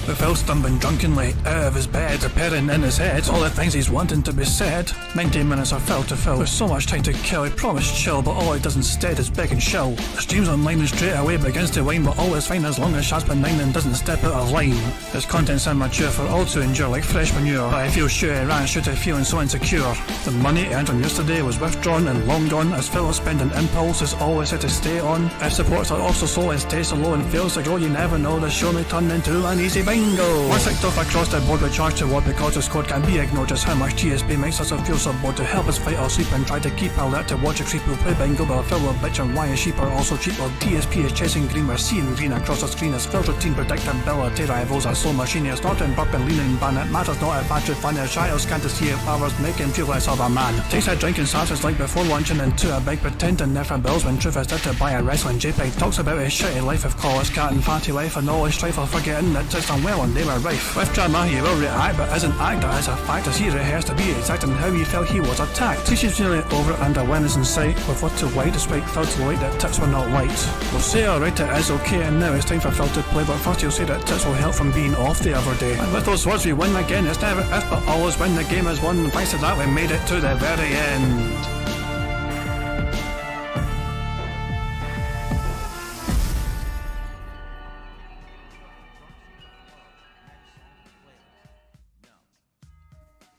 With Phil stumbling drunkenly out of his bed, repairing in his head all the things he's wanting to be said. 19 minutes of Phil to Phil, with so much time to kill. He promised chill, but all he does instead is beg and show. The stream's online and straight away begins to whine, but all is fine as long as Shad's benign and doesn't step out of line. His content's immature for all to endure like fresh manure, but I feel sure he ran straight to feeling so insecure. The money he earned from yesterday was withdrawn and long gone, as Phil's spending impulse is always set to stay on. If supports are also slow and stays so low and fails to go, you never know, the show may turn into an easy bingo. Once kicked off across the board with charge to what because his code can be ignored, just how much DSP makes us feel so bored. To help us fight or sleep and try to keep alert to watch a creep who play bingo, but Phil will bitch on why his sheep are also cheap. While DSP is chasing green, we're seeing green across the screen as Phil's routine predictability rivals are slow machine. It's not in burp and leaning ban, it matters not if battery fun as child can't see if powers make him feel less of a man. Takes a drink and starts his like before lunching into a big pretending there for bills when truth is there to buy a wrestling JPEG. Talks about his shitty life of college cat and fatty life and all his strife of forgetting that it's done well and they were rife. With drama he will react but isn't act, that is a fact as he rehearsed to be exact in how he felt he was attacked. Teaches nearly over and a win is in sight, with what to white despite Phil to light that tips were not white. We'll say alright it is okay and now it's time for Phil to play, but first he'll say that tips will help from being off the other day. And with those words we win again, it's never if but always when the game is won, and thanks to that we made it to the very end.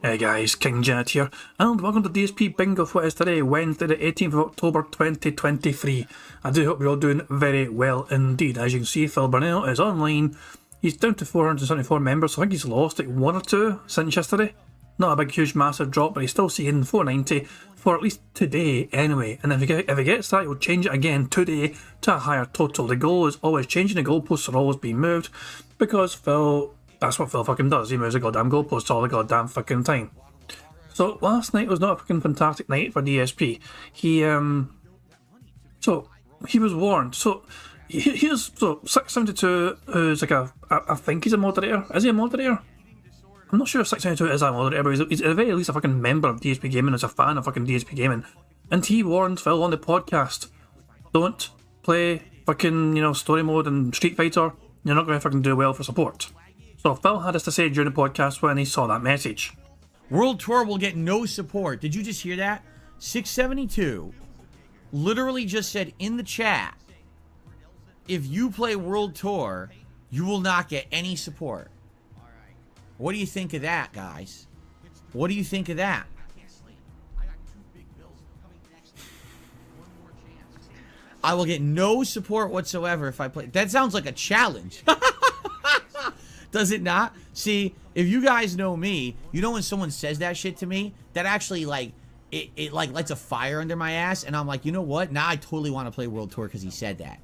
Hey guys, King Janet here, and welcome to DSP Bingo for what is today, Wednesday the 18th of October 2023. I do hope you're all doing very well indeed. As you can see, Phil Burnell is online. He's down to 474 members, so I think he's lost like one or two since yesterday. Not a big, huge, massive drop, but he's still seeing 490 for at least today anyway. And if he gets that, he'll change it again today to a higher total. The goal is always changing, the goalposts are always being moved, because Phil... that's what Phil fucking does. He moves the goddamn goalposts all the goddamn fucking time. So last night was not a fucking fantastic night for DSP. He was warned. So 672 is like I think he's a moderator. Is he a moderator? I'm not sure if 672 is a moderator, but he's at the very least a fucking member of DSP Gaming, is a fan of fucking DSP Gaming. And he warned Phil on the podcast, don't play fucking, story mode and Street Fighter. You're not going to fucking do well for support. So Phil had us to say during the podcast when he saw that message. World Tour will get no support. Did you just hear that? 672 literally just said in the chat, if you play World Tour, you will not get any support. What do you think of that, guys? What do you think of that? I will get no support whatsoever if I play. That sounds like a challenge. Does it not? See, if you guys know me, you know when someone says that shit to me, that actually it lights a fire under my ass, and I'm like, you know what? Now I totally want to play World Tour because he said that.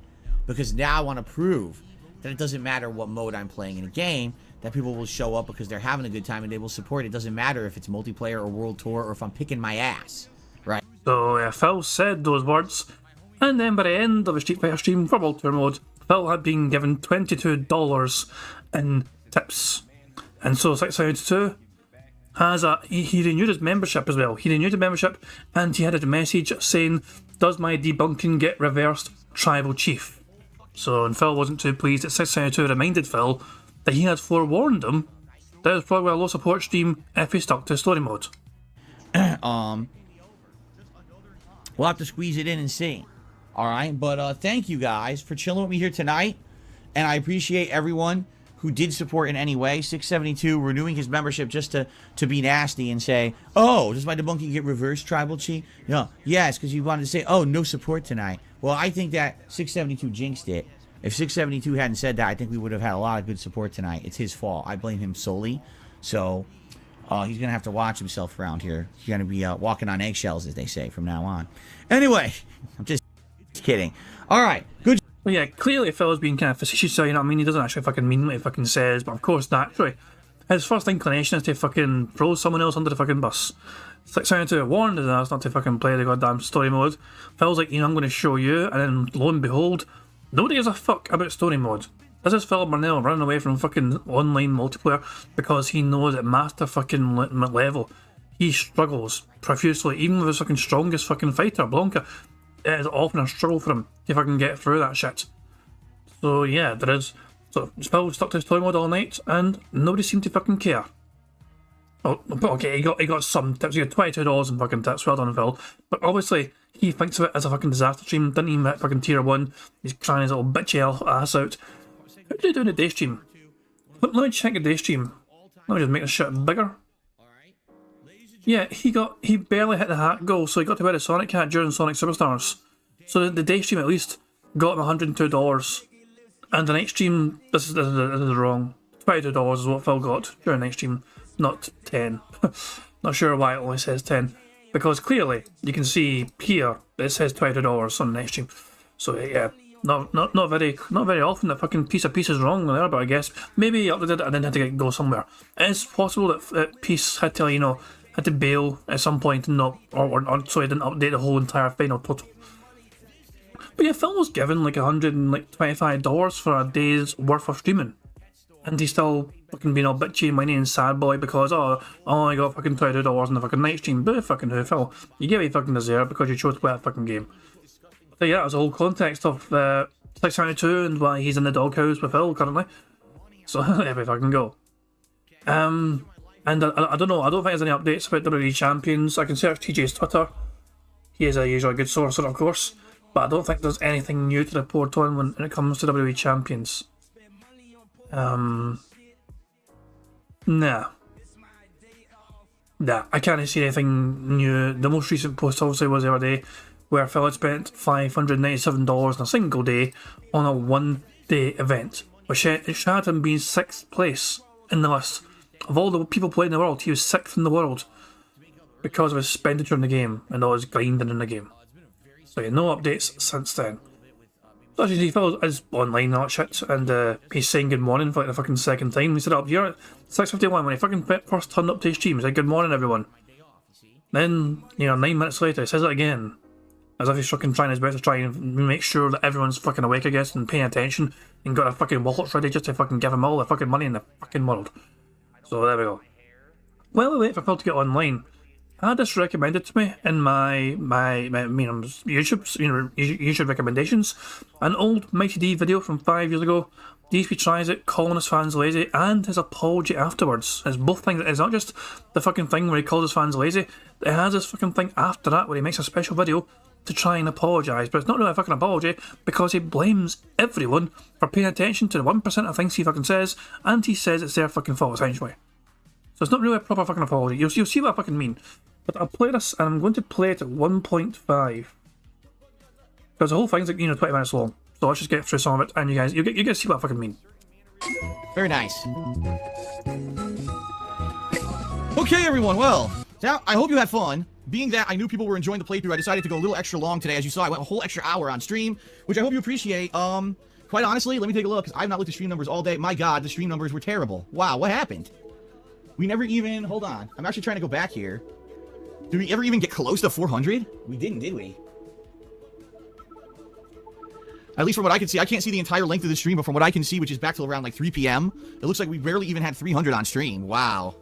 Because now I want to prove that it doesn't matter what mode I'm playing in a game, that people will show up because they're having a good time and they will support. It doesn't matter if it's multiplayer or World Tour or if I'm picking my ass, right? So Phil said those words, and then by the end of the Street Fighter stream for World Tour mode, Phil had been given $22 in tips. And so 672 has he renewed his membership as well. He renewed the membership and he had a message saying, does my debunking get reversed, Tribal Chief? So, and Phil wasn't too pleased that 672 reminded Phil that he had forewarned him that it was probably a low support stream if he stuck to story mode. We'll have to squeeze it in and see. Alright, but thank you guys for chilling with me here tonight. And I appreciate everyone who did support in any way. 672 renewing his membership just to be nasty and say, oh, does my debunking get reversed, Tribal Chief? No, yes, because you wanted to say, oh, no support tonight. Well, I think that 672 jinxed it. If 672 hadn't said that, I think we would have had a lot of good support tonight. It's his fault. I blame him solely. So he's going to have to watch himself around here. He's going to be walking on eggshells, as they say, from now on. Anyway, I'm just kidding. All right, good. Well, yeah, clearly Phil's being kind of facetious, so you know what I mean? He doesn't actually fucking mean what he fucking says, but of course, naturally, his first inclination is to fucking throw someone else under the fucking bus. It's like sounding to warn his ass not to fucking play the goddamn story mode. Phil's like, I'm going to show you, and then lo and behold, nobody gives a fuck about story mode. This is Phil Burnell running away from fucking online multiplayer because he knows at master fucking level, he struggles profusely, even with his fucking strongest fucking fighter, Blanca. It is often a struggle for him if I can get through that shit. So yeah, there is So Phil stuck to his toy mod all night, and nobody seemed to fucking care. Oh, okay, he got some tips. He got $22 in fucking tips. Well done, Phil. But obviously, he thinks of it as a fucking disaster stream. Didn't even hit fucking tier 1. He's crying his little bitchy ass out. How do you do in a day stream? Let me check a day stream. Let me just make this shit bigger. Yeah, he barely hit the hat goal, so he got to wear the Sonic hat during Sonic Superstars. So the day stream at least got him $102. And the night stream, this is wrong. $22 is what Phil got during the night stream, not 10. Not sure why it only says 10. Because clearly, you can see here, it says $22 on the night stream. So yeah, not very often that fucking piece is wrong there, but I guess maybe he updated it and then had to go somewhere. It's possible that piece had to, had to bail at some point and not, or so he didn't update the whole entire final total. But yeah, Phil was given like $125 for a day's worth of streaming. And he's still fucking being all bitchy and whiny and sad boy because, oh, I got fucking $22 in the fucking night stream. But fucking who, Phil? You get what you fucking deserve because you chose to play that fucking game. So yeah, that was the whole context of 672 and why he's in the doghouse with Phil currently. So there we fucking go. And I don't know, I don't think there's any updates about WWE Champions. I can search TJ's Twitter. He is usually a good source, of course. But I don't think there's anything new to report on when it comes to WWE Champions. Nah, I can't see anything new. The most recent post obviously was the other day where Phil had spent $597 in a single day on a one-day event, which had him being 6th place in the list. Of all the people playing in the world, he was 6th in the world because of his expenditure in the game and all his grinding in the game. So yeah, no updates since then. So as you see, Phil is online and all that shit, and he's saying good morning for like the fucking second time. He said up here at 6:51 when he fucking first turned up to his stream. He said good morning everyone. Then, 9 minutes later he says it again. As if he's fucking trying his best to try and make sure that everyone's fucking awake, I guess, and paying attention, and got a fucking wallet ready just to fucking give him all the fucking money in the fucking world. So there we go. While we wait for Phil to get online, I had this recommended to me in my YouTube recommendations. An old Mighty D video from 5 years ago. DSP tries it, calling his fans lazy, and his apology afterwards. It's both things. It's not just the fucking thing where he calls his fans lazy. It has this fucking thing after that where he makes a special video to try and apologise. But it's not really a fucking apology because he blames everyone for paying attention to the 1% of things he fucking says, and he says it's their fucking fault essentially. So it's not really a proper fucking apology. You'll see what I fucking mean. But I'll play this, and I'm going to play it at 1.5. Because the whole thing's like, 20 minutes long. So let's just get through some of it, and you guys get to see what I fucking mean. Very nice. Okay, everyone, well, now I hope you had fun. Being that I knew people were enjoying the playthrough, I decided to go a little extra long today. As you saw, I went a whole extra hour on stream, which I hope you appreciate. Quite honestly, let me take a look, because I've not looked at stream numbers all day. My god, the stream numbers were terrible. Wow, what happened? We never even... Hold on. I'm actually trying to go back here. Did we ever even get close to 400? We didn't, did we? At least from what I can see. I can't see the entire length of the stream, but from what I can see, which is back till around like 3 p.m., it looks like we barely even had 300 on stream. Wow.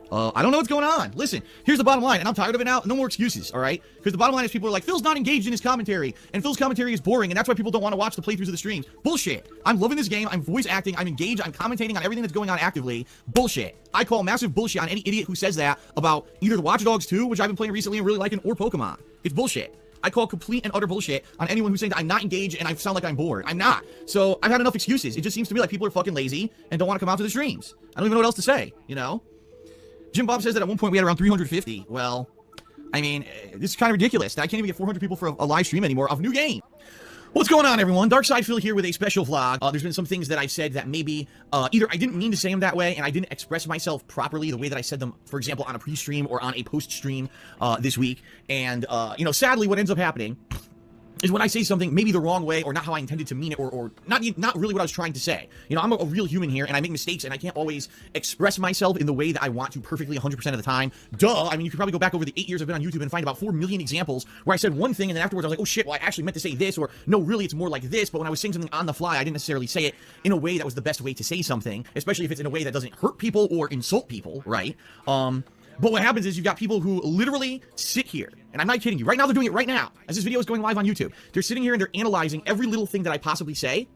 I don't know what's going on. Listen, here's the bottom line, and I'm tired of it now. No more excuses, all right? Because the bottom line is people are like, Phil's not engaged in his commentary, and Phil's commentary is boring, and that's why people don't want to watch the playthroughs of the streams. Bullshit. I'm loving this game. I'm voice acting. I'm engaged. I'm commentating on everything that's going on actively. Bullshit. I call massive bullshit on any idiot who says that about either the Watch Dogs 2, which I've been playing recently and really liking, or Pokemon. It's bullshit. I call complete and utter bullshit on anyone who's saying that I'm not engaged and I sound like I'm bored. I'm not. So I've had enough excuses. It just seems to me like people are fucking lazy and don't want to come out to the streams. I don't even know what else to say, Jim Bob says that at one point we had around 350. Well, I mean, this is kind of ridiculous. I can't even get 400 people for a live stream anymore of New Game. What's going on, everyone? Darkside Phil here with a special vlog. There's been some things that I've said that maybe either I didn't mean to say them that way and I didn't express myself properly the way that I said them, for example, on a pre-stream or on a post-stream this week. And, sadly, what ends up happening is when I say something maybe the wrong way or not how I intended to mean it or not really what I was trying to say. I'm a real human here and I make mistakes and I can't always express myself in the way that I want to perfectly 100% of the time. Duh. I mean, you could probably go back over the 8 years I've been on YouTube and find about 4 million examples where I said one thing and then afterwards I was like, oh shit, well I actually meant to say this, or no, really it's more like this. But when I was saying something on the fly, I didn't necessarily say it in a way that was the best way to say something, especially if it's in a way that doesn't hurt people or insult people, right? But what happens is you've got people who literally sit here, and I'm not kidding you, right now they're doing it right now, as this video is going live on YouTube. They're sitting here and they're analyzing every little thing that I possibly say,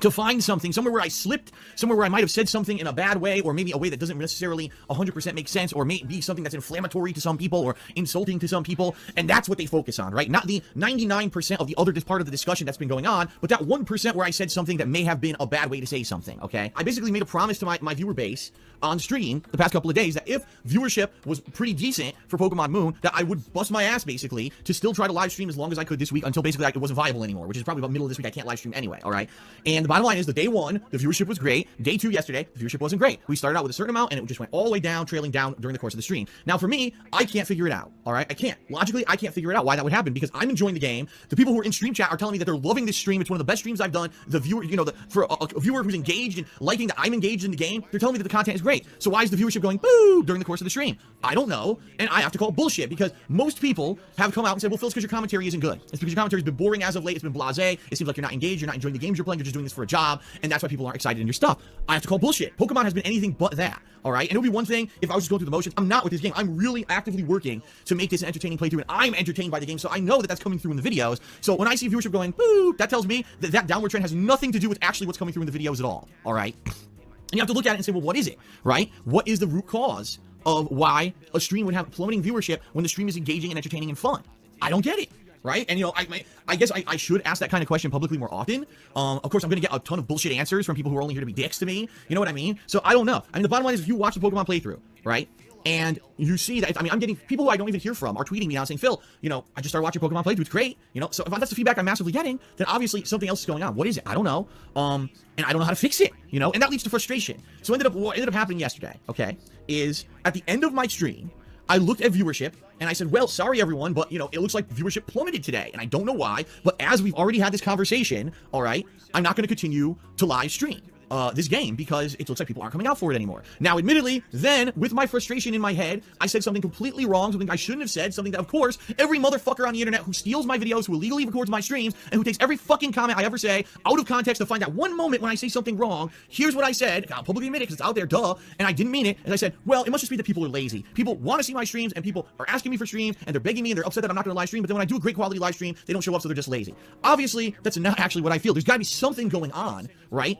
to find something, somewhere where I slipped, somewhere where I might have said something in a bad way, or maybe a way that doesn't necessarily 100% make sense, or may be something that's inflammatory to some people or insulting to some people, and that's what they focus on, right? Not the 99% of the other part of the discussion that's been going on, but that 1% where I said something that may have been a bad way to say something, okay? I basically made a promise to my viewer base on stream the past couple of days that if viewership was pretty decent for Pokemon Moon, that I would bust my ass, basically, to still try to live stream as long as I could this week until basically it wasn't viable anymore, which is probably about middle of this week. I can't live stream anyway, all right? And the bottom line is, the day one, the viewership was great. Day two, yesterday, the viewership wasn't great. We started out with a certain amount, and it just went all the way down, trailing down during the course of the stream. Now, for me, I can't figure it out, all right? I can't. Logically, I can't figure it out why that would happen, because I'm enjoying the game. The people who are in stream chat are telling me that they're loving this stream. It's one of the best streams I've done. The viewer, for a viewer who's engaged and liking that I'm engaged in the game, they're telling me that the content is great. So why is the viewership going boo during the course of the stream? I don't know, and I have to call bullshit, because most people have come out and said, well, Phil, it's because your commentary isn't good. It's because your commentary has been boring as of late. It's been blasé. It seems like you're not engaged. You're not enjoying the games you're playing. You're just doing this for a job, and that's why people aren't excited in your stuff. I have to call bullshit. Pokemon has been anything but that, all right? And it would be one thing if I was just going through the motions. I'm not with this game. I'm really actively working to make this an entertaining playthrough, and I'm entertained by the game, so I know that that's coming through in the videos. So when I see viewership going boo, that tells me that that downward trend has nothing to do with actually what's coming through in the videos at all, all right? And you have to look at it and say, well, what is it, right? What is the root cause of why a stream would have plummeting viewership when the stream is engaging and entertaining and fun? I don't get it, right? And, I guess I should ask that kind of question publicly more often. Of course, I'm going to get a ton of bullshit answers from people who are only here to be dicks to me. You know what I mean? So I don't know. I mean, the bottom line is, if you watch the Pokemon playthrough, right, and you see that, I'm getting people who I don't even hear from are tweeting me now saying, Phil, I just started watching Pokemon playthrough. It's great. So if that's the feedback I'm massively getting, then obviously something else is going on. What is it? I don't know. And I don't know how to fix it, and that leads to frustration. So what ended up happening yesterday, okay, is at the end of my stream, I looked at viewership and I said, well, sorry everyone, but it looks like viewership plummeted today, and I don't know why, but as we've already had this conversation, all right, I'm not going to continue to live stream this game because it looks like people aren't coming out for it anymore. Now, admittedly, then, with my frustration in my head, I said something completely wrong, something I shouldn't have said, something that, of course, every motherfucker on the internet who steals my videos, who illegally records my streams, and who takes every fucking comment I ever say out of context to find that one moment when I say something wrong. Here's what I said. I'll publicly admit it because it's out there, duh, and I didn't mean it. And I said, well, it must just be that people are lazy. People want to see my streams, and people are asking me for streams, and they're begging me, and they're upset that I'm not going to live stream, but then when I do a great quality live stream, they don't show up, so they're just lazy. Obviously, that's not actually what I feel. There's got to be something going on, right,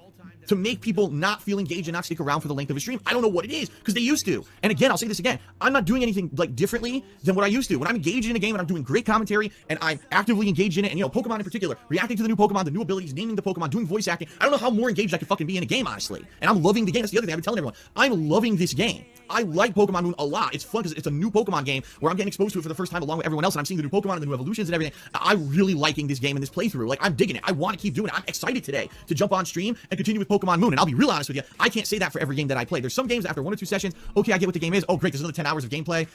to make people not feel engaged and not stick around for the length of a stream. I don't know what it is, because they used to. And again, I'll say this again, I'm not doing anything differently than what I used to. When I'm engaged in a game and I'm doing great commentary and I'm actively engaged in it, and Pokemon in particular, reacting to the new Pokemon, the new abilities, naming the Pokemon, doing voice acting, I don't know how more engaged I could fucking be in a game, honestly. And I'm loving the game. That's the other thing I've been telling everyone. I'm loving this game. I like Pokemon Moon a lot. It's fun because it's a new Pokemon game where I'm getting exposed to it for the first time along with everyone else, and I'm seeing the new Pokemon and the new evolutions and everything. I'm really liking this game and this playthrough. Like, I'm digging it. I want to keep doing it. I'm excited today to jump on stream and continue with Pokemon Moon. And I'll be real honest with you, I can't say that for every game that I play. There's some games after 1 or 2 sessions, okay, I get what the game is. Oh, great, there's another 10 hours of gameplay.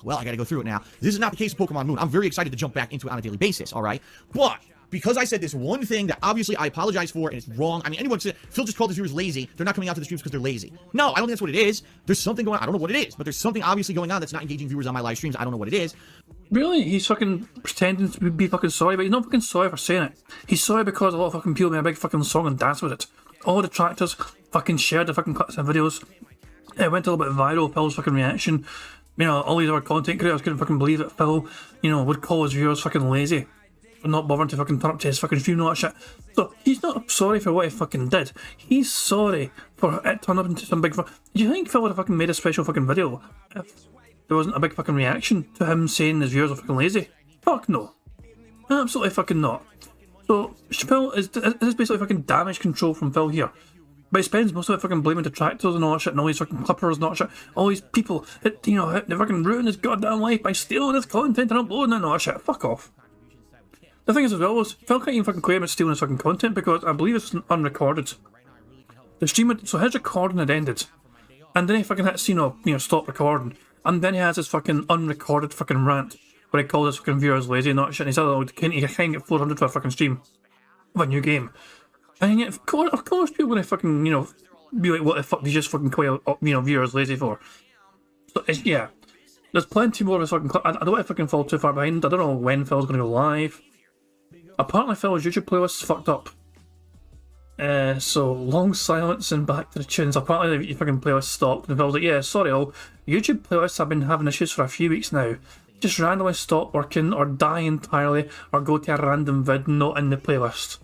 Well, I gotta go through it now. This is not the case with Pokemon Moon. I'm very excited to jump back into it on a daily basis, all right? But because I said this one thing that obviously I apologize for and it's wrong. I mean, anyone said Phil just called his viewers lazy. They're not coming out to the streams because they're lazy. No, I don't think that's what it is. There's something going on. I don't know what it is, but there's something obviously going on that's not engaging viewers on my live streams. I don't know what it is. Really? He's fucking pretending to be fucking sorry, but he's not fucking sorry for saying it. He's sorry because a lot of fucking people made a big fucking song and dance with it. All the detractors fucking shared the fucking clips and videos. It went a little bit viral, Phil's fucking reaction. All these other content creators couldn't fucking believe that Phil, would call his viewers fucking lazy for not bothering to fucking turn up to his fucking stream and all that shit. So, he's not sorry for what he fucking did. He's sorry for it turning up into some big... Do you think Phil would have fucking made a special fucking video if there wasn't a big fucking reaction to him saying his viewers are fucking lazy? Fuck no. Absolutely fucking not. So, Phil, is this basically fucking damage control from Phil here? But he spends most of it fucking blaming detractors and all that shit, and all these fucking clippers and all that shit. All these people that, they fucking ruin his goddamn life by stealing his content and uploading it and all that shit. Fuck off. The thing is as well is, Phil can't even fucking claim it's stealing his fucking content because I believe it's unrecorded. The stream so his recording had ended. And then he fucking hits, stop recording. And then he has his fucking unrecorded fucking rant where he calls his fucking viewers lazy and all that shit. And he said, oh, he can't get 400 for a fucking stream of a new game. And yet, of course people gonna fucking, be like, what the fuck did you just fucking call, viewers lazy for? So, yeah. There's plenty more of his fucking clip. I don't want to fucking fall too far behind. I don't know when Phil's gonna go live. Apparently Phil's YouTube playlist is fucked up. So, long silence and back to the tunes. Apparently the fucking playlist stopped. And Phil's like, yeah, sorry all. YouTube playlists have been having issues for a few weeks now. Just randomly stop working or die entirely or go to a random vid not in the playlist.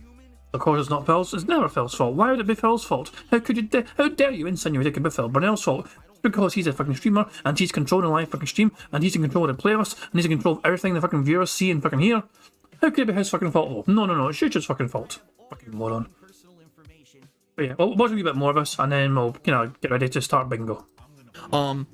Of course it's not Phil's. It's never Phil's fault. Why would it be Phil's fault? How could you how dare you insinuate it could be Phil Burnell's fault? It's because he's a fucking streamer, and he's controlling the live fucking stream, and he's in control of the playlist, and he's in control of everything the fucking viewers see and fucking hear. How could it be his fucking fault? No, it's Shuch's fucking fault. Fucking moron. But yeah, we'll watch a wee bit more of us, and then we'll, get ready to start bingo.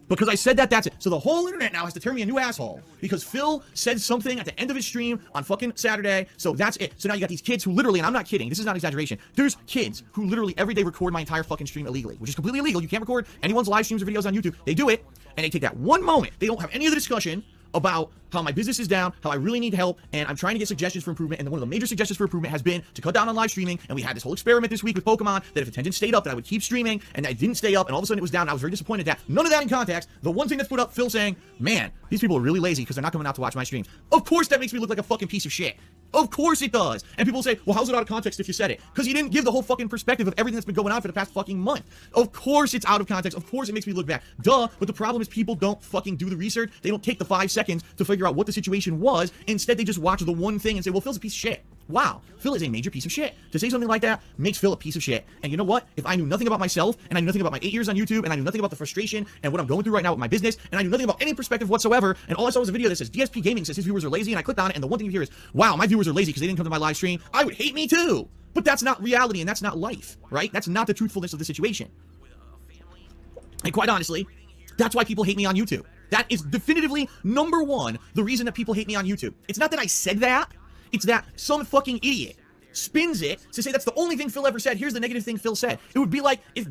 Because I said that's it. So the whole internet now has to turn me a new asshole because Phil said something at the end of his stream on fucking Saturday. So that's it. So now you got these kids who literally, and I'm not kidding, this is not exaggeration. There's kids who literally every day record my entire fucking stream illegally, which is completely illegal. You can't record anyone's live streams or videos on YouTube. They do it, and they take that one moment. They don't have any of the discussion about how my business is down, how I really need help, and I'm trying to get suggestions for improvement. And one of the major suggestions for improvement has been to cut down on live streaming. And we had this whole experiment this week with Pokemon that if attendance stayed up, that I would keep streaming, and that didn't stay up, and all of a sudden it was down. I was very disappointed that none of that in context. The one thing that's put up, Phil saying, man, these people are really lazy because they're not coming out to watch my streams. Of course that makes me look like a fucking piece of shit. Of course it does. And people say, well, how's it out of context if you said it? Because you didn't give the whole fucking perspective of everything that's been going on for the past fucking month. Of course it's out of context. Of course it makes me look bad. Duh. But the problem is people don't fucking do the research. They don't take the 5 seconds to figure out what the situation was. Instead, they just watch the one thing and say, well, Phil's a piece of shit. Wow, Phil is a major piece of shit. To say something like that makes Phil a piece of shit. And you know what? If I knew nothing about myself, and I knew nothing about my 8 years on YouTube, and I knew nothing about the frustration and what I'm going through right now with my business, and I knew nothing about any perspective whatsoever, and all I saw was a video that says DSP Gaming says his viewers are lazy, and I clicked on it, and the one thing you hear is, wow, my viewers are lazy because they didn't come to my live stream, I would hate me too. But that's not reality, and that's not life, right? That's not the truthfulness of the situation. And quite honestly, that's why people hate me on YouTube. That is definitively number one, the reason that people hate me on YouTube. It's not that I said that, it's that some fucking idiot spins it to say that's the only thing Phil ever said. Here's the negative thing Phil said. It would be like if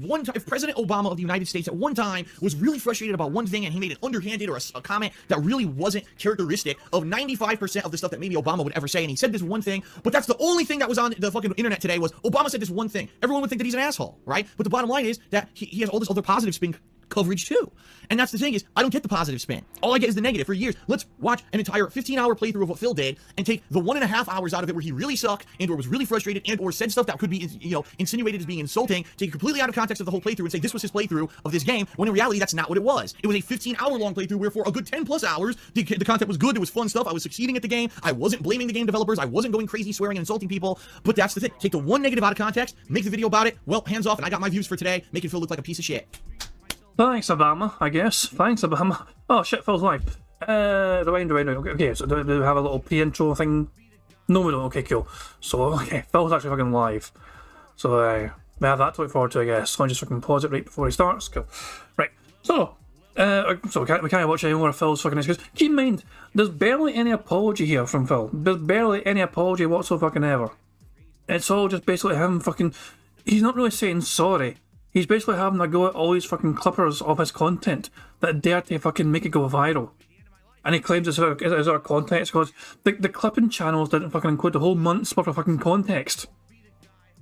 President Obama of the United States at one time was really frustrated about one thing and he made an underhanded or a comment that really wasn't characteristic of 95% of the stuff that maybe Obama would ever say, and he said this one thing, but that's the only thing that was on the fucking internet today was Obama said this one thing. Everyone would think that he's an asshole, right? But the bottom line is that he has all this other positive spin coverage too. And that's the thing is, I don't get the positive spin. All I get is the negative. For years, let's watch an entire 15-hour playthrough of what Phil did and take the 1.5 hours out of it where he really sucked and or was really frustrated and or said stuff that could be, insinuated as being insulting, take it completely out of context of the whole playthrough and say this was his playthrough of this game, when in reality, that's not what it was. It was a 15-hour long playthrough where for a good 10 plus hours, the content was good, there was fun stuff, I was succeeding at the game, I wasn't blaming the game developers, I wasn't going crazy swearing and insulting people, but that's the thing. Take the one negative out of context, make the video about it, well, hands off, and I got my views for today, making Phil look like a piece of shit. Thanks, Obama, I guess. Thanks, Obama. Oh, shit, Phil's live. Rewind. Okay, so do we have a little pre-intro thing? No, we don't. Okay, cool. So, okay, Phil's actually fucking live. So, we have that to look forward to, I guess. So I'll just fucking pause it right before he starts. Cool. Right. So we can't watch any more of Phil's fucking because keep in mind, there's barely any apology here from Phil. There's barely any apology whatsoever. It's all just basically him fucking... He's not really saying sorry. He's basically having a go at all these fucking clippers of his content that dare to fucking make it go viral. And he claims it's our context because the clipping channels didn't fucking include the whole month's worth of fucking context.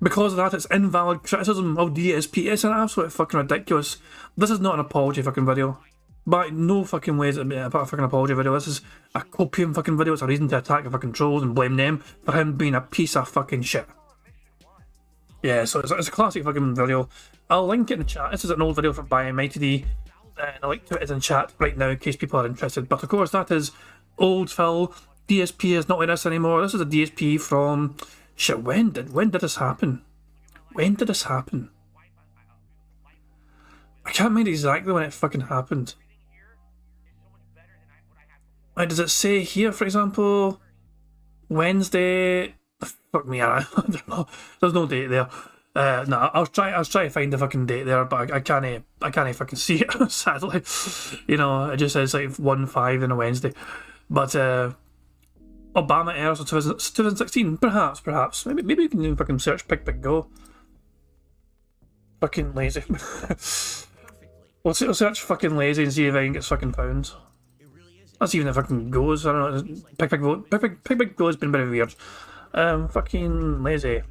Because of that, it's invalid criticism of DSP. It's an absolute fucking ridiculous. This is not an apology fucking video. By no fucking ways is it a fucking apology video. This is a copium fucking video. It's a reason to attack the fucking trolls and blame them for him being a piece of fucking shit. Yeah, so it's a classic fucking video. I'll link it in the chat. This is an old video from by Mighty D, and the link to it is in chat right now in case people are interested. But of course, that is old Phil. DSP is not like this anymore. This is a DSP from... Shit, when did this happen? When did this happen? I can't remember exactly when it fucking happened. Like, does it say here, for example, Wednesday? Fuck me, I don't know. There's no date there. No, I'll try to find the fucking date there, but I can't fucking see it. Sadly, it just says like 1-5 on a Wednesday. But Obama era, so 2016, perhaps. Maybe we can fucking search Pick Bingo. Fucking lazy. We'll search fucking lazy and see if anything gets fucking found. That's even if it fucking goes. I don't know. Pick Bingo has been very weird. Fucking lazy.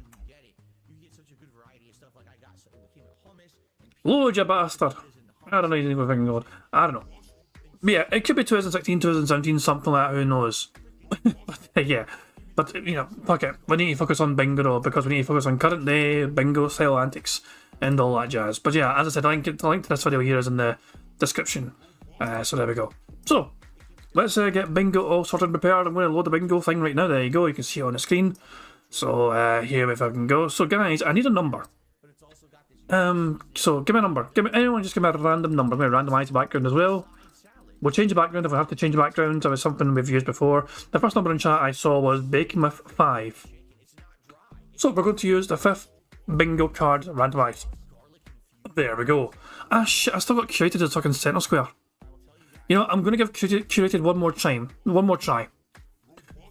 Lord, you bastard. I don't know anything with fucking God. I don't know. But yeah, it could be 2016, 2017, something like that, who knows. But yeah. But, fuck it. We need to focus on bingo though, because we need to focus on current day bingo style antics and all that jazz. But yeah, as I said, the link to this video here is in the description. So there we go. So, let's get bingo all sorted and prepared. I'm going to load the bingo thing right now. There you go. You can see it on the screen. So here we fucking go. So guys, I need a number. So give me a number. Anyone just give me a random number. I'm going to randomize the background as well. We'll change the background if we have to change the background. That was something we've used before. The first number in chat I saw was Bacon with 5. So we're going to use the 5th bingo card randomised. There we go. Ah shit, I still got curated as fucking centre square. You know, I'm going to give curated one more try.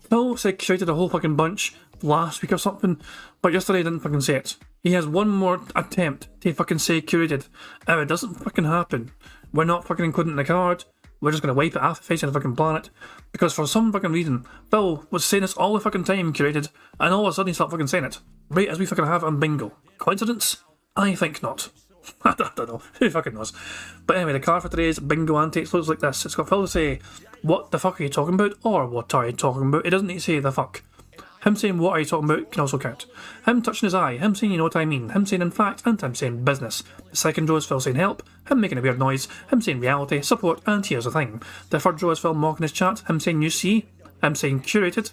Phil said curated a whole fucking bunch last week or something, but yesterday I didn't fucking say it. He has one more attempt to fucking say curated. If it doesn't fucking happen, we're not fucking including the card. We're just going to wipe it off the face of the fucking planet. Because for some fucking reason, Phil was saying this all the fucking time, curated, and all of a sudden he stopped fucking saying it. Right as we fucking have on bingo. Coincidence? I think not. I don't know. Who fucking knows? But anyway, the card for today's bingo antics looks like this. It's got Phil to say, what the fuck are you talking about? Or what are you talking about? It doesn't need to say the fuck. Him saying what are you talking about can also count. Him touching his eye, him saying you know what I mean, him saying in fact, and him saying business. The second row is Phil saying help, him making a weird noise, him saying reality, support, and here's the thing. The third row is Phil mocking his chat, him saying you see, him saying curated,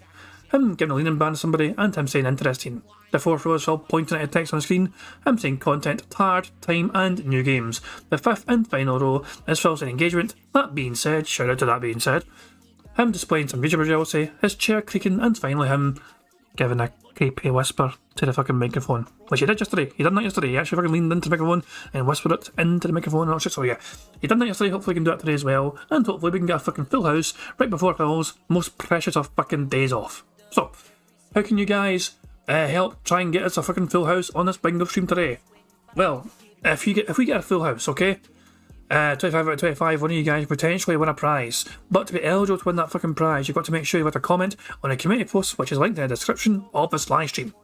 him giving a leaning band to somebody, and him saying interesting. The fourth row is Phil pointing at a text on the screen, him saying content, tired, time, and new games. The fifth and final row is Phil saying engagement. That being said, shout out to that being said. Him displaying some YouTuber jealousy, his chair creaking, and finally him giving a creepy whisper to the fucking microphone. Which he did yesterday. He done that yesterday. He actually fucking leaned into the microphone and whispered it into the microphone and all shit. So yeah, he done that yesterday. Hopefully we can do it today as well. And hopefully we can get a fucking full house right before Phil's most precious of fucking days off. So, how can you guys help try and get us a fucking full house on this bingo stream today? Well, if we get a full house, okay? 25 out of 25, one of you guys potentially win a prize. But to be eligible to win that fucking prize, you've got to make sure you put a comment on a community post, which is linked in the description of this live stream.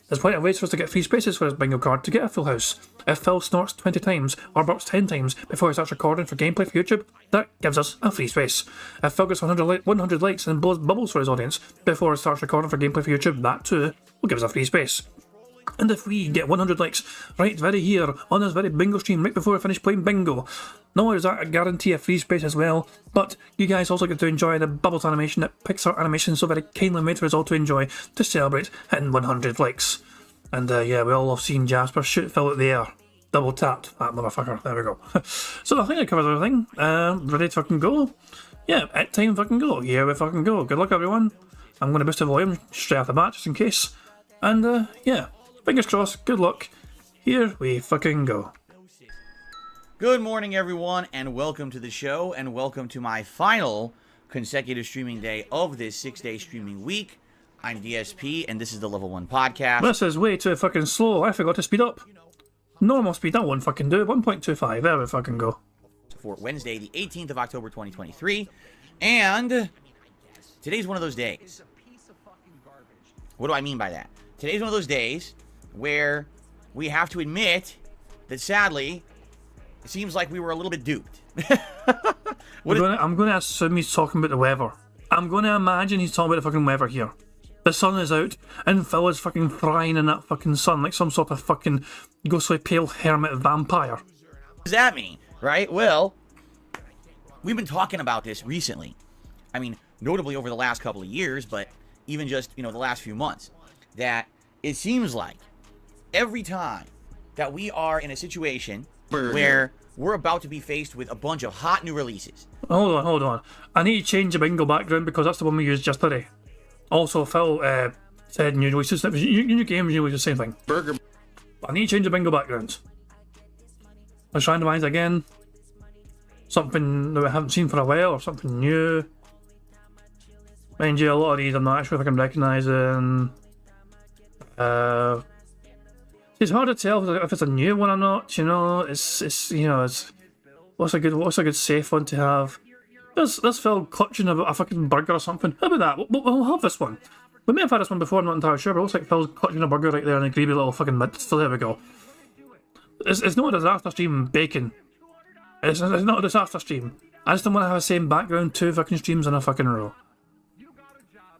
There's plenty of ways for us to get free spaces for his bingo card to get a full house. If Phil snorts 20 times or burps 10 times before he starts recording for gameplay for YouTube, that gives us a free space. If Phil gets 100 likes and blows bubbles for his audience before he starts recording for gameplay for YouTube, that too will give us a free space. And if we get 100 likes right very here on this very bingo stream right before we finish playing bingo, not only does that guarantee a free space as well, but you guys also get to enjoy the Bubbles animation that Pixar Animation so very kindly made for us all to enjoy to celebrate hitting 100 likes. And yeah, we all have seen Jasper shoot Phil at the air. Double tapped that motherfucker. There we go. So I think that covers everything. Ready to fucking go? Yeah, at time fucking go. Here we fucking go. Good luck everyone. I'm going to boost the volume straight off the bat just in case. And yeah. Fingers crossed, good luck. Here we fucking go. Good morning, everyone, and welcome to the show, and welcome to my final consecutive streaming day of this 6-day streaming week. I'm DSP, and this is the Level 1 Podcast. This is way too fucking slow. I forgot to speed up. Normal speed, that won't fucking do. 1.25, there we fucking go. For Wednesday, the 18th of October, 2023, and today's one of those days. What do I mean by that? Today's one of those days where we have to admit that, sadly, it seems like we were a little bit duped. I'm going to assume he's talking about the weather. I'm going to imagine he's talking about the fucking weather here. The sun is out, and Phil is fucking frying in that fucking sun like some sort of fucking ghostly pale hermit vampire. What does that mean, right? Well, we've been talking about this recently. I mean, notably over the last couple of years, but even just, the last few months, that it seems like every time that we are in a situation where we're about to be faced with a bunch of hot new releases. Hold on. I need to change the bingo background because that's the one we used yesterday. Also, Phil said new releases. It was new games, new releases, same thing. I need to change the bingo backgrounds. Let's randomise again. Something that we haven't seen for a while, or something new. Mind you, a lot of these I'm not actually fucking recognising. It's hard to tell if it's a new one or not. It's what's a good safe one to have. This Phil clutching a fucking burger or something. How about that? We'll have this one. We may have had this one before. I'm not entirely sure, but it looks like Phil's clutching a burger right there in a greedy little fucking mid. So there we go. It's not a disaster stream bacon. It's not a disaster stream. I just don't want to have the same background 2 fucking streams in a fucking row.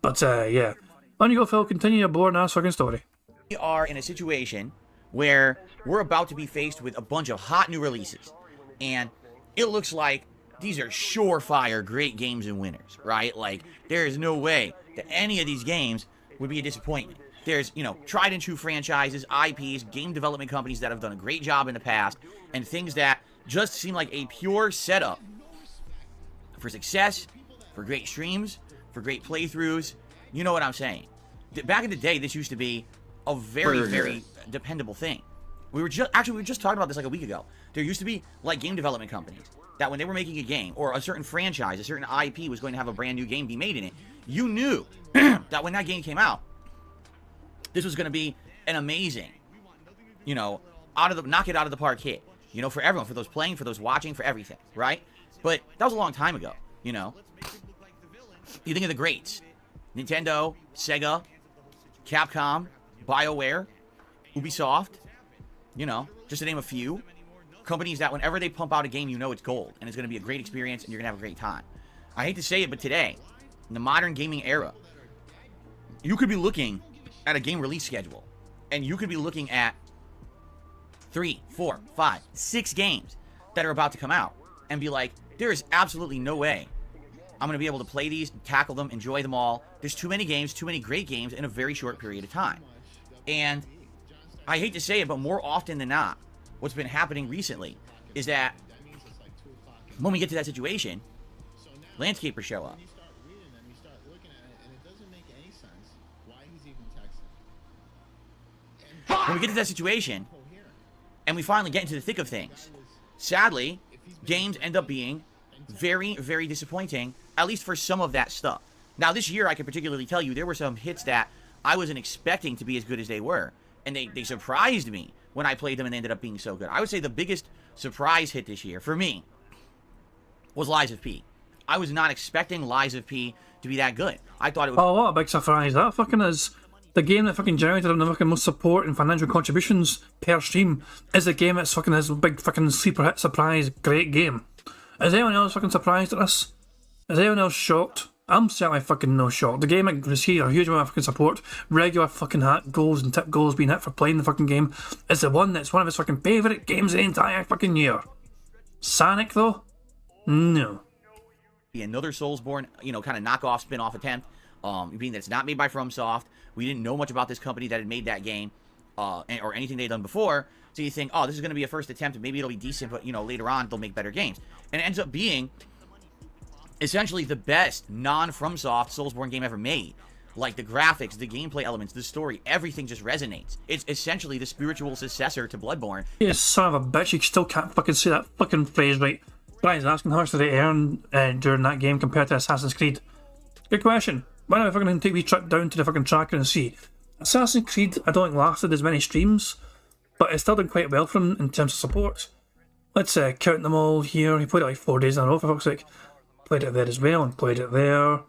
But yeah. On you go, Phil. Continue your boring ass fucking story. We are in a situation where we're about to be faced with a bunch of hot new releases. And it looks like these are surefire great games and winners, right? Like, there is no way that any of these games would be a disappointment. There's, you know, tried and true franchises, IPs, game development companies that have done a great job in the past, and things that just seem like a pure setup for success, for great streams, for great playthroughs. You know what I'm saying? Back in the day, this used to be a very dependable thing. We were just talking about this like a week ago. There used to be like game development companies that when they were making a game or a certain franchise, a certain IP was going to have a brand new game be made in it, you knew that when that game came out, this was going to be an amazing, you know, knock it out of the park hit, you know, for everyone, for those playing, for those watching, for everything, right? But that was a long time ago, you know. You think of the greats: Nintendo, Sega, Capcom, BioWare, Ubisoft, you know, just to name a few. Companies that whenever they pump out a game, you know it's gold, and it's going to be a great experience, and you're going to have a great time. I hate to say it, but today, in the modern gaming era, you could be looking at a game release schedule, and you could be looking at 3, 4, 5, 6 games that are about to come out, and be like, there is absolutely no way I'm going to be able to play these, tackle them, enjoy them all. There's too many games, too many great games in a very short period of time. And I hate to say it, but more often than not, what's been happening recently is that when we get to that situation, landscapers show up. When we get to that situation, and we finally get into the thick of things, sadly, games end up being very disappointing, at least for some of that stuff. Now, this year, I can particularly tell you, there were some hits that I wasn't expecting to be as good as they were, and they surprised me when I played them, and they ended up being so good. I would say the biggest surprise hit this year, for me, was Lies of P. I was not expecting Lies of P to be that good. I thought it was... Oh, what a big surprise that fucking is. The game that fucking generated the fucking most support and financial contributions per stream is the game that's fucking this big fucking sleeper hit surprise great game. Is anyone else fucking surprised at this? Is anyone else shocked? I'm certainly fucking no shocked. The game that received a huge amount of fucking support, regular fucking hat goals and tip goals being hit for playing the fucking game, is the one that's one of his fucking favourite games of the entire fucking year. Sonic though? No. Another Soulsborne, you know, kind of knockoff, spin-off attempt, being that it's not made by FromSoft. We didn't know much about this company that had made that game, or anything they'd done before. So you think, oh, this is going to be a first attempt, and maybe it'll be decent, but, you know, later on, they'll make better games. And it ends up being essentially the best non-FromSoft Soulsborne game ever made. Like, the graphics, the gameplay elements, the story, everything just resonates. It's essentially the spiritual successor to Bloodborne. You son of a bitch, you still can't fucking say that fucking phrase right. Brian's asking how much did they earn during that game compared to Assassin's Creed. Good question. Why don't we fucking take a wee trip down to the fucking tracker and see? Assassin's Creed, I don't think lasted as many streams, but it still did quite well for him in terms of support. Let's count them all here. He played it like 4 days in a row, for fuck's sake. Played it there as well, and played it there.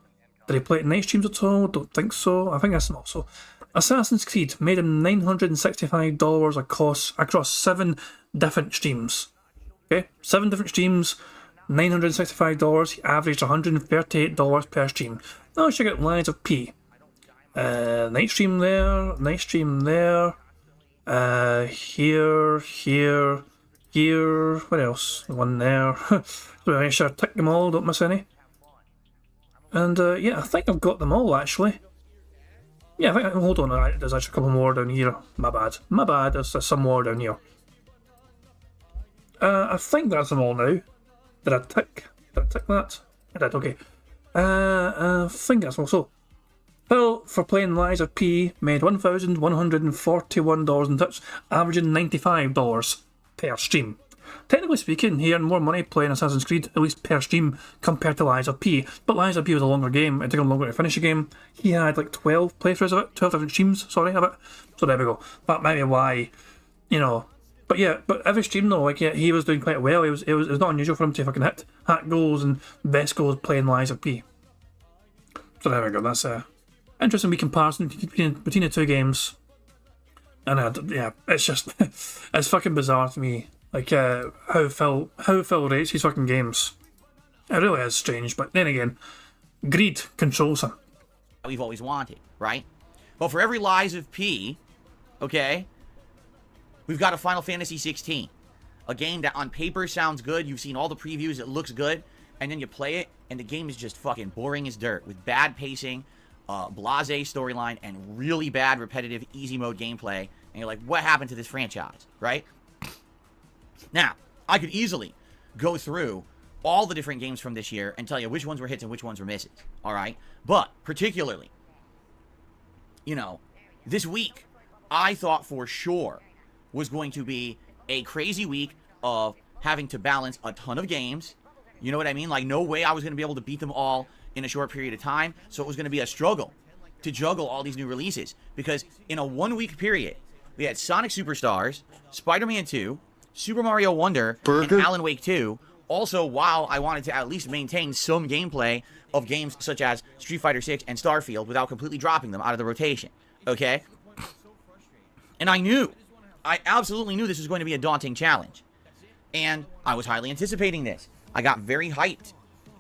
Did he play it in night streams at all? Don't think so. I think that's not so. Assassin's Creed made him $965 across 7 different streams. Okay, 7 different streams, $965. He averaged $138 per stream. Now let's check out Lies of P. Night stream there, here, what else? One there. So make sure I tick them all, don't miss any. And yeah, I think I've got them all actually. Yeah, I think, hold on, there's actually a couple more down here. My bad, there's some more down here. I think that's them all now. Did I tick that? I did, okay. I think that's all. So, Phil, for playing Lies of P, made $1,141 in tips, averaging $95 per stream. Technically speaking, he earned more money playing Assassin's Creed, at least per stream, compared to Lies of P. But Lies of P was a longer game, it took him longer to finish the game. He had like 12 playthroughs of it, 12 different streams, sorry, of it. So there we go. That might be why, you know. But yeah, but every stream though, like yeah, he was doing quite well. It was not unusual for him to fucking hit hat goals and best goals playing Lies of P. So there we go. That's interesting wee comparison between the two games. And yeah, it's just it's fucking bizarre to me, like how Phil rates his fucking games. It really is strange, but then again, greed controls him. We've always wanted, right? Well, for every Lies of P, okay, we've got a Final Fantasy 16, a game that on paper sounds good. You've seen all the previews, it looks good, and then you play it, and the game is just fucking boring as dirt with bad pacing, blasé storyline and really bad repetitive easy mode gameplay, and you're like, what happened to this franchise, right? Now, I could easily go through all the different games from this year and tell you which ones were hits and which ones were misses, all right? But particularly, you know, this week, I thought for sure was going to be a crazy week of having to balance a ton of games. You know what I mean? Like, no way I was going to be able to beat them all in a short period of time. So it was going to be a struggle to juggle all these new releases. Because in a 1 week period, we had Sonic Superstars, Spider-Man 2, Super Mario Wonder, and Alan Wake 2. Also, while I wanted to at least maintain some gameplay of games such as Street Fighter 6 and Starfield without completely dropping them out of the rotation. Okay? And I absolutely knew this was going to be a daunting challenge. And I was highly anticipating this. I got very hyped.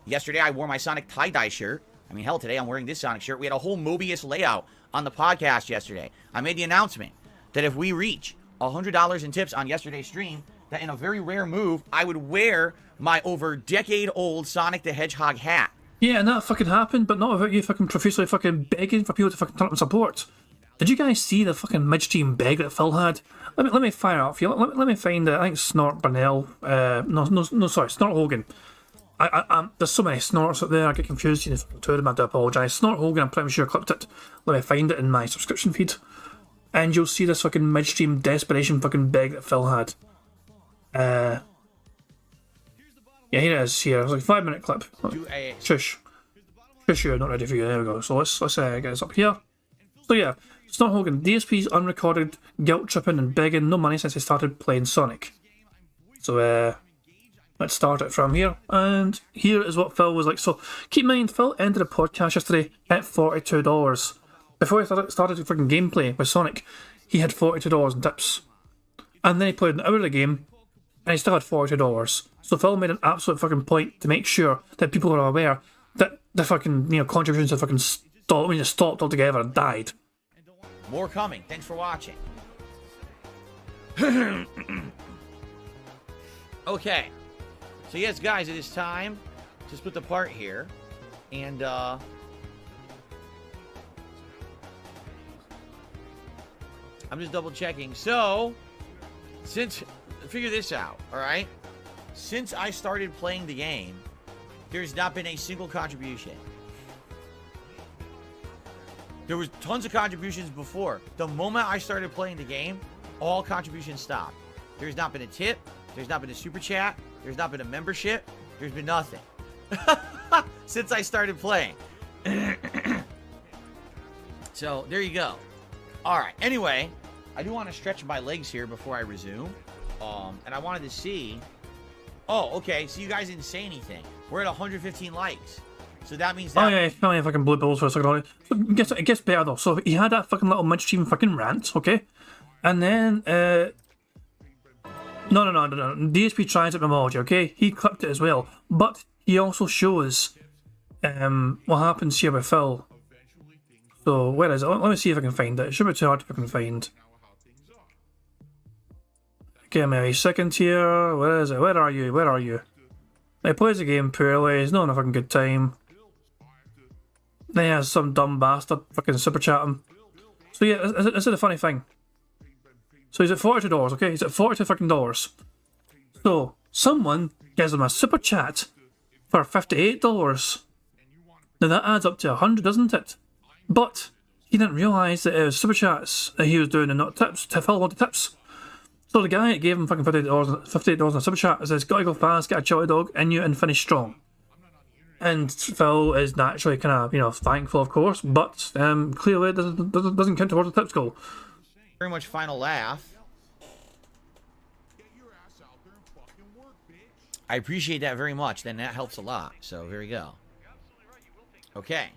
Yesterday, I wore my Sonic tie-dye shirt. I mean, hell, today I'm wearing this Sonic shirt. We had a whole Mobius layout on the podcast yesterday. I made the announcement that if we reach $100 in tips on yesterday's stream, that in a very rare move, I would wear my over decade-old Sonic the Hedgehog hat. Yeah, and that fucking happened, but not without you fucking profusely fucking begging for people to fucking turn up and support. Did you guys see the fucking midstream beg that Phil had? Let me fire up for you. Let me find I think Snort Burnell. Sorry, Snort Hogan. There's so many snorts out there. I get confused. You know, two of them. I do apologise. Snort Hogan. I'm pretty sure I clipped it. Let me find it in my subscription feed, and you'll see this fucking midstream desperation fucking beg that Phil had. Yeah, here it is. Here, it's like a 5-minute clip. Shush, you're not ready for you. There we go. So let's get this up here. So yeah, Snort Hogan, DSP's unrecorded guilt tripping and begging no money since he started playing Sonic. So let's start it from here. And here is what Phil was like. So keep in mind, Phil ended the podcast yesterday at $42. Before he started freaking gameplay with Sonic, he had $42 in tips. And then he played an hour of the game, and he still had $42. So Phil made an absolute fucking point to make sure that people are aware that the fucking, you know, contributions have fucking stopped altogether and died. More coming. Thanks for watching. Okay. So yes, guys, it is time to split the part here. And, I'm just double checking. So, figure this out, alright? Since I started playing the game, there's not been a single contribution. There was tons of contributions before. The moment I started playing the game, all contributions stopped. There's not been a tip. There's not been a super chat. There's not been a membership. There's been nothing. Since I started playing. So, there you go. Alright, anyway, I do want to stretch my legs here before I resume. And I wanted to see... Oh, okay, so you guys didn't say anything. We're at 115 likes. So that means that... Oh yeah, I mean, fucking blue bills for a second. It gets better though. So he had that fucking little midstream fucking rant, okay? And then, No. DSP tries it emoji, okay? He clipped it as well. But he also shows what happens here with Phil. So, where is it? Let me see if I can find it. It should be too hard to fucking find. Give me a second here. Where is it? Where are you? He plays the game poorly. He's not having a fucking good time. Then he has some dumb bastard fucking super chat him. So yeah, this is the funny thing. So he's at $42, okay? He's at $42 fucking dollars. So someone gives him a super chat for $58. Now that adds up to 100, doesn't it? But he didn't realise that it was super chats that he was doing and not tips. Phil wanted tips. So the guy that gave him fucking $58 in a super chat says, "Gotta go fast, get a chili dog in you and finish strong." And Phil is naturally kind of, you know, thankful, of course, but clearly it doesn't count towards the tips goal. Very much final laugh. I appreciate that very much. Then that helps a lot. So here we go. Okay.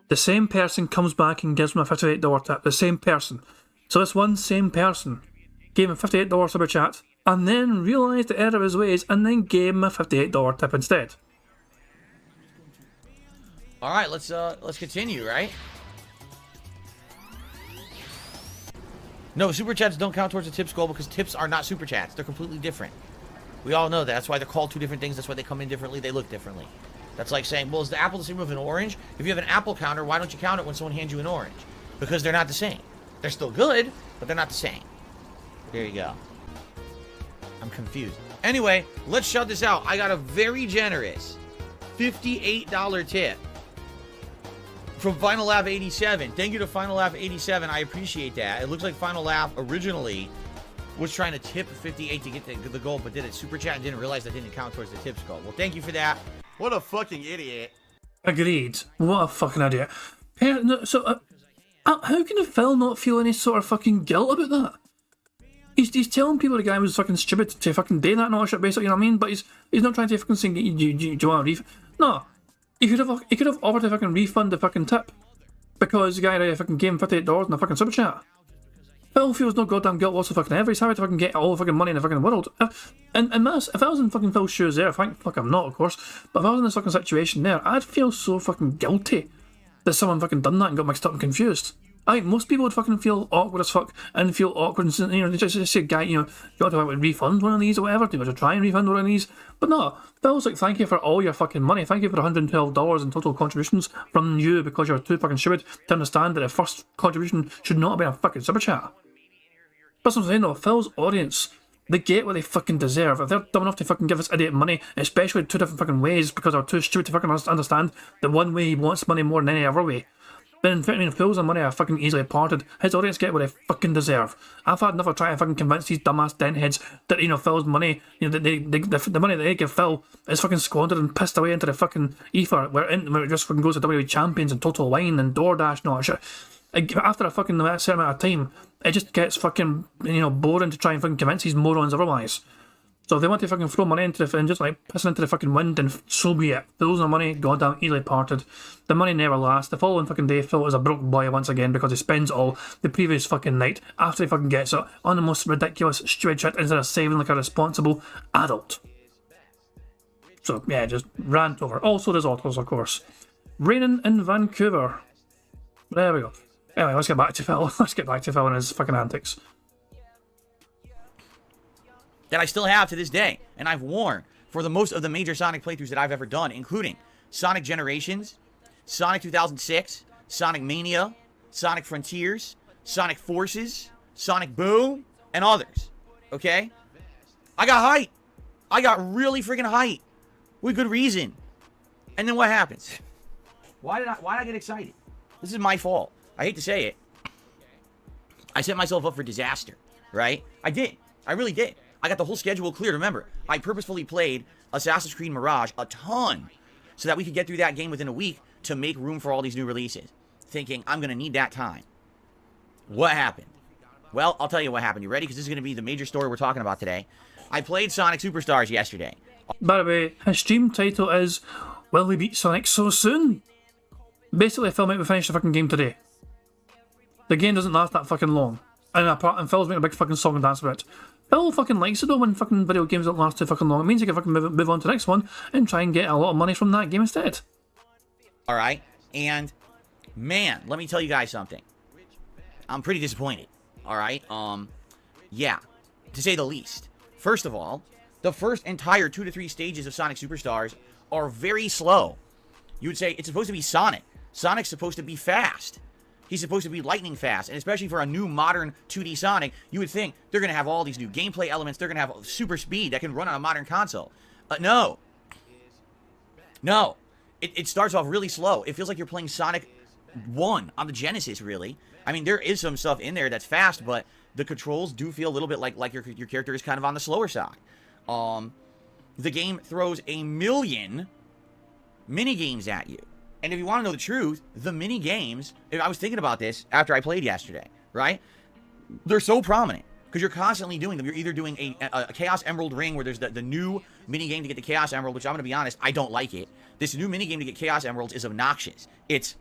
The same person comes back and gives him a $58 tip. The same person. So this one same person gave him a $58 super chat and then realised the error of his ways and then gave him a $58 tip instead. All right, let's continue, right? No, super chats don't count towards the tips goal because tips are not super chats. They're completely different. We all know that. That's why they're called two different things. That's why they come in differently. They look differently. That's like saying, well, is the apple the same with an orange? If you have an apple counter, why don't you count it when someone hands you an orange? Because they're not the same. They're still good, but they're not the same. There you go. I'm confused. Anyway, let's shut this out. I got a very generous $58 tip from Final Lap 87. Thank you to Final Lap 87. I appreciate that. It looks like Final Lap originally was trying to tip 58 to get the goal, but did it super chat and didn't realize that didn't count towards the tips goal. Well, thank you for that. What a fucking idiot. Agreed. What a fucking idiot. So, how can Phil not feel any sort of fucking guilt about that? He's telling people the guy was fucking stupid to fucking do that and all that shit, basically, you know what I mean? But he's not trying to fucking say, do you want a refund? No. He could have offered to fucking refund the fucking tip because the guy fucking gave him $58 in a fucking super chat. Phil feels no goddamn guilt whatsoever ever. He's happy to fucking get all the fucking money in the fucking world. And that's, if I was in fucking Phil's shoes there, fuck I'm not, of course, but if I was in this fucking situation there, I'd feel so fucking guilty that someone fucking done that and got mixed up and confused. I think most people would fucking feel awkward as fuck and feel awkward and, you know, just say, guy, you know, you want to refund one of these or whatever, do you want to try and refund one of these? But no, Phil's like, thank you for all your fucking money, thank you for $112 in total contributions from you because you're too fucking stupid to understand that the first contribution should not have been a fucking super chat. That's what I'm saying though, Phil's audience, they get what they fucking deserve. If they're dumb enough to fucking give this idiot money, especially two different fucking ways because they're too stupid to fucking understand the one way he wants money more than any other way, then if Phil's the money are fucking easily parted, his audience get what they fucking deserve. I've had enough of trying to fucking convince these dumbass dentheads that, you know, Phil's money, you know, the money that they give Phil is fucking squandered and pissed away into the fucking ether where it just fucking goes to WWE Champions and Total Wine and DoorDash and all that shit. After a fucking certain amount of time, it just gets fucking, you know, boring to try and fucking convince these morons otherwise. So if they want to fucking throw money into the and just like piss into the fucking wind, then so be it. Phil's no money, goddamn easily parted. The money never lasts. The following fucking day, Phil is a broke boy once again because he spends all the previous fucking night after he fucking gets it on the most ridiculous, stupid shit instead of saving like a responsible adult. So yeah, just rant over. Also there's autos, of course. Raining in Vancouver. There we go. Anyway, let's get back to Phil. Let's get back to Phil and his fucking antics. That I still have to this day, and I've worn for the most of the major Sonic playthroughs that I've ever done, including Sonic Generations, Sonic 2006, Sonic Mania, Sonic Frontiers, Sonic Forces, Sonic Boom, and others. Okay? I got hype. I got really freaking hype. With good reason. And then what happens? Why did I get excited? This is my fault. I hate to say it. I set myself up for disaster, right? I did. I really did. I got the whole schedule cleared. Remember, I purposefully played Assassin's Creed Mirage a ton so that we could get through that game within a week to make room for all these new releases, thinking I'm going to need that time. What happened? Well, I'll tell you what happened. You ready? Because this is going to be the major story we're talking about today. I played Sonic Superstars yesterday. By the way, his stream title is Will We Beat Sonic So Soon? Basically, Phil might be finished the fucking game today. The game doesn't last that fucking long. And Phil's making a big fucking song and dance about it. Phil fucking likes it though when fucking video games don't last too fucking long. It means he can fucking move on to the next one and try and get a lot of money from that game instead. Alright, and man, let me tell you guys something. I'm pretty disappointed. Alright, yeah, to say the least. First of all, the first entire 2 to 3 stages of Sonic Superstars are very slow. You would say it's supposed to be Sonic. Sonic's supposed to be fast. He's supposed to be lightning fast, and especially for a new modern 2D Sonic, you would think they're going to have all these new gameplay elements, they're going to have super speed that can run on a modern console. No. No. It starts off really slow. It feels like you're playing Sonic 1 on the Genesis, really. I mean, there is some stuff in there that's fast, but the controls do feel a little bit like your character is kind of on the slower side. The game throws a million mini-games at you. And if you want to know the truth, the mini-games, I was thinking about this after I played yesterday, right? They're so prominent because you're constantly doing them. You're either doing a Chaos Emerald ring where there's the new mini-game to get the Chaos Emerald, which I'm going to be honest, I don't like it. This new mini-game to get Chaos Emeralds is obnoxious. It's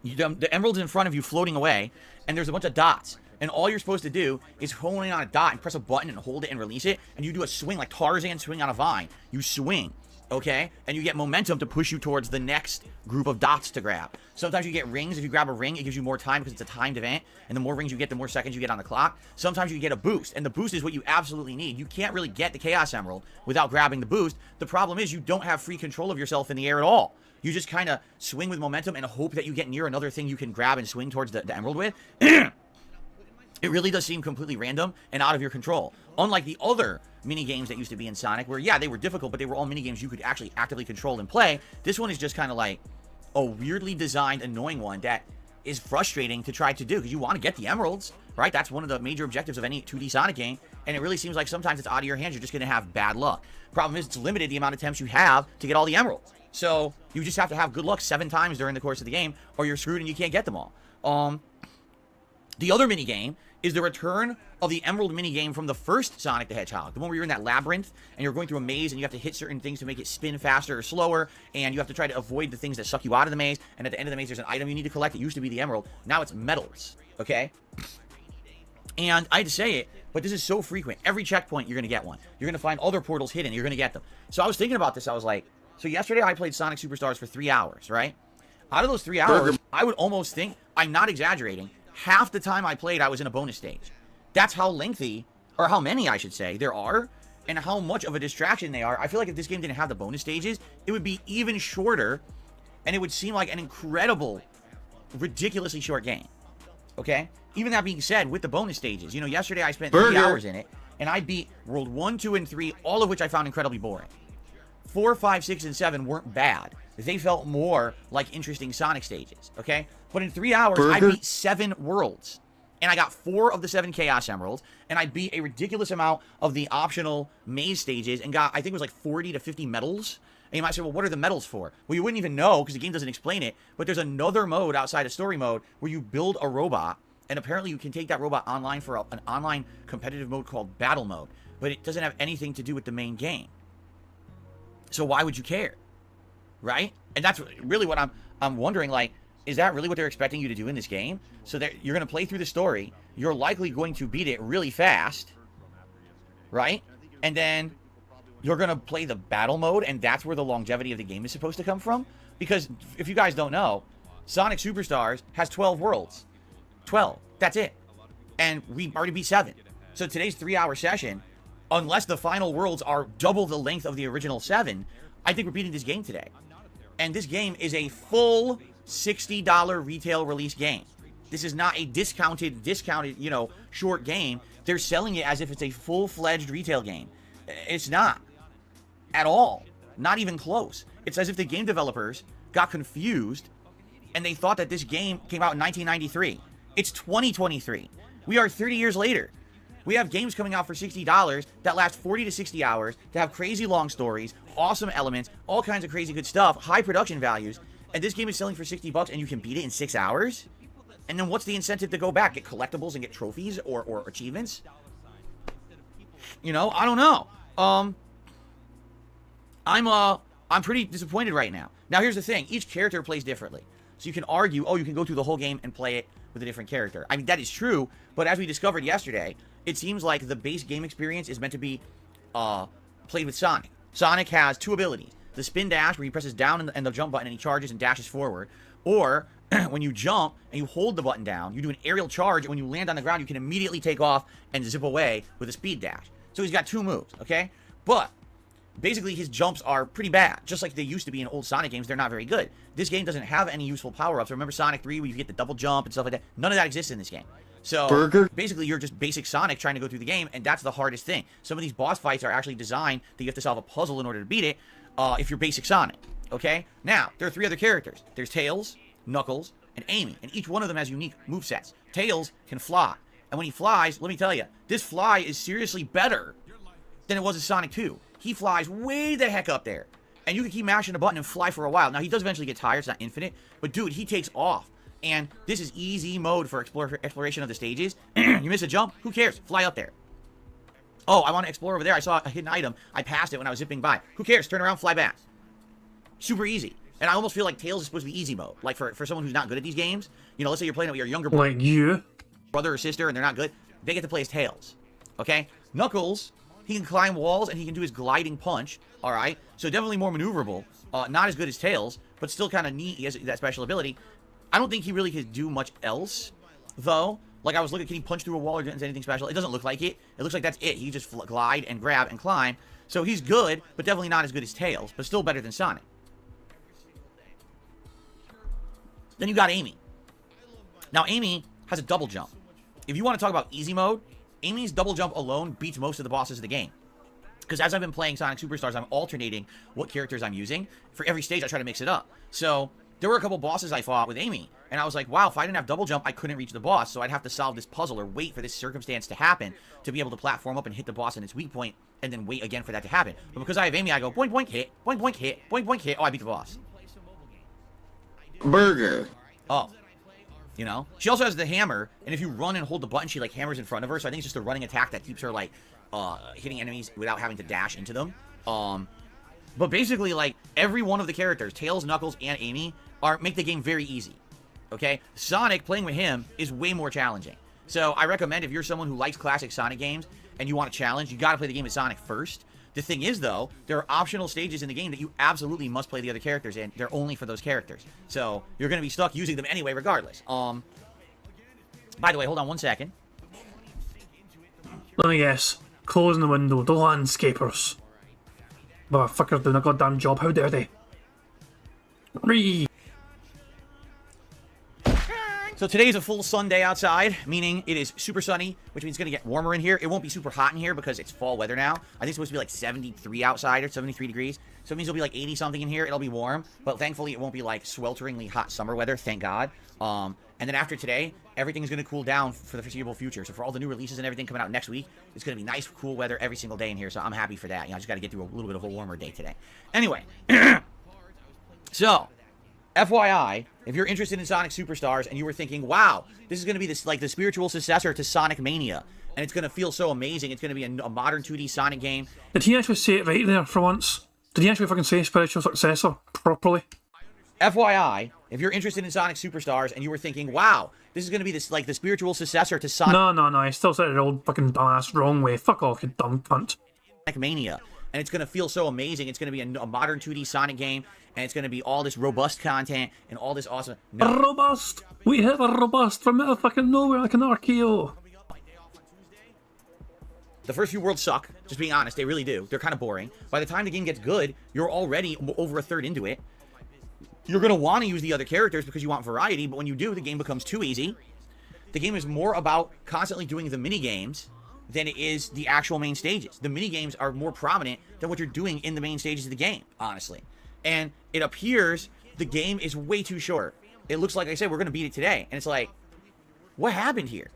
the emerald's in front of you floating away, and there's a bunch of dots. And all you're supposed to do is hone in on a dot and press a button and hold it and release it, and you do a swing like Tarzan swing on a vine. You swing. okay? And you get momentum to push you towards the next group of dots to grab. Sometimes you get rings. If you grab a ring, it gives you more time because it's a timed event. And the more rings you get, the more seconds you get on the clock. Sometimes you get a boost, and the boost is what you absolutely need. You can't really get the Chaos Emerald without grabbing the boost. The problem is you don't have free control of yourself in the air at all. You just kind of swing with momentum and hope that you get near another thing you can grab and swing towards the Emerald with. It really does seem completely random and out of your control. Unlike the other mini games that used to be in Sonic, where, yeah, they were difficult, but they were all mini games you could actually actively control and play. This one is just kind of like a weirdly designed, annoying one that is frustrating to try to do, because you want to get the emeralds, right? That's one of the major objectives of any 2D Sonic game, and it really seems like sometimes it's out of your hands. You're just going to have bad luck. Problem is, it's limited the amount of attempts you have to get all the emeralds. So you just have to have good luck 7 times during the course of the game, or you're screwed and you can't get them all. The other mini game is the return of the Emerald minigame from the first Sonic the Hedgehog. The one where you're in that labyrinth, and you're going through a maze, and you have to hit certain things to make it spin faster or slower, and you have to try to avoid the things that suck you out of the maze, and at the end of the maze, there's an item you need to collect. It used to be the Emerald. Now it's medals, okay? And I had to say it, but this is so frequent. Every checkpoint, you're going to get one. You're going to find other portals hidden. You're going to get them. So I was thinking about this. I was like, so yesterday I played Sonic Superstars for 3 hours, right? Out of those 3 hours, I would almost think, I'm not exaggerating, half the time I played, I was in a bonus stage. That's how lengthy, or how many, I should say, there are, and how much of a distraction they are. I feel like if this game didn't have the bonus stages, it would be even shorter, and it would seem like an incredible, ridiculously short game. Okay? Even that being said, with the bonus stages, you know, yesterday I spent 3 hours in it, and I beat World 1, 2, and 3, all of which I found incredibly boring. 4, 5, 6, and 7 weren't bad. They felt more like interesting Sonic stages, okay? But in 3 hours, I beat 7 worlds. And I got 4 of the 7 Chaos Emeralds. And I beat a ridiculous amount of the optional maze stages and got, I think it was like 40 to 50 medals. And you might say, well, what are the medals for? Well, you wouldn't even know because the game doesn't explain it. But there's another mode outside of story mode where you build a robot. And apparently you can take that robot online for an online competitive mode called Battle Mode. But it doesn't have anything to do with the main game. So why would you care? Right? And that's really what I'm wondering, like, is that really what they're expecting you to do in this game? So that you're going to play through the story, you're likely going to beat it really fast, right? And then you're going to play the battle mode, and that's where the longevity of the game is supposed to come from? Because if you guys don't know, Sonic Superstars has 12 worlds. 12. That's it. And we already beat 7. So today's 3-hour session, unless the final worlds are double the length of the original 7, I think we're beating this game today. And this game is a full $60 retail release game. This is not a discounted, you know, short game. They're selling it as if it's a full-fledged retail game. It's not. At all. Not even close. It's as if the game developers got confused and they thought that this game came out in 1993. It's 2023. We are 30 years later. We have games coming out for $60 that last 40 to 60 hours, that have crazy long stories, awesome elements, all kinds of crazy good stuff, high production values, and this game is selling for $60 and you can beat it in 6 hours? And then what's the incentive to go back? Get collectibles and get trophies or achievements? You know, I don't know. I'm pretty disappointed right now. Now here's the thing, each character plays differently. So you can argue, oh, you can go through the whole game and play it with a different character. I mean, that is true, but as we discovered yesterday, it seems like the base game experience is meant to be played with Sonic. Sonic has 2 abilities. The spin dash, where he presses down and the jump button and he charges and dashes forward. Or, when you jump and you hold the button down, you do an aerial charge, and when you land on the ground, you can immediately take off and zip away with a speed dash. So he's got 2 moves, okay? But basically, his jumps are pretty bad. Just like they used to be in old Sonic games, they're not very good. This game doesn't have any useful power-ups. Remember Sonic 3 where you get the double jump and stuff like that? None of that exists in this game. So, basically, you're just basic Sonic trying to go through the game, and that's the hardest thing. Some of these boss fights are actually designed that you have to solve a puzzle in order to beat it if you're basic Sonic, okay? Now, there are 3 other characters. There's Tails, Knuckles, and Amy, and each one of them has unique movesets. Tails can fly, and when he flies, let me tell you, this fly is seriously better than it was in Sonic 2. He flies way the heck up there. And you can keep mashing a button and fly for a while. Now, he does eventually get tired. It's not infinite. But, dude, he takes off. And this is easy mode for exploration of the stages. You miss a jump? Who cares? Fly up there. Oh, I want to explore over there. I saw a hidden item. I passed it when I was zipping by. Who cares? Turn around, fly back. Super easy. And I almost feel like Tails is supposed to be easy mode. Like, for someone who's not good at these games. You know, let's say you're playing it with your younger like you, brother or sister and they're not good. They get to play as Tails. Okay? Knuckles He can climb walls, and he can do his gliding punch, all right? So definitely more maneuverable. Not as good as Tails, but still kind of neat. He has that special ability. I don't think he really can do much else, though. Like, I was looking, can he punch through a wall or do anything special? It doesn't look like it. It looks like that's it. He just glide and grab and climb. So he's good, but definitely not as good as Tails, but still better than Sonic. Then you got Amy. Now, Amy has a double jump. If you want to talk about easy mode, Amy's double jump alone beats most of the bosses of the game. Because as I've been playing Sonic Superstars, I'm alternating what characters I'm using. For every stage, I try to mix it up. So there were a couple bosses I fought with Amy, and I was like, wow, if I didn't have double jump, I couldn't reach the boss, so I'd have to solve this puzzle or wait for this circumstance to happen to be able to platform up and hit the boss in its weak point, and then wait again for that to happen. But because I have Amy, I go boink, boink, hit, boink, boink, hit, boink, boink, hit. Oh, I beat the boss. Burger. Oh. You know? She also has the hammer, and if you run and hold the button, she, like, hammers in front of her, so I think it's just a running attack that keeps her, like, hitting enemies without having to dash into them. But basically, like, every one of the characters, Tails, Knuckles, and Amy, make the game very easy. Okay? Sonic, playing with him, is way more challenging. So I recommend if you're someone who likes classic Sonic games, and you want a challenge, you gotta play the game with Sonic first. The thing is, though, there are optional stages in the game that you absolutely must play the other characters in. They're only for those characters. So you're gonna be stuck using them anyway, regardless. By the way, hold on one second. Let me guess. Closing the window. The landscapers. Motherfuckers doing a goddamn job. How dare they? Ree. So today is a full sun day outside, meaning it is super sunny, which means it's going to get warmer in here. It won't be super hot in here because it's fall weather now. I think it's supposed to be like 73 outside or 73 degrees. So it means it'll be like 80 something in here. It'll be warm, but thankfully it won't be like swelteringly hot summer weather, thank God. And then after today, everything is going to cool down for the foreseeable future. So for all the new releases and everything coming out next week, it's going to be nice, cool weather every single day in here. So I'm happy for that. You know, I just got to get through a little bit of a warmer day today. Anyway, so FYI, if you're interested in Sonic Superstars and you were thinking, wow, this is going to be this like the spiritual successor to Sonic Mania, and it's going to feel so amazing, it's going to be a modern 2D Sonic game. Did he actually say it right there for once? Did he actually fucking say spiritual successor properly? FYI, if you're interested in Sonic Superstars and you were thinking, wow, this is going to be this like the spiritual successor to Sonic No, I still said it old fucking dumbass wrong way. Fuck off, you dumb cunt. Mania, and it's going to feel so amazing, it's going to be a modern 2D Sonic game, and it's going to be all this robust content and all this awesome... No. Robust! We have a robust from out of fucking nowhere like an RKO. The first few worlds suck, just being honest, they really do. They're kind of boring. By the time the game gets good, you're already over a third into it. You're going to want to use the other characters because you want variety, but when you do, the game becomes too easy. The game is more about constantly doing the mini-games than it is the actual main stages. The mini-games are more prominent than what you're doing in the main stages of the game, honestly. And it appears the game is way too short. It looks like I said, we're going to beat it today. And it's like, what happened here?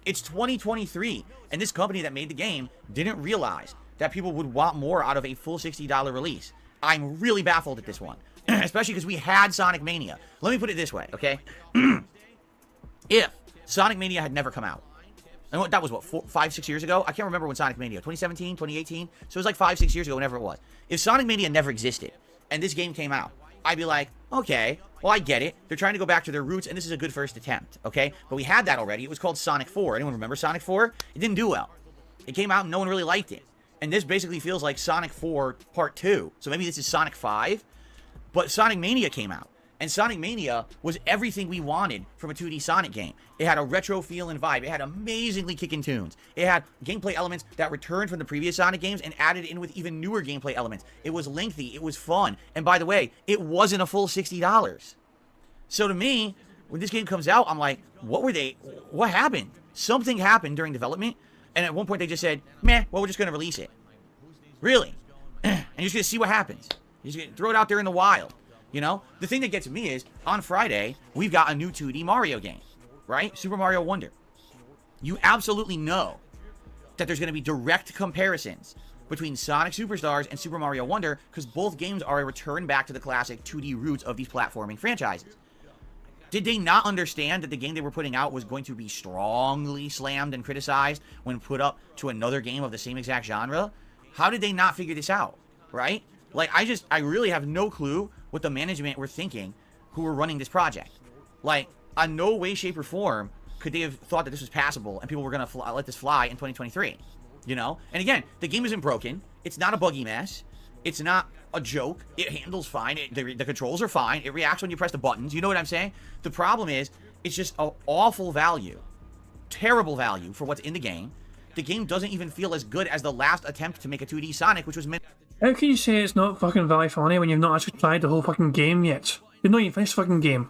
It's 2023, and this company that made the game didn't realize that people would want more out of a full $60 release. I'm really baffled at this one, especially because we had Sonic Mania. Let me put it this way, okay? If Sonic Mania had never come out, and that was what, 5, 6 years ago? I can't remember when Sonic Mania, 2017, 2018? So it was like 5, 6 years ago, whenever it was. If Sonic Mania never existed, and this game came out, I'd be like, okay, well, I get it. They're trying to go back to their roots, and this is a good first attempt, okay? But we had that already. It was called Sonic 4. Anyone remember Sonic 4? It didn't do well. It came out, and no one really liked it. And this basically feels like Sonic 4 Part 2. So maybe this is Sonic 5. But Sonic Mania came out. And Sonic Mania was everything we wanted from a 2D Sonic game. It had a retro feel and vibe. It had amazingly kicking tunes. It had gameplay elements that returned from the previous Sonic games and added in with even newer gameplay elements. It was lengthy. It was fun. And by the way, it wasn't a full $60. So to me, when this game comes out, I'm like, what happened? Something happened during development. And at one point they just said, meh, well, we're just going to release it. Really? And you're just going to see what happens. You're just going to throw it out there in the wild. You know, the thing that gets me is, on Friday, we've got a new 2D Mario game, right? Super Mario Wonder. You absolutely know that there's going to be direct comparisons between Sonic Superstars and Super Mario Wonder, because both games are a return back to the classic 2D roots of these platforming franchises. Did they not understand that the game they were putting out was going to be strongly slammed and criticized when put up to another game of the same exact genre? How did they not figure this out, right? Like, I really have no clue what the management were thinking who were running this project. Like, on no way, shape, or form could they have thought that this was passable and people were going to let this fly in 2023. you know? And again, the game isn't broken. It's not a buggy mess. It's not a joke. It handles fine. The controls are fine. It reacts when you press the buttons. You know what I'm saying? The problem is, it's just an awful value. Terrible value for what's in the game. The game doesn't even feel as good as the last attempt to make a 2D Sonic, which was meant... How can you say it's not fucking value for money when you've not actually tried the whole fucking game yet? You've not even finished the fucking game.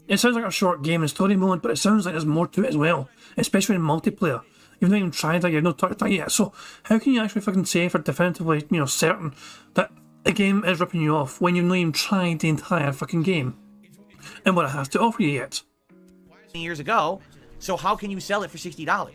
It sounds like a short game and story mode, but it sounds like there's more to it as well. Especially in multiplayer. You've not even tried that, you've not touched that yet. So, how can you actually fucking say for definitively, certain that a game is ripping you off when you've not even tried the entire fucking game? And what it has to offer you yet? Years ago, so how can you sell it for $60?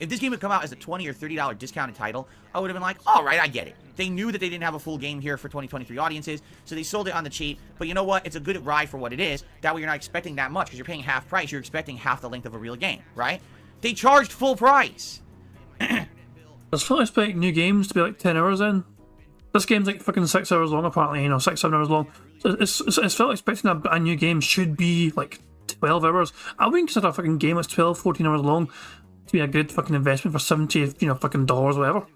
If this game had come out as a $20 or $30 discounted title, I would have been like, all right, I get it. They knew that they didn't have a full game here for 2023 audiences, so they sold it on the cheap. But you know what? It's a good ride for what it is. That way you're not expecting that much because you're paying half price. You're expecting half the length of a real game, right? They charged full price. There's fully expect new games to be like 10 hours in. This game's like fucking 6 hours long apparently, 6-7 hours long. So it's felt expecting a new game should be like 12 hours. I wouldn't consider a fucking game that's 12, 14 hours long to be a good fucking investment for 70, fucking dollars or whatever.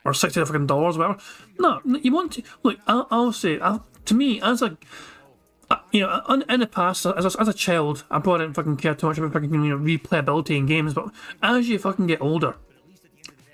Or 60 fucking dollars or whatever. No, you want to... Look, I'll say, to me, as a... in the past, as a child, I probably didn't fucking care too much about fucking, replayability in games, but as you fucking get older,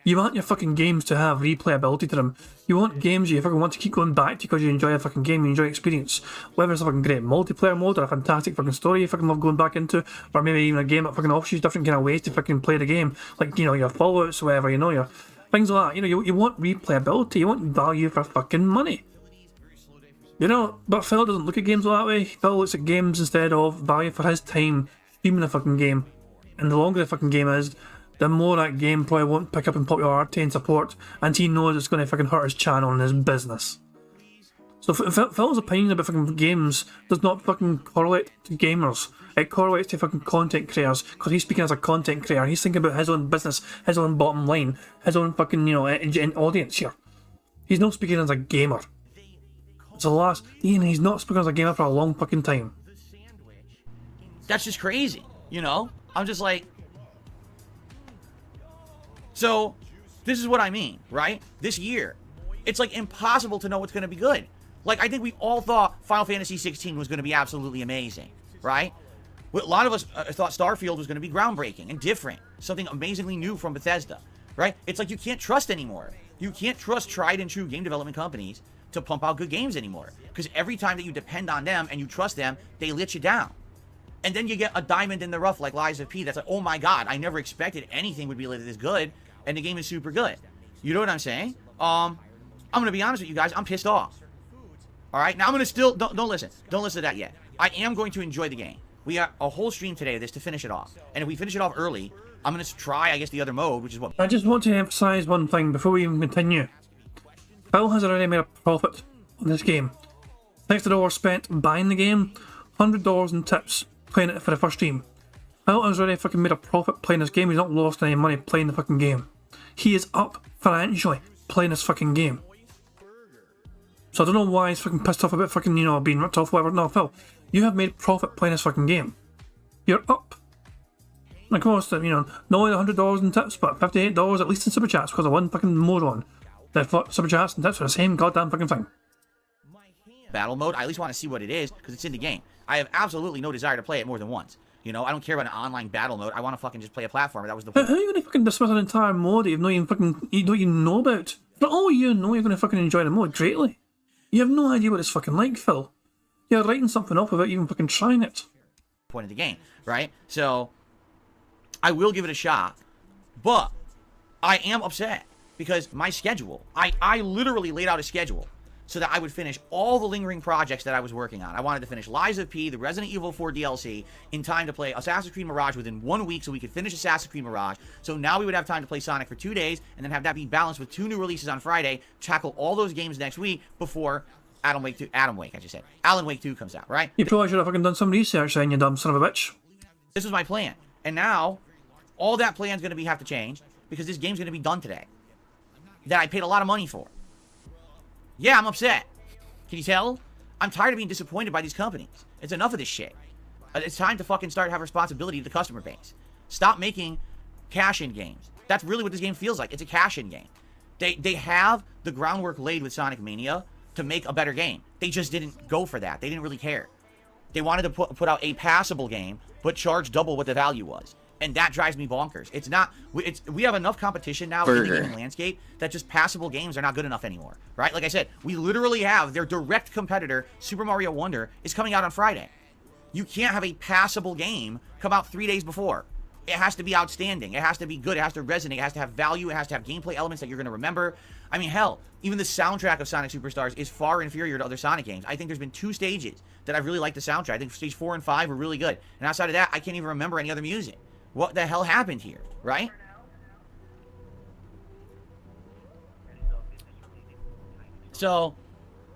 you want your fucking games to have replayability to them. You want games you fucking want to keep going back to because you enjoy a fucking game, you enjoy experience. Whether it's a fucking great multiplayer mode or a fantastic fucking story you fucking love going back into, or maybe even a game that fucking offers you different kind of ways to fucking play the game, like, your Fallouts or whatever, your things like that. You want replayability, you want value for fucking money. But Phil doesn't look at games that way. Phil looks at games instead of value for his time streaming a fucking game. And the longer the fucking game is, the more that game probably won't pick up in popularity and support, and he knows it's going to fucking hurt his channel and his business. So Phil's opinion about fucking games does not fucking correlate to gamers. It correlates to fucking content creators, because he's speaking as a content creator. He's thinking about his own business, his own bottom line, his own fucking, audience here. He's not speaking as a gamer. It's the last... he's not speaking as a gamer for a long fucking time. That's just crazy, I'm just like... So, this is what I mean, right? This year, it's like impossible to know what's going to be good. Like, I think we all thought Final Fantasy 16 was going to be absolutely amazing, right? A lot of us thought Starfield was going to be groundbreaking and different. Something amazingly new from Bethesda, right? It's like you can't trust anymore. You can't trust tried and true game development companies to pump out good games anymore. Because every time that you depend on them and you trust them, they let you down. And then you get a diamond in the rough like Lies of P that's like, oh my god, I never expected anything would be this good. And the game is super good. You know what I'm saying? I'm going to be honest with you guys. I'm pissed off. Alright? Now I'm going to still... Don't listen. Don't listen to that yet. I am going to enjoy the game. We got a whole stream today of this to finish it off. And if we finish it off early, I'm going to try, I guess, the other mode, which is what... I just want to emphasise one thing before we even continue. Phil has already made a profit on this game. $60 spent buying the game, $100 in tips playing it for the first stream. Phil has already fucking made a profit playing this game. He's not lost any money playing the fucking game. He is up financially playing this fucking game. So I don't know why he's fucking pissed off about fucking, being ripped off, whatever. No, Phil, you have made profit playing this fucking game. You're up. Like most, not only $100 in tips, but $58 at least in super chats because of one fucking moron that thought super chats and tips for the same goddamn fucking thing. Battle mode, I at least want to see what it is because it's in the game. I have absolutely no desire to play it more than once. I don't care about an online battle mode. I want to fucking just play a platformer. That was the point. How are you going to fucking dismiss an entire mode that you don't even know about? For all you know, you're going to fucking enjoy the mode greatly. You have no idea what it's fucking like, Phil. You're writing something up without even fucking trying it. Point of the game, right? So, I will give it a shot, but I am upset because my schedule, I literally laid out a schedule so that I would finish all the lingering projects that I was working on. I wanted to finish Lies of P, the Resident Evil 4 DLC, in time to play Assassin's Creed Mirage within 1 week so we could finish Assassin's Creed Mirage. So now we would have time to play Sonic for 2 days, and then have that be balanced with 2 new releases on Friday, tackle all those games next week before Alan Wake 2 comes out, right? You probably should have fucking done some research then, you dumb son of a bitch. This was my plan. And now, all that plan's going to have to change, because this game's going to be done today. That I paid a lot of money for. Yeah, I'm upset. Can you tell? I'm tired of being disappointed by these companies. It's enough of this shit. It's time to fucking start having responsibility to the customer base. Stop making cash-in games. That's really what this game feels like. It's a cash-in game. They have the groundwork laid with Sonic Mania to make a better game. They just didn't go for that. They didn't really care. They wanted to put out a passable game, but charge double what the value was. And that drives me bonkers. It's not, we have enough competition now in the gaming landscape that just passable games are not good enough anymore, right? Like I said, we literally have their direct competitor, Super Mario Wonder, is coming out on Friday. You can't have a passable game come out 3 days before. It has to be outstanding. It has to be good. It has to resonate. It has to have value. It has to have gameplay elements that you're going to remember. I mean, hell, even the soundtrack of Sonic Superstars is far inferior to other Sonic games. I think there's been 2 stages that I've really liked the soundtrack. I think stage 4 and 5 were really good. And outside of that, I can't even remember any other music. What the hell happened here, right? So,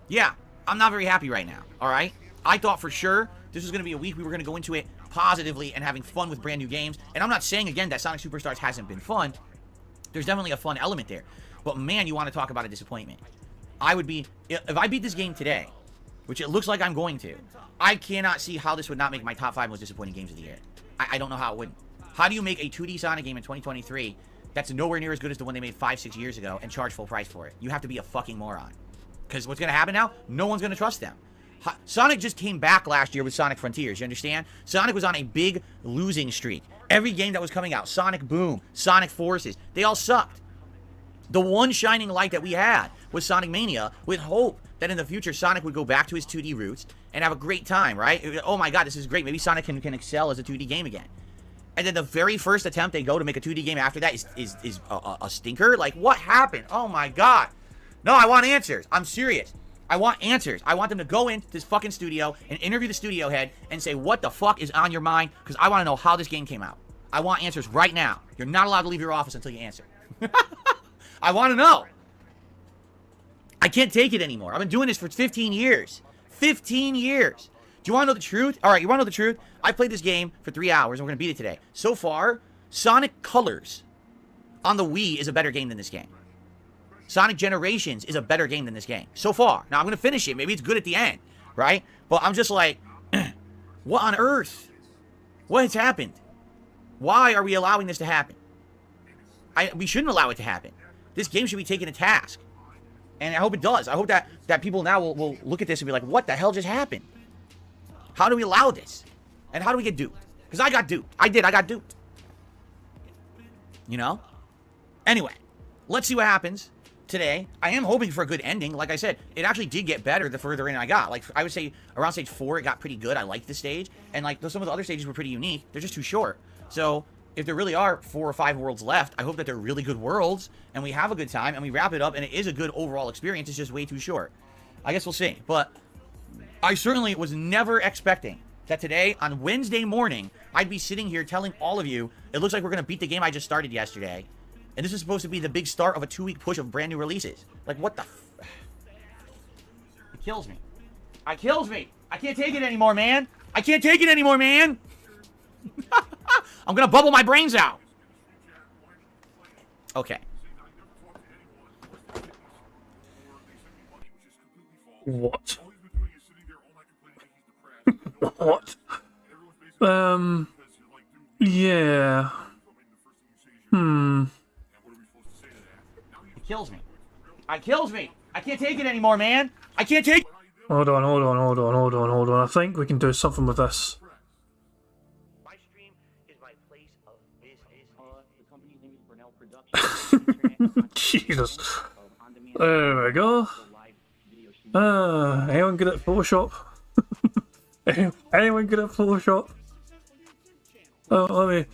yeah, I'm not very happy right now, all right? I thought for sure this was going to be a week we were going to go into it positively and having fun with brand new games. And I'm not saying, again, that Sonic Superstars hasn't been fun. There's definitely a fun element there. But, man, you want to talk about a disappointment. I would be, if I beat this game today, which it looks like I'm going to, I cannot see how this would not make my top 5 most disappointing games of the year. I don't know how it wouldn't. How do you make a 2D Sonic game in 2023 that's nowhere near as good as the one they made 5-6 years ago and charge full price for it? You have to be a fucking moron. Because what's going to happen now? No one's going to trust them. Sonic just came back last year with Sonic Frontiers, you understand? Sonic was on a big losing streak. Every game that was coming out, Sonic Boom, Sonic Forces, they all sucked. The one shining light that we had was Sonic Mania, with hope that in the future Sonic would go back to his 2D roots and have a great time, right? Oh my god, this is great. Maybe Sonic can excel as a 2D game again. And then the very first attempt they go to make a 2D game after that is a stinker? Like, what happened? Oh my god. No, I want answers. I'm serious. I want answers. I want them to go into this fucking studio and interview the studio head and say, what the fuck is on your mind? Because I want to know how this game came out. I want answers right now. You're not allowed to leave your office until you answer. I want to know. I can't take it anymore. I've been doing this for 15 years. 15 years. Do you want to know the truth? All right, you want to know the truth? I played this game for 3 hours, and we're going to beat it today. So far, Sonic Colors on the Wii is a better game than this game. Sonic Generations is a better game than this game. So far. Now, I'm going to finish it. Maybe it's good at the end, right? But I'm just like, what on earth? What has happened? Why are we allowing this to happen? We shouldn't allow it to happen. This game should be taken to task. And I hope it does. I hope that people now will look at this and be like, what the hell just happened? How do we allow this? And how do we get duped? Because I got duped. I got duped. You know? Anyway, let's see what happens today. I am hoping for a good ending. Like I said, it actually did get better the further in I got. Like, I would say around stage 4, it got pretty good. I liked the stage. And, like, some of the other stages were pretty unique. They're just too short. So, if there really are 4 or 5 worlds left, I hope that they're really good worlds, and we have a good time, and we wrap it up, and it is a good overall experience. It's just way too short. I guess we'll see. But I certainly was never expecting that today, on Wednesday morning, I'd be sitting here telling all of you, it looks like we're going to beat the game I just started yesterday. And this is supposed to be the big start of a 2-week push of brand new releases. Like, what the It kills me. It kills me. I can't take it anymore, man. I can't take it anymore, man. I'm going to bubble my brains out. Okay. What? What? Yeah. It kills me. It kills me. I can't take it anymore, man. I can't take... Hold on. I think we can do something with this. My stream is my place of business. The company's name is Brunel Productions. Jesus. There we go. Anyone good at Photoshop? Anyone good at Photoshop? Oh, my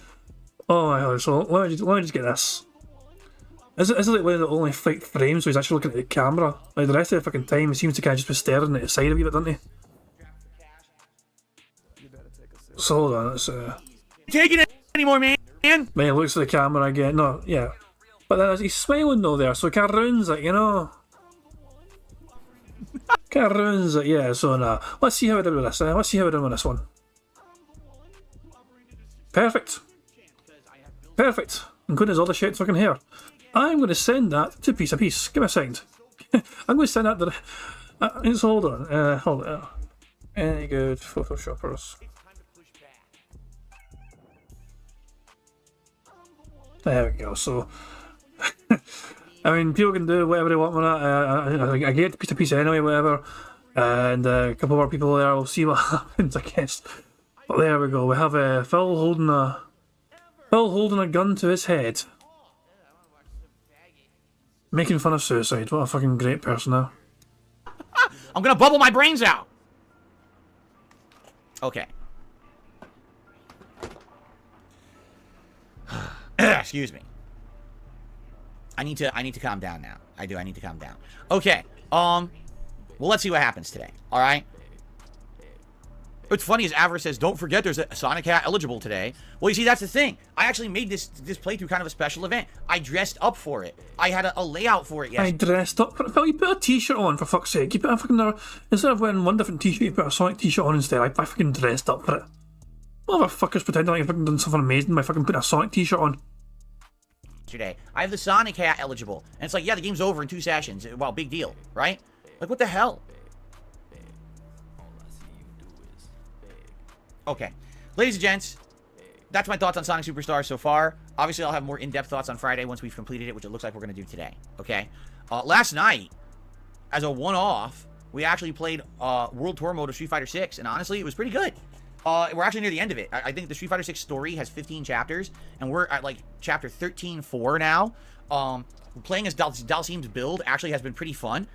god, so let me just get this. This is like one of the only frames where he's actually looking at the camera. Like the rest of the fucking time, he seems to kind of just be staring at the side a wee bit, doesn't he? So hold on, let's Take it anymore, man. Man, he looks at the camera again. No, yeah. But then he's smiling though there, so it kind of ruins it, you know? Kind of ruins it, yeah, so nah. Let's see how we do with this, let's see how we do with this one. Perfect. Perfect. And good as all the shit fucking hair. I'm going to send that to Piece of Peace. Give me a second. I'm going to send that to the... so hold on. Any good Photoshoppers? There we go, so... I mean, people can do whatever they want with that. I get a piece anyway, whatever. And a couple more people there. We'll see what happens, I guess. But there we go. We have Phil holding a gun to his head, making fun of suicide. What a fucking great person now. I'm gonna bubble my brains out. Okay. Excuse me. I need to calm down now. I need to calm down. Okay. Well, let's see what happens today. All right. What's funny is Avarice says, don't forget there's a Sonic hat eligible today. Well, you see, that's the thing. I actually made this playthrough kind of a special event. I dressed up for it. I had a layout for it yesterday. I dressed up for it. Phil, you put a t-shirt on, for fuck's sake. You put a fucking... Instead of wearing one different t-shirt, you put a Sonic t-shirt on instead. I fucking dressed up for it. Motherfuckers pretending like I've fucking done something amazing by fucking putting a Sonic t-shirt on. Today, I have the Sonic hat eligible. And it's like, yeah, the game's over in 2 sessions. Well, big deal, right? Like, what the hell? Okay. Ladies and gents, that's my thoughts on Sonic Superstars so far. Obviously, I'll have more in-depth thoughts on Friday once we've completed it, which it looks like we're going to do today. Okay? Last night, as a one-off, we actually played World Tour mode of Street Fighter 6, and honestly, it was pretty good. We're actually near the end of it. I think the Street Fighter 6 story has 15 chapters, and we're at, like, chapter 13-4 now. Playing as Dalsim's build actually has been pretty fun.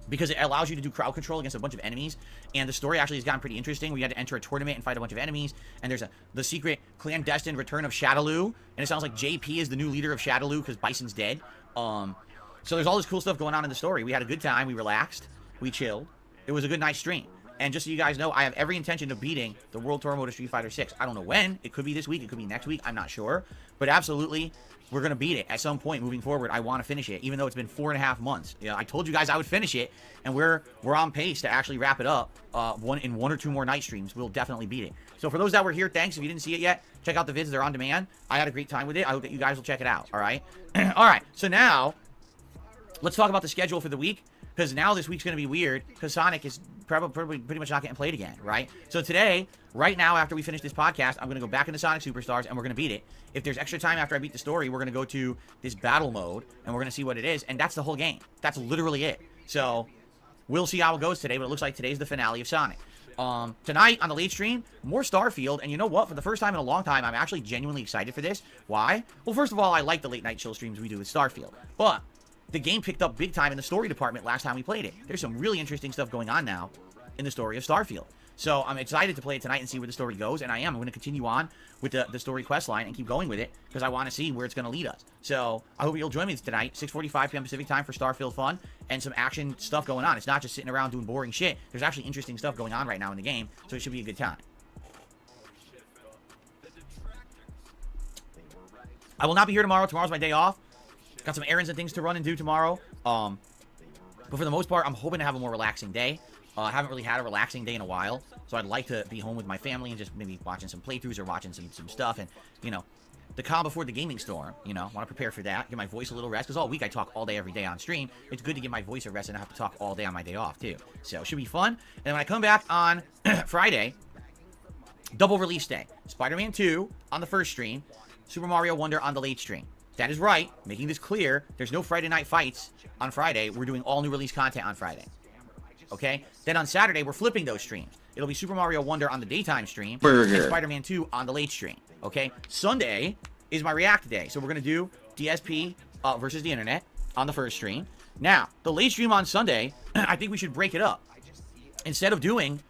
Because it allows you to do crowd control against a bunch of enemies, and the story actually has gotten pretty interesting. We had to enter a tournament and fight a bunch of enemies, and there's the secret clandestine return of Shadaloo, and it sounds like JP is the new leader of Shadaloo because Bison's dead. So there's all this cool stuff going on in the story. We had a good time. We relaxed. We chilled. It was a good night's stream. And just so you guys know, I have every intention of beating the World Tour mode of Street Fighter 6. I don't know when. It could be this week. It could be next week. I'm not sure. But absolutely, we're going to beat it at some point moving forward. I want to finish it, even though it's been 4.5 months. You know, I told you guys I would finish it, and we're on pace to actually wrap it up in 1 or 2 more night streams. We'll definitely beat it. So for those that were here, thanks. If you didn't see it yet, check out the vids. They're on demand. I had a great time with it. I hope that you guys will check it out. All right? All right. So now, let's talk about the schedule for the week. Because now this week's going to be weird, because Sonic is probably pretty much not getting played again, right? So today, right now, after we finish this podcast, I'm going to go back into Sonic Superstars, and we're going to beat it. If there's extra time after I beat the story, we're going to go to this battle mode, and we're going to see what it is, and that's the whole game. That's literally it. So, we'll see how it goes today, but it looks like today's the finale of Sonic. Tonight, on the late stream, more Starfield, and you know what? For the first time in a long time, I'm actually genuinely excited for this. Why? Well, first of all, I like the late night chill streams we do with Starfield, but the game picked up big time in the story department last time we played it. There's some really interesting stuff going on now in the story of Starfield. So I'm excited to play it tonight and see where the story goes, and I am. I'm going to continue on with the story quest line and keep going with it because I want to see where it's going to lead us. So I hope you'll join me tonight, 6:45 p.m. Pacific time for Starfield fun and some action stuff going on. It's not just sitting around doing boring shit. There's actually interesting stuff going on right now in the game, so it should be a good time. I will not be here tomorrow. Tomorrow's my day off. Got some errands and things to run and do tomorrow. But for the most part, I'm hoping to have a more relaxing day. I haven't really had a relaxing day in a while, so I'd like to be home with my family and just maybe watching some playthroughs or watching some stuff. And, you know, the calm before the gaming storm, you know, want to prepare for that, give my voice a little rest, because all week I talk all day, every day on stream. It's good to give my voice a rest and not have to talk all day on my day off, too. So it should be fun. And when I come back on Friday, double release day. Spider-Man 2 on the first stream, Super Mario Wonder on the late stream. That is right, making this clear, there's no Friday night fights on Friday. We're doing all new release content on Friday. Okay? Then on Saturday, we're flipping those streams. It'll be Super Mario Wonder on the daytime stream and Spider-Man 2 on the late stream. Okay? Sunday is my React day. So we're going to do DSP versus the Internet on the first stream. Now, the late stream on Sunday, I think we should break it up. Instead of doing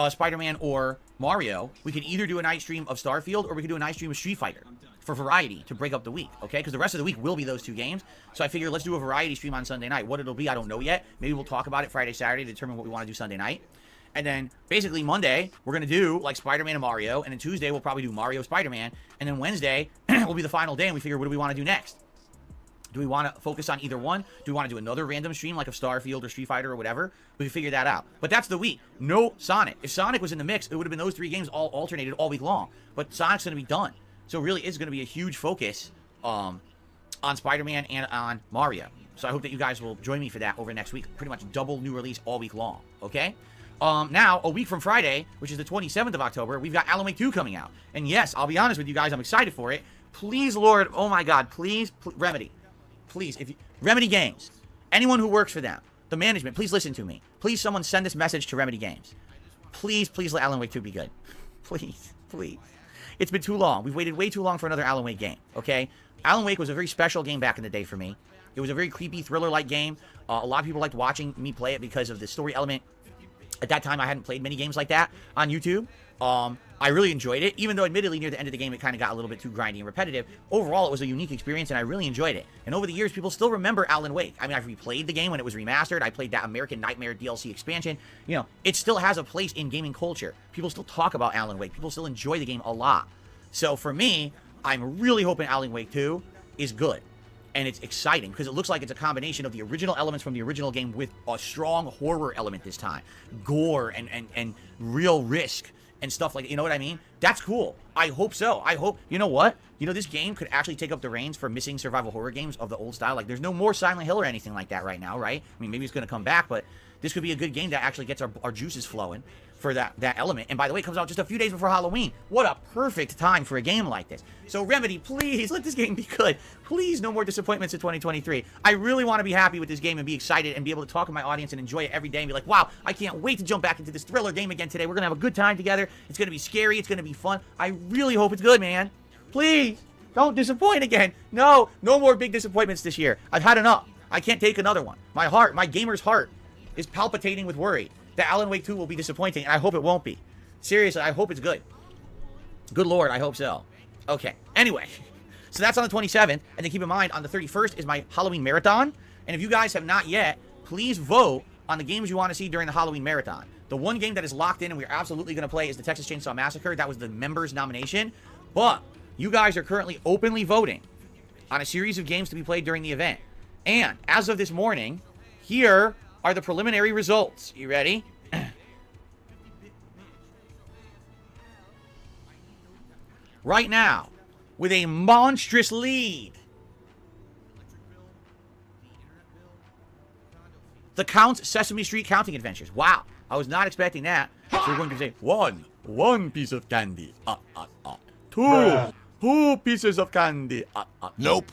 Spider-Man or Mario, we could either do a night stream of Starfield or we could do a night stream of Street Fighter for variety to break up the week, okay? Because the rest of the week will be those 2 games. So I figure let's do a variety stream on Sunday night. What it'll be, I don't know yet. Maybe we'll talk about it Friday, Saturday to determine what we want to do Sunday night. And then basically Monday, we're going to do like Spider-Man and Mario. And then Tuesday, we'll probably do Mario, Spider-Man. And then Wednesday will be the final day and we figure what do we want to do next? Do we want to focus on either one? Do we want to do another random stream like of Starfield or Street Fighter or whatever? We can figure that out. But that's the week. No Sonic. If Sonic was in the mix, it would have been those 3 games all alternated all week long. But Sonic's going to be done. So really it's going to be a huge focus on Spider-Man and on Mario. So I hope that you guys will join me for that over next week. Pretty much double new release all week long. Okay? Now, a week from Friday, which is the 27th of October, we've got Alan Wake 2 coming out. And yes, I'll be honest with you guys, I'm excited for it. Please, Lord, oh my God, please, Remedy. please, if you, Remedy Games, anyone who works for them, the management, please listen to me. Please, someone send this message to Remedy Games. Please, please let Alan Wake 2 be good. Please, please. It's been too long. We've waited way too long for another Alan Wake game, okay? Alan Wake was a very special game back in the day for me. It was a very creepy, thriller-like game. A lot of people liked watching me play it because of the story element. At that time, I hadn't played many games like that on YouTube. I really enjoyed it, even though admittedly near the end of the game it kind of got a little bit too grindy and repetitive. Overall, it was a unique experience, and I really enjoyed it. And over the years, people still remember Alan Wake. I mean, I've replayed the game when it was remastered. I played that American Nightmare DLC expansion. You know, it still has a place in gaming culture. People still talk about Alan Wake. People still enjoy the game a lot. So for me, I'm really hoping Alan Wake 2 is good. And it's exciting because it looks like it's a combination of the original elements from the original game with a strong horror element this time. Gore and real risk and stuff like that. You know what I mean? That's cool. I hope so. I hope, you know what? You know, this game could actually take up the reins for missing survival horror games of the old style. Like, there's no more Silent Hill or anything like that right now, right? I mean, maybe it's going to come back, but this could be a good game that actually gets our juices flowing for that element. And by the way, it comes out just a few days before Halloween. What a perfect time for a game like this. So Remedy, please let this game be good. Please, no more disappointments in 2023. I really want to be happy with this game and be excited and be able to talk to my audience and enjoy it every day and be like, wow, I can't wait to jump back into this thriller game again today. We're going to have a good time together. It's going to be scary. It's going to be fun. I really hope it's good, man. Please, don't disappoint again. No more big disappointments this year. I've had enough. I can't take another one. My heart, my gamer's heart is palpitating with worry that Alan Wake 2 will be disappointing, and I hope it won't be. Seriously, I hope it's good. Good Lord, I hope so. Okay, anyway, so that's on the 27th, and then keep in mind, on the 31st is my Halloween Marathon, and if you guys have not yet, please vote on the games you want to see during the Halloween Marathon. The one game that is locked in and we're absolutely going to play is the Texas Chainsaw Massacre. That was the members' nomination, but you guys are currently openly voting on a series of games to be played during the event. And as of this morning, here are the preliminary results. You ready? Right now, with a monstrous lead, the Count's Sesame Street Counting Adventures. Wow, I was not expecting that. So we're going to say one piece of candy. Two pieces of candy. Nope.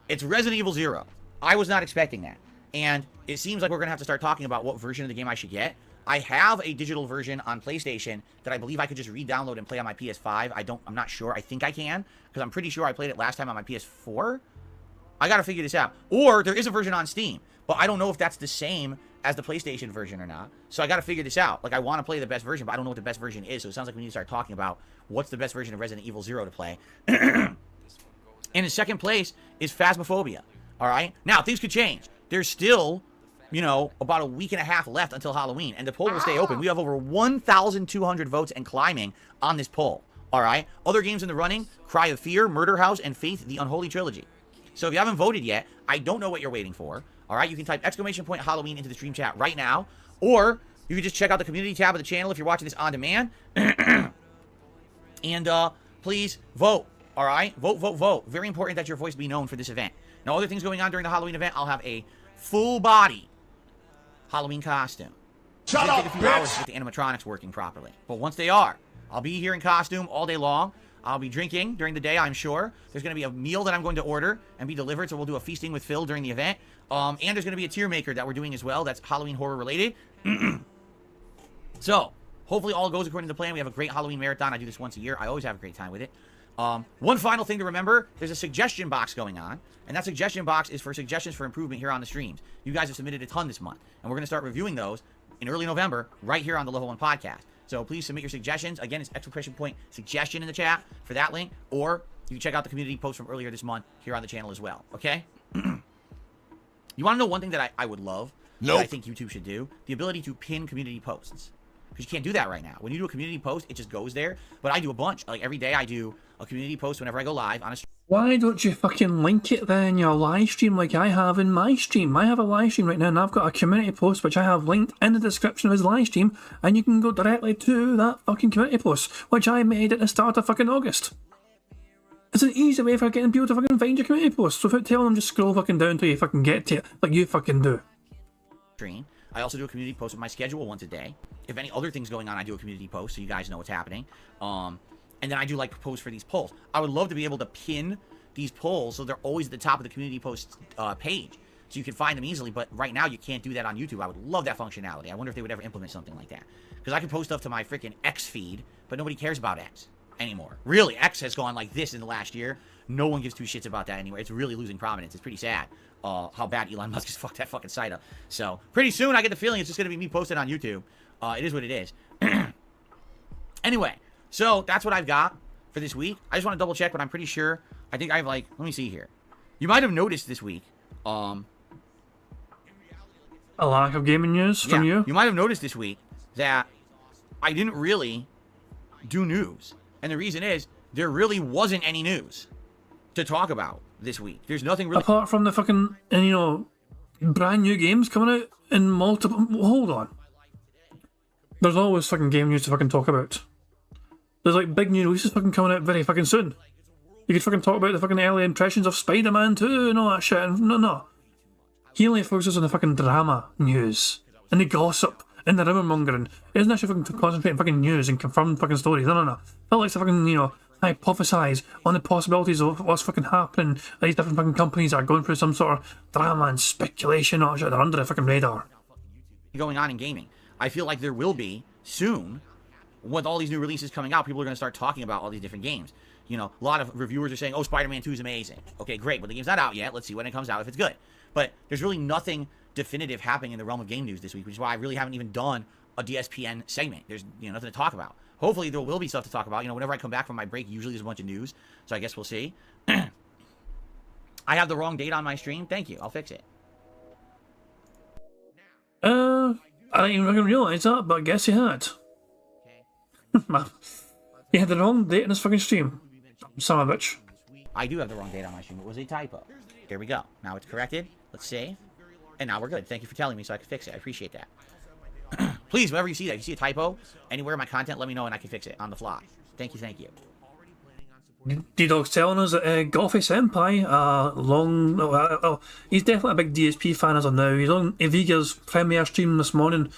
It's Resident Evil 0. I was not expecting that. And it seems like we're going to have to start talking about what version of the game I should get. I have a digital version on PlayStation that I believe I could just re-download and play on my PS5. I'm not sure. I think I can, because I'm pretty sure I played it last time on my PS4. I got to figure this out. Or there is a version on Steam, but I don't know if that's the same as the PlayStation version or not. So I got to figure this out. Like, I want to play the best version, but I don't know what the best version is. So it sounds like we need to start talking about what's the best version of Resident Evil 0 to play. And in second place is Phasmophobia. All right? Now, things could change. There's still, you know, about a week and a half left until Halloween, and the poll will stay open. We have over 1,200 votes and climbing on this poll, all right? Other games in the running, Cry of Fear, Murder House, and Faith, the Unholy Trilogy. So if you haven't voted yet, I don't know what you're waiting for, all right? You can type !Halloween into the stream chat right now, or you can just check out the community tab of the channel if you're watching this on demand. And please vote, all right? Vote. Very important that your voice be known for this event. Now, other things going on during the Halloween event, I'll have a full body Halloween costume. Shut It'll up, take a few hours to get the animatronics working properly. But once they are, I'll be here in costume all day long. I'll be drinking during the day, I'm sure. There's going to be a meal that I'm going to order and be delivered, so we'll do a feasting with Phil during the event. And there's going to be a tier maker that we're doing as well that's Halloween horror related. So, hopefully all goes according to plan. We have a great Halloween marathon. I do this once a year. I always have a great time with it. One final thing to remember, there's a suggestion box going on, and that suggestion box is for suggestions for improvement here on the streams. You guys have submitted a ton this month, and we're going to start reviewing those in early November right here on the Level 1 podcast. So please submit your suggestions. Again, it's exclamation point suggestion in the chat for that link, or you can check out the community post from earlier this month here on the channel as well, okay? You want to know one thing that I would love? Nope. That I think YouTube should do? The ability to pin community posts. Because you can't do that right now. When you do a community post, it just goes there. But I do a bunch. Like, every day I do a community post whenever I go live on a stream. Why don't you fucking link it then in your live stream like I have in my stream? I have a live stream right now and I've got a community post which I have linked in the description of his live stream, and you can go directly to that fucking community post which I made at the start of fucking August. It's an easy way for getting people to fucking find your community post without telling them just scroll fucking down till you fucking get to it like you fucking do. I also do a community post with my schedule once a day. If any other things going on, I do a community post so you guys know what's happening. And then I do like posts for these polls. I would love to be able to pin these polls so they're always at the top of the community post page, so you can find them easily. But right now you can't do that on YouTube. I would love that functionality. I wonder if they would ever implement something like that, because I can post stuff to my freaking X feed, but nobody cares about X anymore. Really, X has gone like this in the last year. No one gives two shits about that anymore. It's really losing prominence. It's pretty sad how bad Elon Musk has fucked that fucking site up. So pretty soon I get the feeling it's just gonna be me posted on YouTube. It is what it is. Anyway, so that's what I've got for this week. I just want to double check, but I'm pretty sure. I think I have, like, let me see here. You might have noticed this week. A lack of gaming news from you? You might have noticed this week that I didn't really do news. And the reason is, there really wasn't any news to talk about this week. There's nothing really. Apart from the fucking, brand new games coming out in multiple. Hold on. There's always fucking game news to fucking talk about. There's like big new releases fucking coming out very fucking soon. You could fucking talk about the fucking early impressions of Spider-Man 2 and all that shit. And no. He only focuses on the fucking drama news and the gossip and the rumour mongering. He doesn't actually fucking concentrate on fucking news and confirmed fucking stories. No. Felt like to fucking, hypothesize on the possibilities of what's fucking happening. These different fucking companies are going through some sort of drama and speculation or shit. They're under the fucking radar. Going on in gaming. I feel like there will be soon, with all these new releases coming out. People are going to start talking about all these different games. A lot of reviewers are saying, oh, Spider-Man 2 is amazing. Okay, great, but the game's not out yet. Let's see when it comes out if it's good. But there's really nothing definitive happening in the realm of game news this week, which is why I really haven't even done a DSPN segment. There's nothing to talk about. Hopefully there will be stuff to talk about. Whenever I come back from my break, usually there's a bunch of news. So I guess we'll see. I have the wrong date on my stream. Thank you. I'll fix it. I didn't even realise that, but I guess you had. You had the wrong date in this fucking stream. Son of a bitch. I do have the wrong date on my stream. It was a typo. There we go. Now it's corrected. Let's see. And now we're good. Thank you for telling me so I can fix it. I appreciate that. Please, whenever you see that, if you see a typo anywhere in my content, let me know and I can fix it on the fly. Thank you. D-Dog's telling us that Golfy Senpai, he's definitely a big DSP fan as of now. He's on Eviga's premiere stream this morning,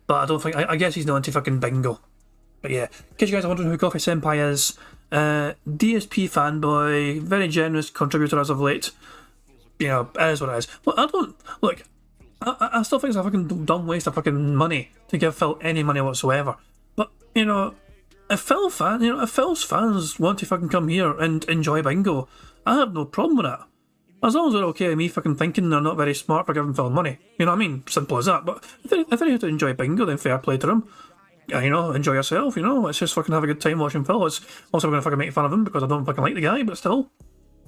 but I guess he's not into fucking bingo. But yeah, in case you guys are wondering who Golfy Senpai is, DSP fanboy, very generous contributor as of late. It is what it is. Well, I still think it's a fucking dumb waste of fucking money to give Phil any money whatsoever. But, if Phil's fans want to fucking come here and enjoy bingo, I have no problem with that. As long as they're okay with me fucking thinking they're not very smart for giving Phil money. You know what I mean? Simple as that. But if they're here to enjoy bingo, then fair play to them. Enjoy yourself, let's just fucking have a good time watching Phil. It's also going to fucking make fun of him because I don't fucking like the guy, but still.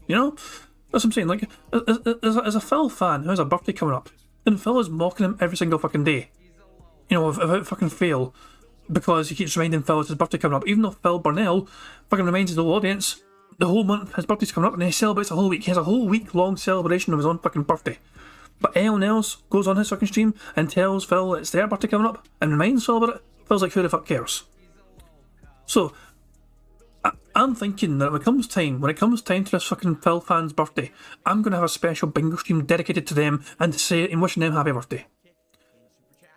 That's what I'm saying. Like, as a Phil fan who has a birthday coming up, and Phil is mocking him every single fucking day, without fucking fail, because he keeps reminding Phil it's his birthday coming up, even though Phil Burnell fucking reminds his whole audience the whole month his birthday's coming up, and he celebrates a whole week. He has a whole week-long celebration of his own fucking birthday. But anyone else goes on his fucking stream and tells Phil it's their birthday coming up and reminds Phil about it. Phil's like, who the fuck cares? So, I'm thinking that when it comes time to this fucking Phil fan's birthday, I'm going to have a special bingo stream dedicated to them and to say and wishing them happy birthday.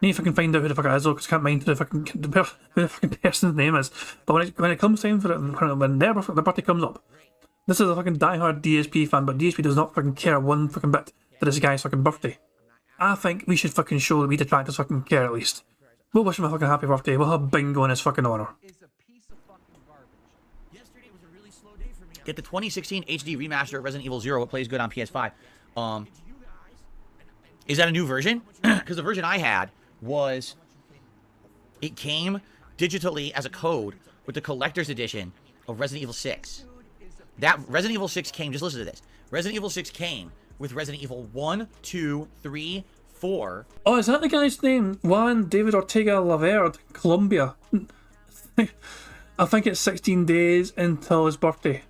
Need to fucking find out who the fuck it is though, because I can't mind who the fucking person's name is. But when it comes time for it, when their birthday comes up, this is a fucking diehard DSP fan, but DSP does not fucking care one fucking bit that this guy's fucking birthday. I think we should fucking show that we detract his fucking care at least. We'll wish him a fucking happy birthday. We'll have bingo in his fucking honour. Get the 2016 HD remaster of Resident Evil 0. It plays good on PS5. Is that a new version? Because the version I had was, it came digitally as a code with the collector's edition of Resident Evil 6. That Resident Evil 6 came, just listen to this. Resident Evil 6 came with Resident Evil 1, 2, 3, 4. Oh, is that the guy's name? Juan David Ortega Laverde, Colombia. I think it's 16 days until his birthday.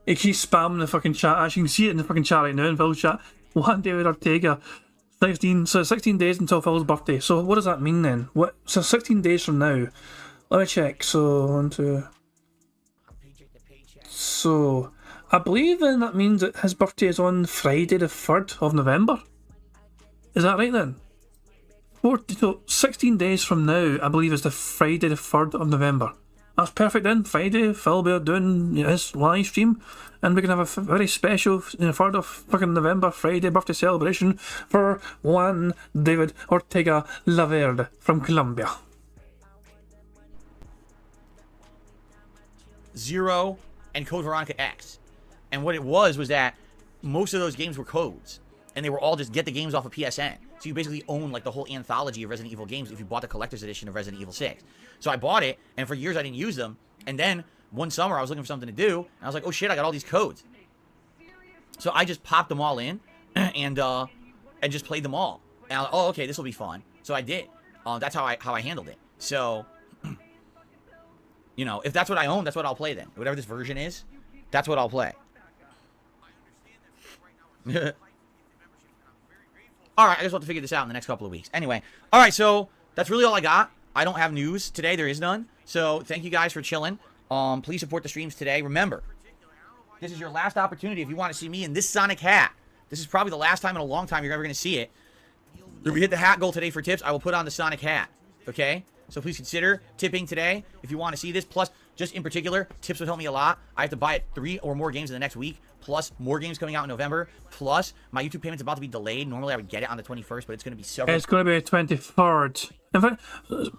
He keeps spamming the fucking chat. As you can see it in the fucking chat right now in Phil's chat. Juan David Ortega. 16 days until Phil's birthday. So what does that mean then? So 16 days from now. Let me check. So, 1, 2. So, I believe then that means that his birthday is on Friday the 3rd of November. Is that right then? So 16 days from now, I believe, is the Friday the 3rd of November. That's perfect then. Friday, Phil will be doing his live stream, and we can have a very special 3rd of fucking November Friday birthday celebration for Juan David Ortega Laverde from Colombia. 0 and Code Veronica X. And what it was that most of those games were codes, and they were all just get the games off of PSN. So you basically own like the whole anthology of Resident Evil games if you bought the collector's edition of Resident Evil 6. So I bought it, and for years I didn't use them. And then one summer I was looking for something to do, and I was like, oh shit, I got all these codes. So I just popped them all in and just played them all. And I was like, oh, okay, this will be fun. So I did. That's how I handled it. So, you know, if that's what I own, that's what I'll play then. Whatever this version is, that's what I'll play. Alright, I just want to figure this out in the next couple of weeks. Anyway, alright, so that's really all I got. I don't have news today. There is none. So thank you guys for chilling. Please support the streams today. Remember, this is your last opportunity if you want to see me in this Sonic hat. This is probably the last time in a long time you're ever going to see it. If we hit the hat goal today for tips, I will put on the Sonic hat. Okay? So please consider tipping today if you want to see this. Plus, just in particular, tips would help me a lot. I have to buy 3 or more games in the next week. Plus, more games coming out in November. Plus, my YouTube payment's about to be delayed. Normally, I would get it on the 21st, but it's going to be several... It's going to be the 23rd. In fact,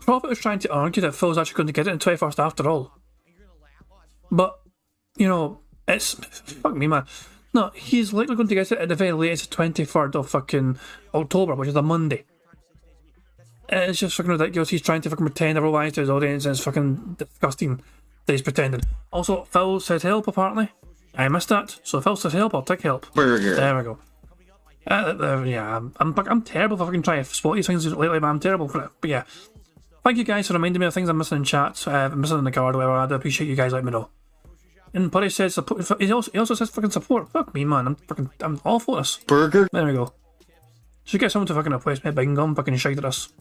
Prophet was trying to argue that Phil's actually going to get it on 21st after all. But, you know, it's... Fuck me, man. No, he's likely going to get it at the very latest 23rd of fucking October, which is a Monday. It's just fucking ridiculous. He's trying to fucking pretend otherwise to his audience, and it's fucking disgusting that he's pretending. Also, Phil said help, apparently. I missed that. So if Phil says help, I'll take help. Burger. There we go. Yeah, I'm terrible for fucking trying to spot these things lately, but I'm terrible for it. But yeah, thank you guys for reminding me of things I'm missing in chat, missing in the card, or whatever. I do appreciate you guys letting me know. And Putty says support. He also says fucking support. Fuck me, man. I'm all for this. Burger. There we go. Should get someone to fucking replace me. Bingo and fucking shite at us.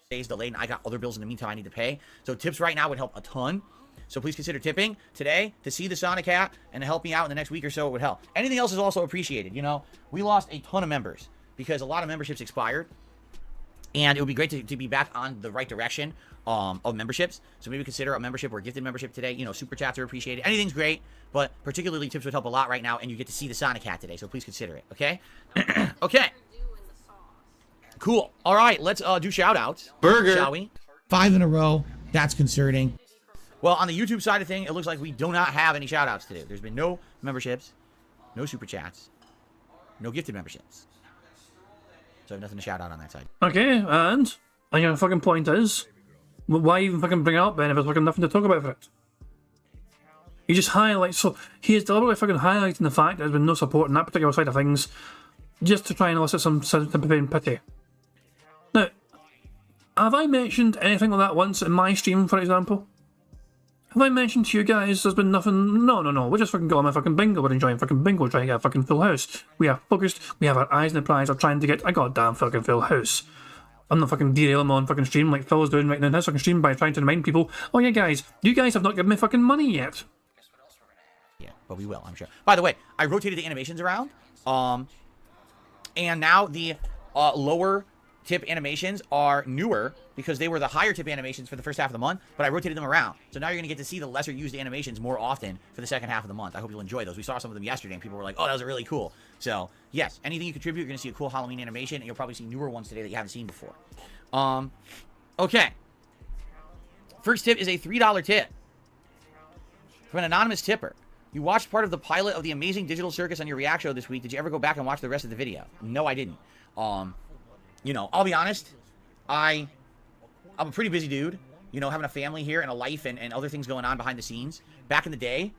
Days delayed, and I got other bills in the meantime I need to pay. So tips right now would help a ton. So please consider tipping today to see the Sonic hat and to help me out in the next week or so. It would help. Anything else is also appreciated. You know, we lost a ton of members because a lot of memberships expired, and it would be great to be back on the right direction of memberships. So maybe consider a membership or a gifted membership today. You know, super chats are appreciated. Anything's great, but particularly tips would help a lot right now, and you get to see the Sonic hat today. So please consider it. Okay. Okay. Cool. All right, let's do shout outs. Burger. Shall we? 5 in a row. That's concerning. Well, on the YouTube side of thing, it looks like we do not have any shout outs to do. There's been no memberships, no super chats, no gifted memberships. So I have nothing to shout out on that side. Okay, and your fucking point is, why even fucking bring it up then if there's fucking nothing to talk about for it? He just highlights, so he is deliberately fucking highlighting the fact that there's been no support on that particular side of things, just to try and elicit some sympathy and pity. Now, have I mentioned anything like that once in my stream, for example? Have I mentioned to you guys there's been nothing? No. We're just fucking going my fucking bingo. We're enjoying fucking bingo, trying to get a fucking full house. We are focused. We have our eyes on the prize of trying to get a goddamn fucking full house. I'm not fucking derailing my own fucking stream like Phil's doing right now in his fucking stream by trying to remind people, oh yeah guys, you guys have not given me fucking money yet. Yeah, but we will, I'm sure. By the way, I rotated the animations around. And now the lower tip animations are newer because they were the higher tip animations for the first half of the month, but I rotated them around. So now you're going to get to see the lesser used animations more often for the second half of the month. I hope you'll enjoy those. We saw some of them yesterday and people were like, oh, that was really cool. So yes, anything you contribute, you're going to see a cool Halloween animation, and you'll probably see newer ones today that you haven't seen before. Okay. First tip is a $3 tip from an anonymous tipper. You watched part of the pilot of the Amazing Digital Circus on your React show this week. Did you ever go back and watch the rest of the video? No, I didn't. You know, I'll be honest, I'm a pretty busy dude, you know, having a family here and a life and other things going on behind the scenes. Back in the day,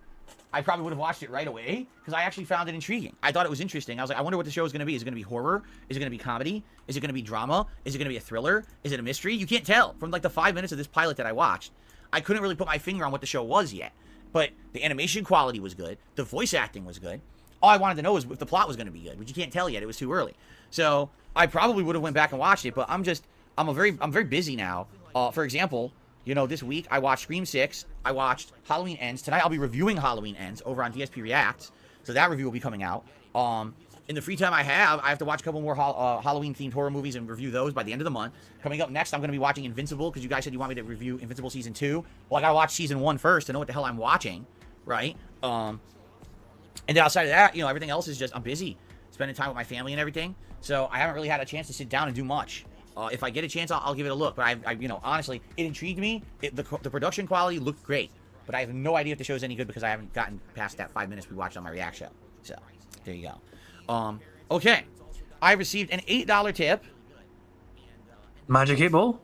I probably would have watched it right away because I actually found it intriguing. I thought it was interesting. I was like, I wonder what the show is going to be. Is it going to be horror? Is it going to be comedy? Is it going to be drama? Is it going to be a thriller? Is it a mystery? You can't tell from like the 5 minutes of this pilot that I watched. I couldn't really put my finger on what the show was yet, but the animation quality was good. The voice acting was good. All I wanted to know was if the plot was going to be good, but you can't tell yet. It was too early. So I probably would have went back and watched it, but I'm very busy now. For example, you know, this week I watched Scream 6. I watched Halloween Ends. Tonight I'll be reviewing Halloween Ends over on DSP Reacts. So that review will be coming out. in the free time I have to watch a couple more Halloween-themed horror movies and review those by the end of the month. Coming up next, I'm going to be watching Invincible, because you guys said you want me to review Invincible Season 2. Well, I got to watch Season 1 first to know what the hell I'm watching, right? And then outside of that, you know, everything else is just, I'm busy spending time with my family and everything, so I haven't really had a chance to sit down and do much. If I get a chance, I'll give it a look, but I you know, honestly, it intrigued me. The production quality looked great, but I have no idea if the show's any good because I haven't gotten past that 5 minutes we watched on my React show. So, there you go. Okay. I received an $8 tip. Magic 8 Ball?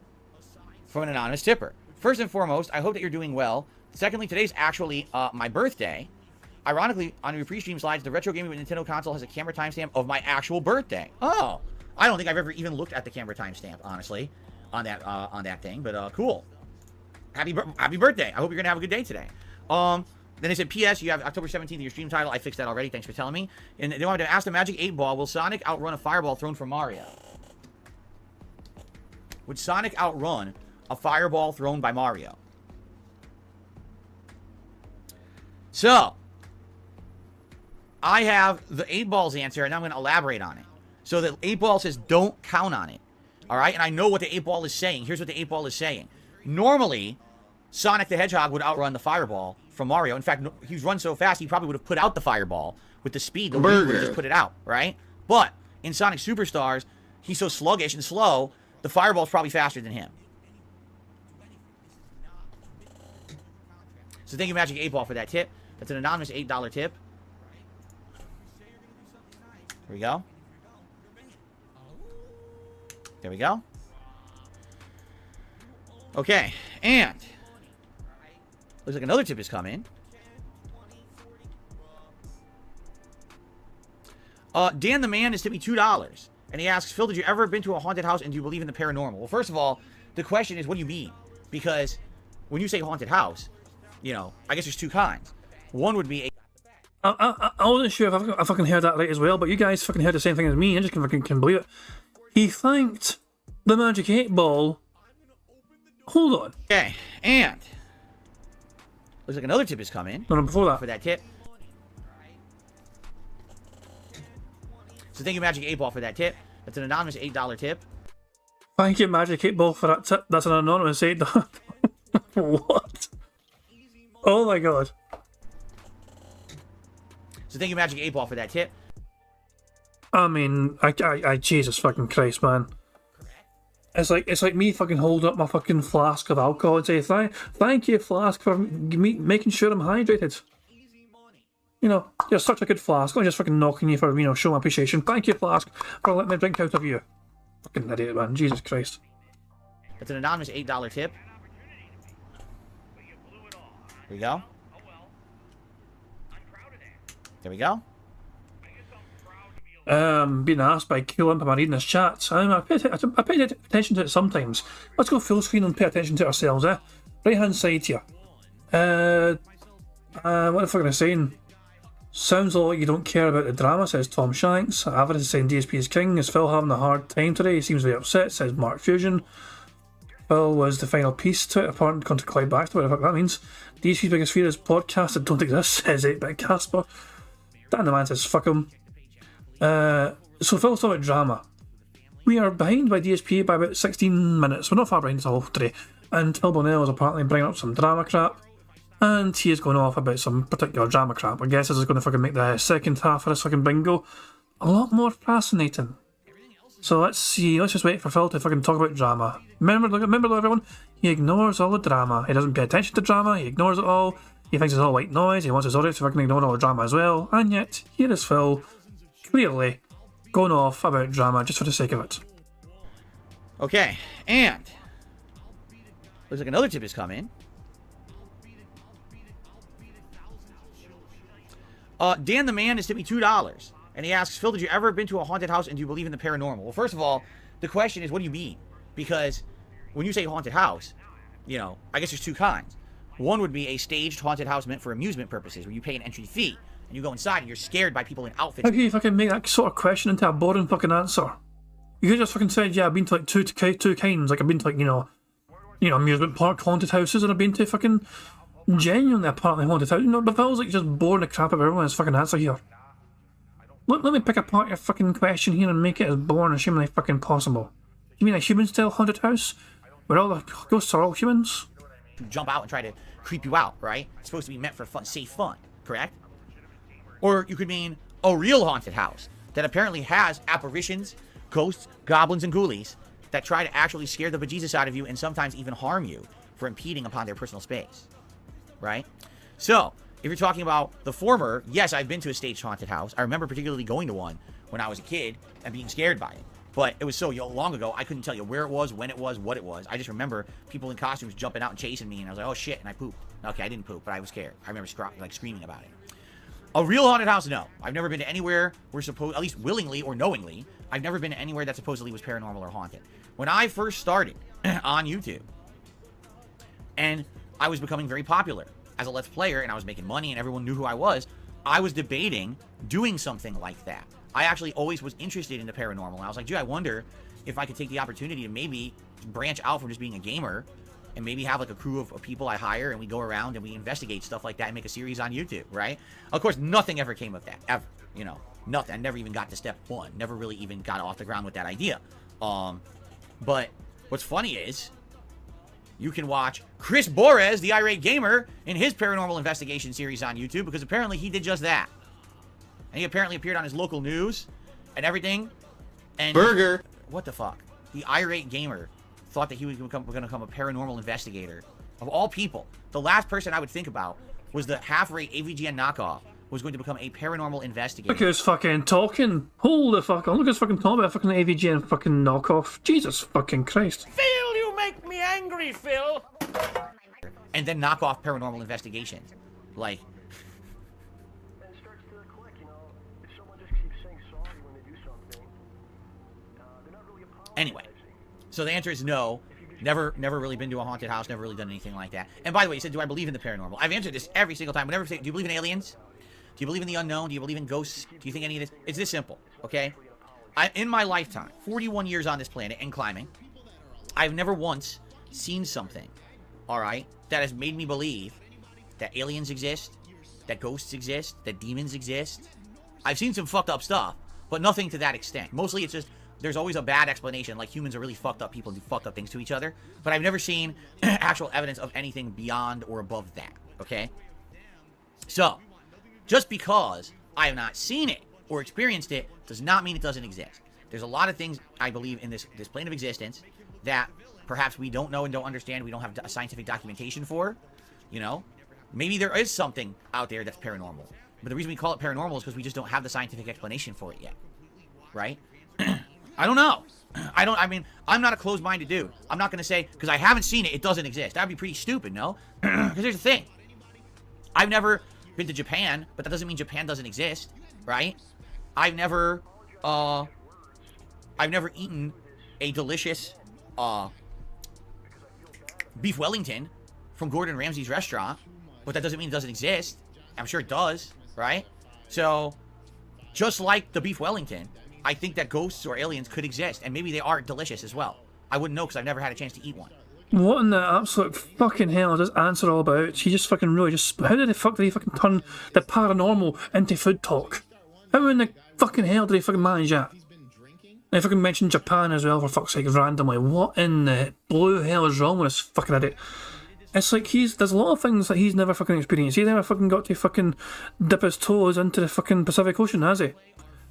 From an anonymous tipper. First and foremost, I hope that you're doing well. Secondly, today's actually my birthday. Ironically, on your pre-stream slides, the retro gaming with Nintendo console has a camera timestamp of my actual birthday. Oh, I don't think I've ever even looked at the camera timestamp, honestly, on that thing. But cool. Happy birthday! I hope you're gonna have a good day today. Then they said, P.S. You have October 17th in your stream title. I fixed that already. Thanks for telling me. And they wanted to ask the Magic 8 Ball: will Sonic outrun a fireball thrown from Mario? Would Sonic outrun a fireball thrown by Mario? So, I have the 8 Ball's answer, and I'm going to elaborate on it. So the 8 Ball says don't count on it. All right? And I know what the 8 Ball is saying. Here's what the 8 Ball is saying. Normally, Sonic the Hedgehog would outrun the fireball from Mario. In fact, he's run so fast, he probably would have put out the fireball with the speed. The Wii would have just put it out, right? But in Sonic Superstars, he's so sluggish and slow, the fireball's probably faster than him. So thank you, Magic 8 Ball, for that tip. That's an anonymous $8 tip. Here we go. There we go. Okay, and looks like another tip has come in. Dan the Man has tipped me $2. And he asks, Phil, did you ever been to a haunted house and do you believe in the paranormal? Well, first of all, the question is, what do you mean? Because when you say haunted house, you know, I guess there's two kinds. One would be a... I wasn't sure if I fucking heard that right as well, but you guys fucking heard the same thing as me. I just can believe it. He thanked the Magic 8 Ball. Hold on. Okay, and looks like another tip has come in. No, before that. For that tip. So thank you, Magic 8 Ball, for that tip. That's an anonymous $8 tip. Thank you, Magic 8 Ball, for that tip. That's an anonymous $8. What? Oh my god. So thank you, Magic 8 Ball, for that tip. I mean, I Jesus fucking Christ, man. It's like me fucking holding up my fucking flask of alcohol and say, thank you, flask, for making sure I'm hydrated. You know, you're such a good flask. I'm just fucking knocking you for, you know, showing appreciation. Thank you, flask, for letting me drink out of you. Fucking idiot, man. Jesus Christ. That's an anonymous $8 tip. There we go. There we go. Being asked by Cool Imp, am I reading his chat? I pay attention to it sometimes. Let's go full screen and pay attention to ourselves, eh? Right hand side here. What the fuck am I saying? Sounds like you don't care about the drama, says Tom Shanks. Average is saying DSP is king. Is Phil having a hard time today? He seems very upset, says Mark Fusion. Phil was the final piece to it, apparently going to collide back to whatever that means. DSP's biggest fear is podcasts that don't exist, says 8-Bit Casper. Dan the Man says fuck him. So Phil's talking about drama. We are behind by DSP by about 16 minutes. We're not far behind at all today. And Phil Bonnell is apparently bringing up some drama crap. And he is going off about some particular drama crap. I guess this is going to fucking make the second half of this fucking bingo a lot more fascinating. So let's see. Let's just wait for Phil to fucking talk about drama. Remember everyone? He ignores all the drama. He doesn't pay attention to drama. He ignores it all. He thinks it's all white noise. He wants his audience to fucking ignore all the drama as well. And yet, here is Phil, clearly going off about drama just for the sake of it. Okay, and looks like another tip has come in. Dan the Man has tipped me $2. And he asks, Phil, did you ever been to a haunted house and do you believe in the paranormal? Well, first of all, the question is, what do you mean? Because when you say haunted house, you know, I guess there's two kinds. One would be a staged haunted house meant for amusement purposes, where you pay an entry fee, and you go inside and you're scared by people in outfits. How can you fucking make that sort of question into a boring fucking answer? You could just fucking said, yeah, I've been to like two kinds. Like I've been to like, you know, amusement park haunted houses, and I've been to fucking genuinely apparently haunted houses. You know, but Phil's like just boring the crap out of everyone's fucking answer here. let me pick apart your fucking question here and make it as boring as humanly fucking possible. You mean a human-style haunted house? Where all the ghosts are all humans? To jump out and try to creep you out, right? It's supposed to be meant for fun, safe fun, correct? Or you could mean a real haunted house that apparently has apparitions, ghosts, goblins, and ghoulies that try to actually scare the bejesus out of you and sometimes even harm you for impeding upon their personal space, right? So, if you're talking about the former, yes, I've been to a staged haunted house. I remember particularly going to one when I was a kid and being scared by it. But it was so long ago, I couldn't tell you where it was, when it was, what it was. I just remember people in costumes jumping out and chasing me, and I was like, oh shit, and I pooped. Okay, I didn't poop, but I was scared. I remember screaming about it. A real haunted house, no. I've never been to anywhere we're supposed, at least willingly or knowingly, I've never been to anywhere that supposedly was paranormal or haunted. When I first started on YouTube, and I was becoming very popular as a Let's Player, and I was making money, and everyone knew who I was debating doing something like that. I actually always was interested in the paranormal, and I was like, dude, I wonder if I could take the opportunity to maybe branch out from just being a gamer, and maybe have like a crew of people I hire, and we go around and we investigate stuff like that and make a series on YouTube, right? Of course, nothing ever came of that, ever, you know, nothing. I never even got to step one, never really even got off the ground with that idea. But what's funny is, you can watch Chris Borez, the Irate Gamer, in his paranormal investigation series on YouTube, because apparently he did just that. And he apparently appeared on his local news and everything. And Burger. What the fuck? The Irate Gamer thought that he was going to become a paranormal investigator. Of all people, the last person I would think about was the half-rate AVGN knockoff who was going to become a paranormal investigator. Look who's fucking talking. Hold the fuck on. Look who's fucking talking about fucking AVGN fucking knockoff. Jesus fucking Christ. Phil, you make me angry, Phil. And then knock off paranormal investigations. Like, And it starts to click, you know, if someone just keeps saying sorry when they do something, they're not really apologizing. anyway. So the answer is no. Never really been to a haunted house, never really done anything like that. And by the way, you said, do I believe in the paranormal? I've answered this every single time. Whenever you say, do you believe in aliens? Do you believe in the unknown? Do you believe in ghosts? Do you think any of this? It's this simple, okay? In my lifetime, 41 years on this planet and climbing, I've never once seen something, all right, that has made me believe that aliens exist, that ghosts exist, that demons exist. I've seen some fucked up stuff, but nothing to that extent. Mostly it's just, there's always a bad explanation, like humans are really fucked up people and do fucked up things to each other. But I've never seen actual evidence of anything beyond or above that, okay? So, just because I have not seen it or experienced it does not mean it doesn't exist. There's a lot of things I believe in this plane of existence that perhaps we don't know and don't understand, we don't have scientific documentation for, you know? Maybe there is something out there that's paranormal. But the reason we call it paranormal is because we just don't have the scientific explanation for it yet, right? I don't know. I mean, I'm not a closed-minded dude. I'm not going to say, because I haven't seen it, it doesn't exist. That would be pretty stupid, no? Because here's the thing. I've never been to Japan, but that doesn't mean Japan doesn't exist, right? I've never eaten a delicious, beef Wellington from Gordon Ramsay's restaurant, but that doesn't mean it doesn't exist. I'm sure it does, right? So, just like the beef Wellington, I think that ghosts or aliens could exist, and maybe they are delicious as well. I wouldn't know because I've never had a chance to eat one. What in the absolute fucking hell is this answer all about? She just fucking really just... How did he fucking turn the paranormal into food talk? How in the fucking hell did he fucking manage that? And he fucking mentioned Japan as well, for fuck's sake, randomly. What in the blue hell is wrong with this fucking idiot? It's like there's a lot of things that he's never fucking experienced. He's never fucking got to fucking dip his toes into the fucking Pacific Ocean, has he?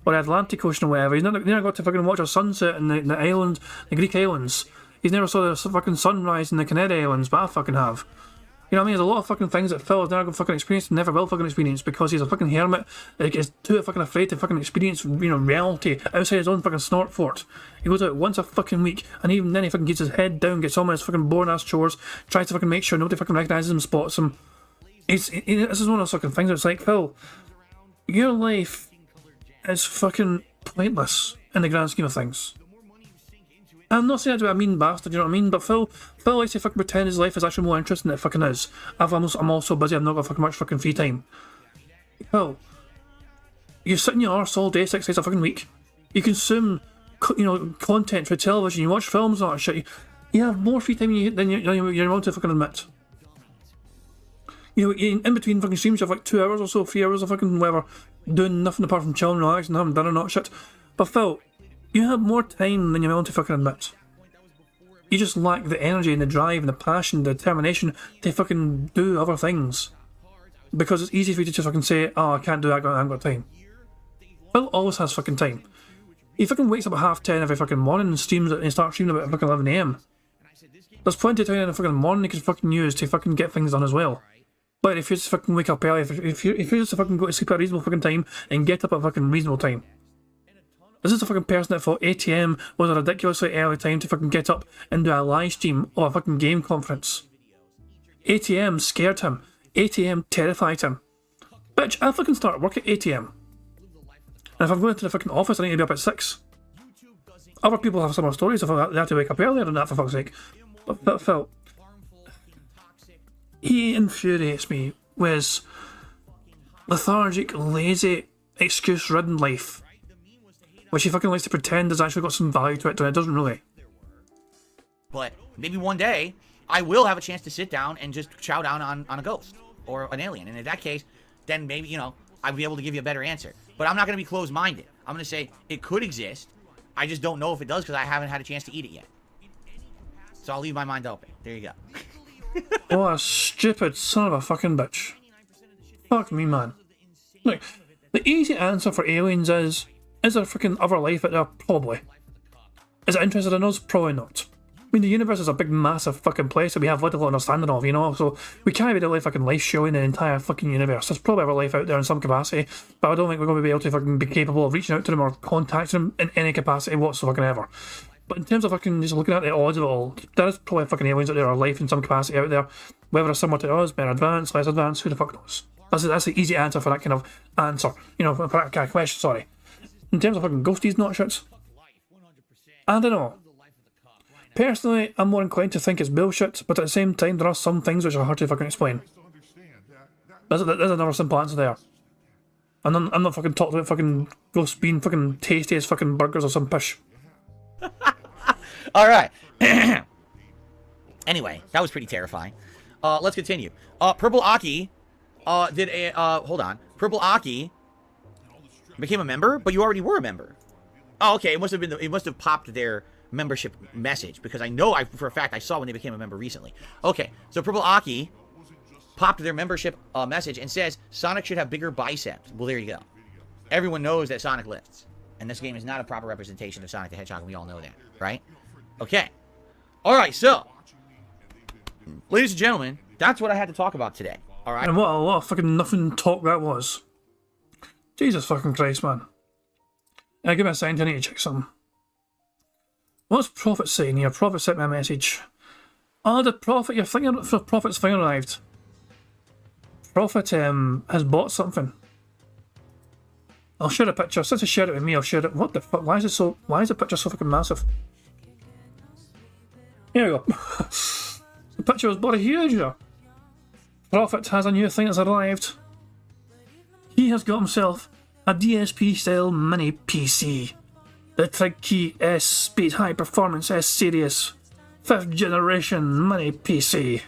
Or the Atlantic Ocean or whatever. He's never got to fucking watch a sunset in the island, the Greek islands. He's never saw the fucking sunrise in the Canary Islands, but I fucking have. You know what I mean? There's a lot of fucking things that Phil has never fucking experienced and never will fucking experience because he's a fucking hermit. Like, he's too fucking afraid to fucking experience, you know, reality outside his own fucking snort fort. He goes out once a fucking week, and even then he fucking gets his head down, gets on with his fucking boring ass chores, tries to fucking make sure nobody fucking recognises him, spots him. This is one of those fucking things. It's like, Phil, your life is fucking pointless in the grand scheme of things. I'm not saying that to be a mean bastard, you know what I mean? But Phil likes to fucking pretend his life is actually more interesting than it fucking is. I'm also busy, I've not got fucking much fucking free time. Phil, you sit in your arse all day, 6 days a fucking week. You consume, you know, content for television, you watch films and all that shit. You have more free time than you're willing to fucking admit. You know, in between fucking streams you have like 2 hours or so, 3 hours of fucking whatever. doing nothing apart from chilling, relaxing, having dinner, not shit. But Phil, you have more time than you're willing to fucking admit. You just lack the energy and the drive and the passion, the determination to fucking do other things. Because it's easy for you to just fucking say, oh, I can't do that, I haven't got time. Phil always has fucking time. He fucking wakes up at 10:30 every fucking morning and streams it, and starts streaming about fucking 11 AM. There's plenty of time in the fucking morning he could fucking use to fucking get things done as well. But if you just fucking wake up early, if you just fucking go to sleep at a reasonable fucking time and get up at a fucking reasonable time. This is the fucking person that thought 8 AM was a ridiculously early time to fucking get up and do a live stream of a fucking game conference. 8 AM scared him. 8 AM terrified him. Bitch, I fucking start work at 8 AM. And if I'm going to the fucking office, I need to be up at 6. Other people have similar stories if they have to wake up earlier than that, for fuck's sake. But Phil, he infuriates me with lethargic, lazy, excuse-ridden life, which he fucking likes to pretend has actually got some value to it, and it doesn't really. But maybe one day, I will have a chance to sit down and just chow down on a ghost or an alien. And in that case, then maybe, I'd be able to give you a better answer. But I'm not going to be closed-minded. I'm going to say it could exist. I just don't know if it does because I haven't had a chance to eat it yet. So I'll leave my mind open. There you go. What a stupid son of a fucking bitch. Fuck me, man. Look, the easy answer for aliens is there freaking other life out there? Probably. Is it interested in us? Probably not. I mean, the universe is a big, massive fucking place that we have little understanding of, so we can't be the only fucking life showing the entire fucking universe. There's probably other life out there in some capacity, but I don't think we're going to be able to fucking be capable of reaching out to them or contacting them in any capacity whatsoever. But in terms of fucking just looking at the odds of it all, there is probably fucking aliens out there or life in some capacity out there, whether it's similar to us, more advanced, less advanced, who the fuck knows? That's the easy answer for that kind of answer, for that kind of question, sorry. In terms of fucking ghosties, not shits, I don't know. Personally, I'm more inclined to think it's bullshit, but at the same time, there are some things which are hard to fucking explain. There's another simple answer there. And I'm not fucking talking about fucking ghosts being fucking tasty as fucking burgers or some pish. Alright. Anyway, that was pretty terrifying. Let's continue. Purple Aki did a, hold on. Purple Aki became a member, but you already were a member. Oh, okay, it must have popped their membership message, because I know for a fact I saw when they became a member recently. Okay, so Purple Aki popped their membership message and says Sonic should have bigger biceps. Well, there you go. Everyone knows that Sonic lifts, and this game is not a proper representation of Sonic the Hedgehog, and we all know that, right? Okay. Alright, so, ladies and gentlemen, that's what I had to talk about today. Alright? And what a fucking nothing talk that was. Jesus fucking Christ, man. Give me a second, I need to check something. What's Prophet saying here? Prophet sent me a message. Oh, the Prophet, your finger for Prophet's thing arrived. Prophet has bought something. I'll share a picture. Since he shared it with me, I'll share it. What the fuck? Why is the picture so fucking massive? Here we go. The picture was bloody huge here. Prophet has a new thing that's arrived. He has got himself a DSP style mini PC. The Trig Key S Speed High Performance S Series 5th generation mini PC.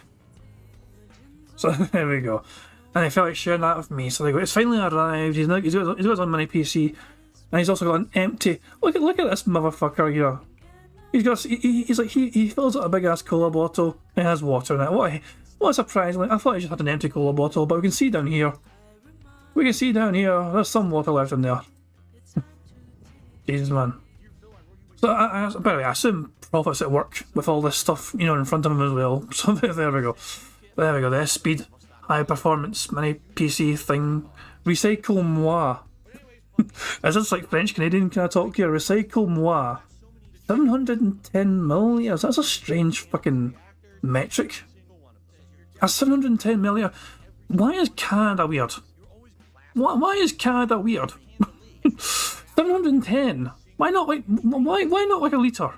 So there we go. And he felt like sharing that with me. So there you go. It's finally arrived. He's got his own mini PC. And he's also got an empty. Look at this motherfucker here. He fills up a big ass cola bottle. It has water in it. What a surprise. I thought he just had an empty cola bottle, but we can see down here. There's some water left in there. Jesus, man. So, by the way, I assume Prophet's at work with all this stuff, in front of him as well. So, there we go. The S-Speed High Performance Mini PC thing. Recycle moi. Is this like French-Canadian kind of talk here? Recycle moi. 710 millimeters. That's a strange fucking metric. A 710 millimeter. Why is Canada weird? Why is Canada weird? 710. Why not like a litre?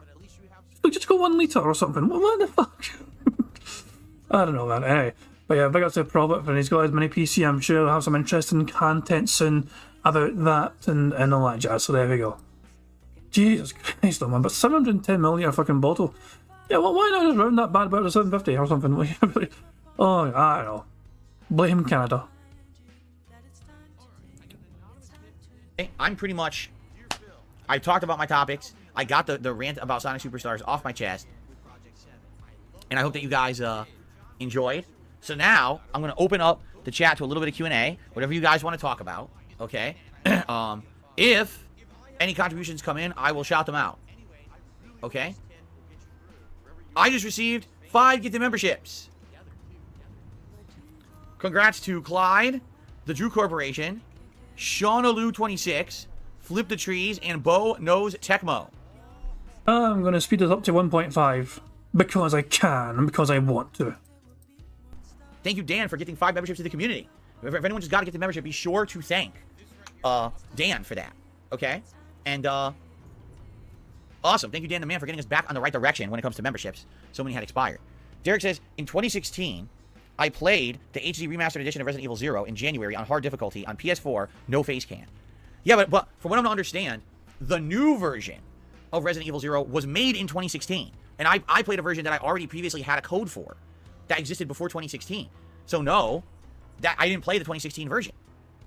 Just go 1 litre or something. What the fuck? I don't know, man. Anyway, but yeah, big up to Prophet, and he's got his mini PC. I'm sure he'll have some interesting content soon about that and all that jazz. So there we go. Jesus Christ, though, man. But 710 milliliter fucking bottle. Yeah, well, why not just round that bad about to 750 or something? Oh, I don't know. Blame Canada. I'm pretty much... I talked about my topics. I got the rant about Sonic Superstars off my chest. And I hope that you guys enjoyed. So now, I'm going to open up the chat to a little bit of Q&A. Whatever you guys want to talk about. Okay? If any contributions come in, I will shout them out. Okay? I just received 5 gifted memberships. Congrats to Clyde, the Drew Corporation, Shaunalu26, Flip the Trees, and Bo Knows Tecmo. I'm going to speed this up to 1.5 because I can and because I want to. Thank you, Dan, for getting 5 memberships to the community. If anyone just got to get the membership, be sure to thank Dan for that. Okay? And, awesome. Thank you, Dan the Man, for getting us back on the right direction when it comes to memberships. So many had expired. Derek says, in 2016, I played the HD Remastered Edition of Resident Evil 0 in January on hard difficulty on PS4, no face cam. Yeah, but from what I'm to understand, the new version of Resident Evil 0 was made in 2016. And I played a version that I already previously had a code for that existed before 2016. So no, that I didn't play the 2016 version,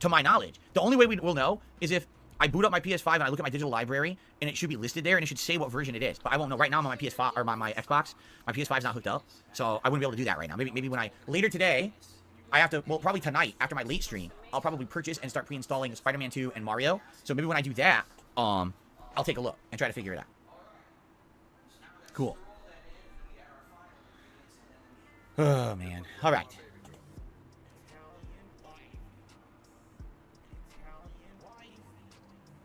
to my knowledge. The only way we will know is if I boot up my PS5 and I look at my digital library, and it should be listed there, and it should say what version it is. But I won't know. Right now I'm on my PS5, or my Xbox. My PS5 is not hooked up, so I wouldn't be able to do that right now. Maybe when later today, I have to, well, probably tonight, after my late stream, I'll probably purchase and start pre-installing Spider-Man 2 and Mario. So maybe when I do that, I'll take a look and try to figure it out. Cool. Oh, man. All right.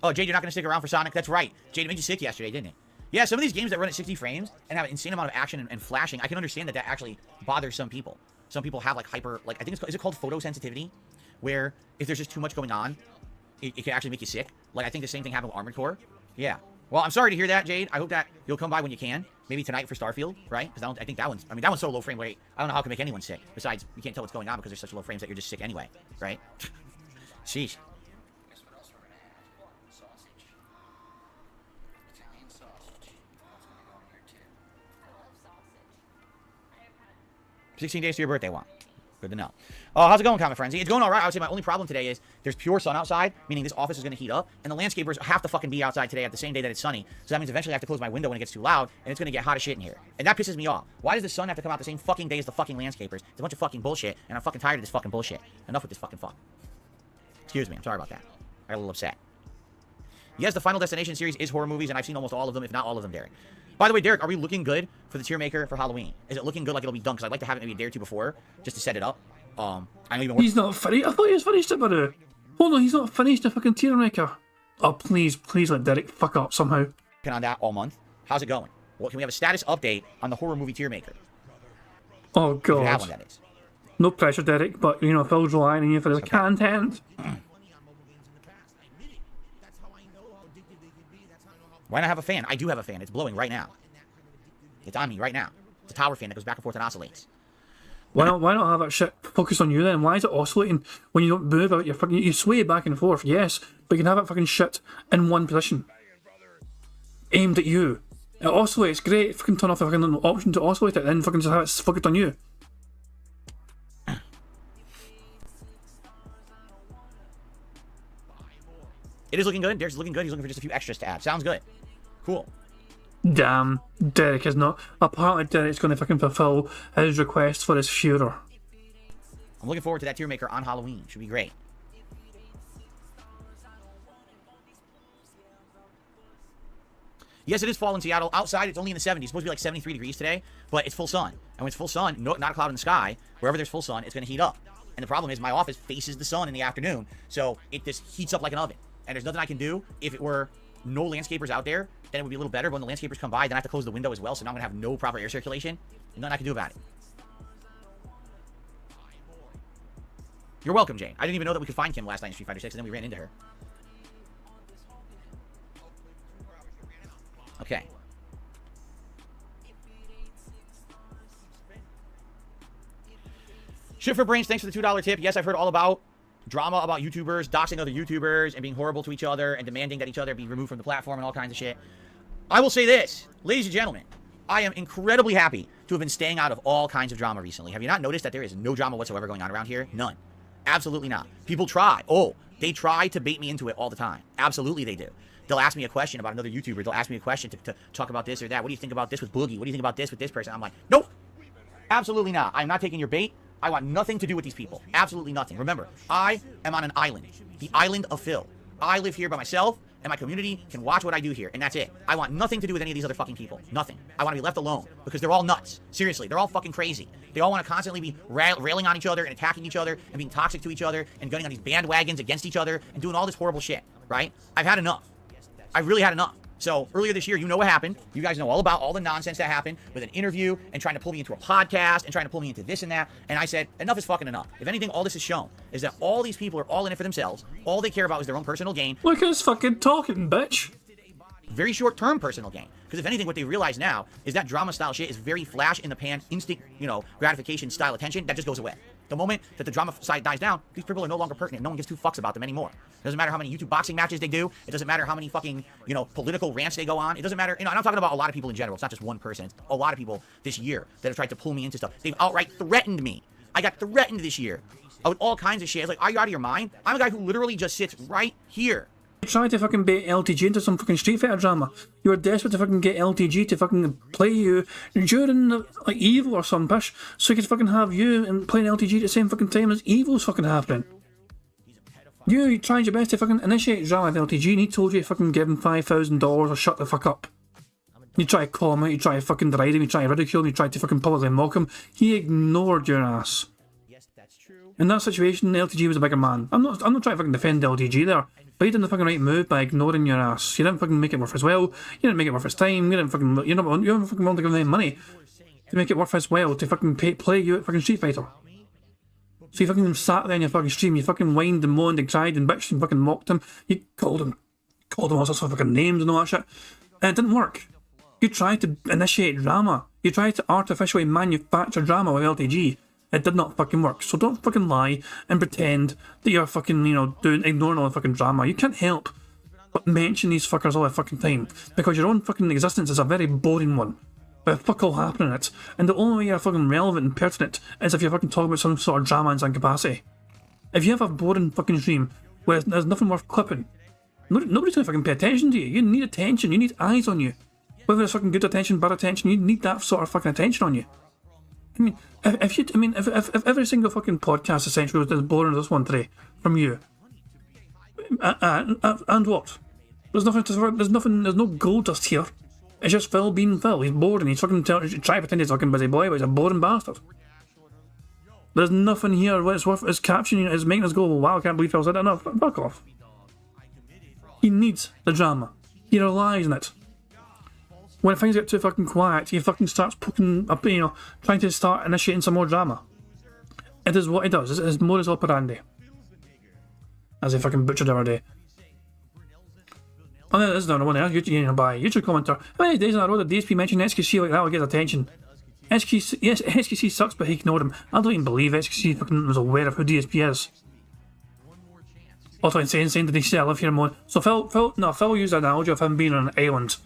Oh, Jade, you're not going to stick around for Sonic? That's right. Jade, it made you sick yesterday, didn't it? Yeah, some of these games that run at 60 frames and have an insane amount of action and flashing, I can understand that actually bothers some people. Some people have, like, hyper, like, I think is it called photosensitivity? Where if there's just too much going on, it can actually make you sick. Like, I think the same thing happened with Armored Core. Yeah. Well, I'm sorry to hear that, Jade. I hope that you'll come by when you can. Maybe tonight for Starfield, right? Because I think that one's, that one's so low frame rate. I don't know how it can make anyone sick. Besides, you can't tell what's going on because there's such low frames that you're just sick anyway, right? Sheesh. "16 days to your birthday, Juan." Good to know. How's it going, Comet Frenzy? It's going all right. I would say my only problem today is there's pure sun outside, meaning this office is going to heat up, and the landscapers have to fucking be outside today at the same day that it's sunny. So that means eventually I have to close my window when it gets too loud, and it's going to get hot as shit in here. And that pisses me off. Why does the sun have to come out the same fucking day as the fucking landscapers? It's a bunch of fucking bullshit, and I'm fucking tired of this fucking bullshit. Enough with this fucking fuck. Excuse me. I'm sorry about that. I got a little upset. Yes, the Final Destination series is horror movies, and I've seen almost all of them, if not all of them, Derek. By the way, Derek, are we looking good for the tier maker for Halloween? Is it looking good like it'll be done? Because I'd like to have it maybe a day or two before, just to set it up. I know you've been He's not finished. I thought he was finished it, brother. Hold on, he's not finished the fucking tier maker. Oh, please let Derek fuck up somehow. working on that all month. How's it going? Well, can we have a status update on the horror movie tier maker? Oh, If you have God. one, that is. No pressure, Derek, but, you know, Phil's relying on you for the content. Why not have a fan? I do have a fan. It's blowing right now. It's on me right now. It's a tower fan that goes back and forth and oscillates. Why not have that shit focused on you then? Why is it oscillating when you don't move out? You sway back and forth, yes, but you can have that fucking shit in one position. Aimed at you. It oscillates, great. Fucking turn off the fucking option to oscillate it, then fucking just have it focused on you. It is looking good. Derek's looking good. He's looking for just a few extras to add. Sounds good. Cool. Damn, Derek is not. Apparently, Derek's going to fucking fulfill his request for his Führer. I'm looking forward to that tier maker on Halloween. Should be great. Yes, it is fall in Seattle. Outside, it's only in the 70s. It's supposed to be like 73 degrees today, but it's full sun. And when it's full sun, not a cloud in the sky, wherever there's full sun, it's going to heat up. And the problem is my office faces the sun in the afternoon, so it just heats up like an oven. And there's nothing I can do. If it were no landscapers out there, then it would be a little better. But when the landscapers come by, then I have to close the window as well, so now I'm going to have no proper air circulation. There's nothing I can do about it. You're welcome, Jane. I didn't even know that we could find Kim last night in Street Fighter 6, and then we ran into her. Okay. Shit for Brains, thanks for the $2 tip. Yes, I've heard all about drama about YouTubers, doxing other YouTubers, and being horrible to each other, and demanding that each other be removed from the platform and all kinds of shit. I will say this, ladies and gentlemen, I am incredibly happy to have been staying out of all kinds of drama recently. Have you not noticed that there is no drama whatsoever going on around here? None. Absolutely not. People try. Oh, They try to bait me into it all the time. Absolutely they do. They'll ask me a question about another YouTuber. They'll ask me a question to talk about this or that. What do you think about this with Boogie? What do you think about this with this person? I'm like, nope. Absolutely not. I'm not taking your bait. I want nothing to do with these people. Absolutely nothing. Remember, I am on an island. The island of Phil. I live here by myself, and my community can watch what I do here, and that's it. I want nothing to do with any of these other fucking people. Nothing. I want to be left alone, because they're all nuts. Seriously, they're all fucking crazy. They all want to constantly be railing on each other and attacking each other and being toxic to each other and gunning on these bandwagons against each other and doing all this horrible shit, right? I've had enough. I've really had enough. So earlier this year, you know what happened. You guys know all about all the nonsense that happened with an interview and trying to pull me into a podcast and trying to pull me into this and that. And I said, enough is fucking enough. If anything, all this has shown is that all these people are all in it for themselves. All they care about is their own personal gain. Look at us fucking talking, bitch. Very short-term personal gain. Because if anything, what they realize now is that drama-style shit is very flash-in-the-pan, instant, gratification-style attention that just goes away. The moment that the drama side dies down, these people are no longer pertinent. No one gives two fucks about them anymore. It doesn't matter how many YouTube boxing matches they do. It doesn't matter how many fucking, political rants they go on. It doesn't matter, and I'm talking about a lot of people in general. It's not just one person. It's a lot of people this year that have tried to pull me into stuff. They've outright threatened me. I got threatened this year with all kinds of shit. It's like, are you out of your mind? I'm a guy who literally just sits right here. You tried to fucking bait LTG into some fucking Street Fighter drama. You were desperate to fucking get LTG to fucking play you during like Evo or some pish, so he could fucking have you and playing LTG at the same fucking time as Evo's fucking happening. You tried your best to fucking initiate drama with LTG, and he told you to fucking give him $5,000 or shut the fuck up. You tried to call him out, you tried to fucking deride him, you tried to ridicule him, you tried to fucking publicly mock him. He ignored your ass. In that situation, LTG was a bigger man. I'm not trying to fucking defend LTG there, but he did the fucking right move by ignoring your ass. You didn't fucking make it worth his while. You didn't make it worth his time. You didn't fucking. You don't fucking want to give him money to make it worth his while to fucking play you at fucking Street Fighter. So you fucking sat there in your fucking stream. You fucking whined and moaned and cried and bitched and fucking mocked him. You called him all sorts of fucking names and all that shit, and it didn't work. You tried to initiate drama. You tried to artificially manufacture drama with LTG. It did not fucking work. So don't fucking lie and pretend that you're fucking, ignoring all the fucking drama. You can't help but mention these fuckers all the fucking time, because your own fucking existence is a very boring one, with fuck all happening in it. And the only way you're fucking relevant and pertinent is if you're fucking talking about some sort of drama in some capacity. If you have a boring fucking stream where there's nothing worth clipping, nobody's gonna fucking pay attention to you. You need attention. You need eyes on you. Whether it's fucking good attention, bad attention, you need that sort of fucking attention on you. I mean, if every single fucking podcast essentially was as boring as this one today from you, and what? There's no gold dust here. It's just Phil being Phil. He's bored and he's fucking trying to pretend he's a fucking busy boy, but he's a boring bastard. There's nothing here where it's worth is captioning is making us go, wow, I can't believe Phil said that. No, fuck off. He needs the drama. He relies on it. When things get too fucking quiet, he fucking starts poking up, trying to start initiating some more drama. It is what he does. It's his modus operandi. As he fucking butchered the other day. Oh, this is another one there. By YouTube commenter. How many days in a row did DSP mention SQC like that will get attention? SQC sucks, but he ignored him. I don't even believe SQC fucking was aware of who DSP is. Also insane did he say I live here more. So Phil used an analogy of him being on an island.